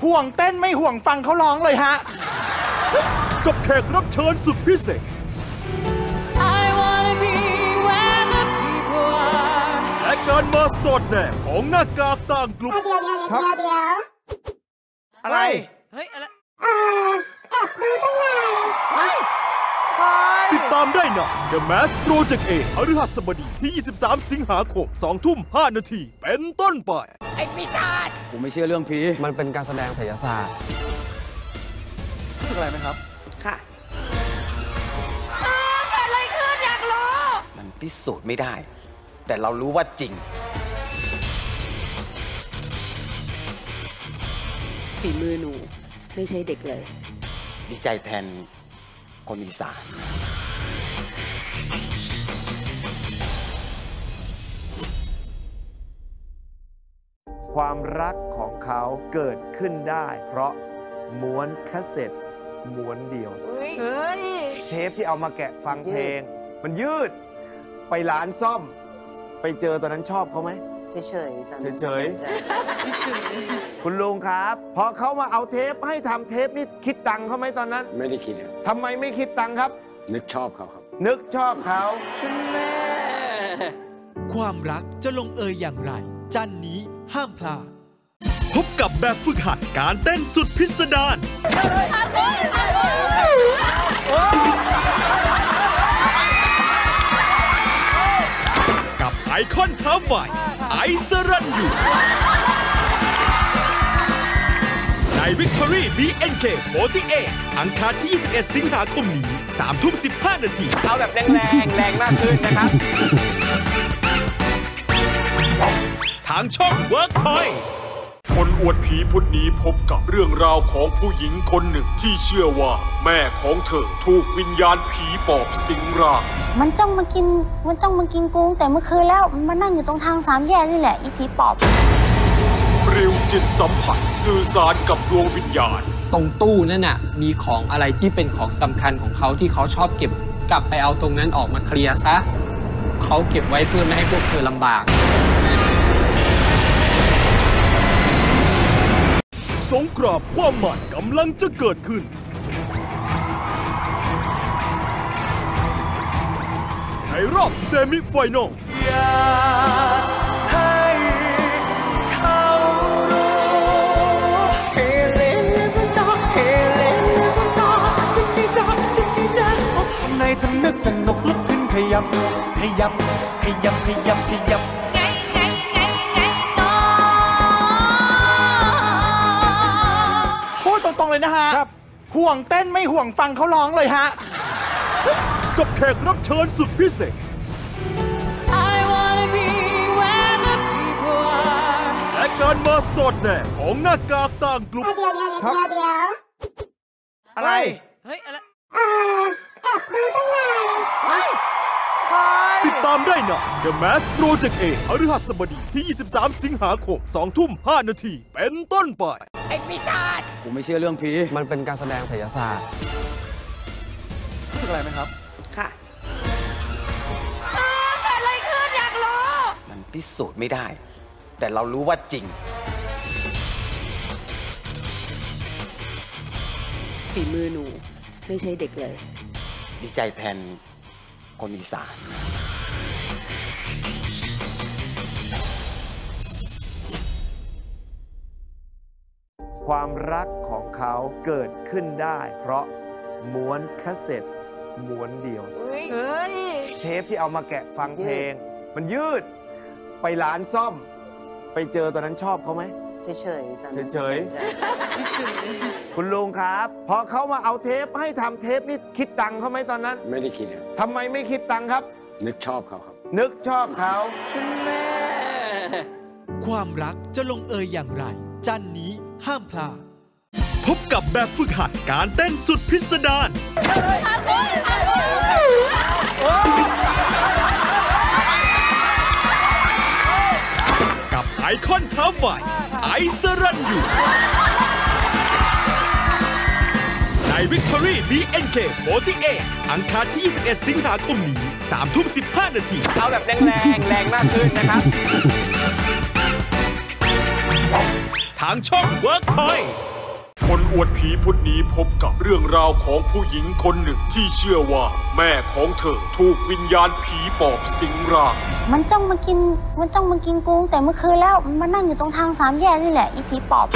ห่วงเต้นไม่ห่วงฟังเขาร้องเลยฮะกับแขกรับเชิญสุดพิเศษและการมาสดแน่ของหน้ากากต่างกลุ่มอะไรเฮ้ยอะไรดูตั้งนานติดตามได้ใน The Mask Project A พฤหัสบดีที่ 23 สิงหาคม 20:05 น.เป็นต้นไปไอ้ปีศาจผมไม่เชื่อเรื่องผีมันเป็นการแสดงไสยศาสตร์รู้สึกอะไรไหมครับค่ะเกิดอะไรขึ้นอยากรู้มันพิสูจน์ไม่ได้แต่เรารู้ว่าจริงฝีมือหนูไม่ใช่เด็กเลยดีใจแทนคนอีสานความรักของเขาเกิดขึ้นได้เพราะม้วนคาสเซ็ตม้วนเดียวเทปที่เอามาแกะฟังเพลงมันยืดไปร้านซ่อมไปเจอตอนนั้นชอบเขาไหมเฉยคุณลุงครับพอเขามาเอาเทปให้ทำเทปนี่คิดตังค์เขาไหมตอนนั้นไม่ได้คิดครับทำไมไม่คิดตังค์ครับนึกชอบเขาครับนึกชอบเขาความรักจะลงเอยอย่างไรจันนี้ห้ามพลาดพบกับแบบฝึกหัดการเต้นสุดพิสดารกับไอคอนเท้าไฟไอซ์รันยูใน Victory BNK48 อังคารที่ 21 สิงหาคมนี้ 3:15 น.เอาแบบแรงมากขึ้นนะครับทางช่อง Workpoint คนอวดผีพุธนี้พบกับเรื่องราวของผู้หญิงคนหนึ่งที่เชื่อว่าแม่ของเธอถูกวิญญาณผีปอบสิงร่างมันจ้องมากินกูแต่เมื่อคืนแล้วมันนั่งอยู่ตรงทางสามแยกนี่แหละอีผีปอบริวจิตสัมผัสสื่อสารกับดวงวิญญาณตรงตู้นั่นน่ะมีของอะไรที่เป็นของสำคัญของเขาที่เขาชอบเก็บกลับไปเอาตรงนั้นออกมาเคลียร์ซะเขาเก็บไว้เพื่อไม่ให้พวกเธอลำบากสงครามความหมันกำลังจะเกิดขึ้นในรอบเซมิไฟแนลในทำนึกสนุกลุกขึ้นขยับขยับขยับขยับขยับพูดตรงๆเลยนะฮะห่วงเต้นไม่ห่วงฟังเขาร้องเลยฮะกับแขกรับเชิญสุดพิเศษและการมาสดแน่ของหน้ากากต่างกลุ่มอะไรเฮ้ยอะไรดูตั้งนานติดตามได้ใน The Mask Project A พฤหัสบดีที่ 23 สิงหาคม 20:05 น.เป็นต้นไปไอ้ปีศาจผมไม่เชื่อเรื่องผีมันเป็นการแสดงไสยศาสตร์รู้สึกอะไรไหมครับค่ะเกิดอะไรขึ้นอยากรู้มันพิสูจน์ไม่ได้แต่เรารู้ว่าจริงฝีมือหนูไม่ใช่เด็กเลยดีใจแทนคนอีสานความรักของเขาเกิดขึ้นได้เพราะม้วนคาสเซ็ตม้วนเดียวเทปที่เอามาแกะฟังเพลงมันยืดไปร้านซ่อมไปเจอตอนนั้นชอบเขาไหมเฉยคุณลุงครับพอเขามาเอาเทปให้ทำเทปนี่คิดตังค์เขาไหมตอนนั้นไม่ได้คิดครับทำไมไม่คิดตังค์ครับนึกชอบเขาครับนึกชอบเขา ความรักจะลงเอยอย่างไรจันนี้ห้ามพลาดพบกับแบบฝึกหัดการเต้นสุดพิสดารกับไอคอนเท้าไฟไอซ์ รันยูใน Victory BNK48 อังคารที่ 21 สิงหาคมนี้ 3:15 นาทีเอาแบบแรงมากขึ้นนะครับทางช่อง WorkPoint คนอวดผีพุธนี้พบกับเรื่องราวของผู้หญิงคนหนึ่งที่เชื่อว่าแม่ของเธอถูกวิญญาณผีปอบสิงร่างมันจ้องมากินกูตั้งแต่เมื่อคืนแล้วมันนั่งอยู่ตรงทางสามแยกนี่แหละอีผีปอบ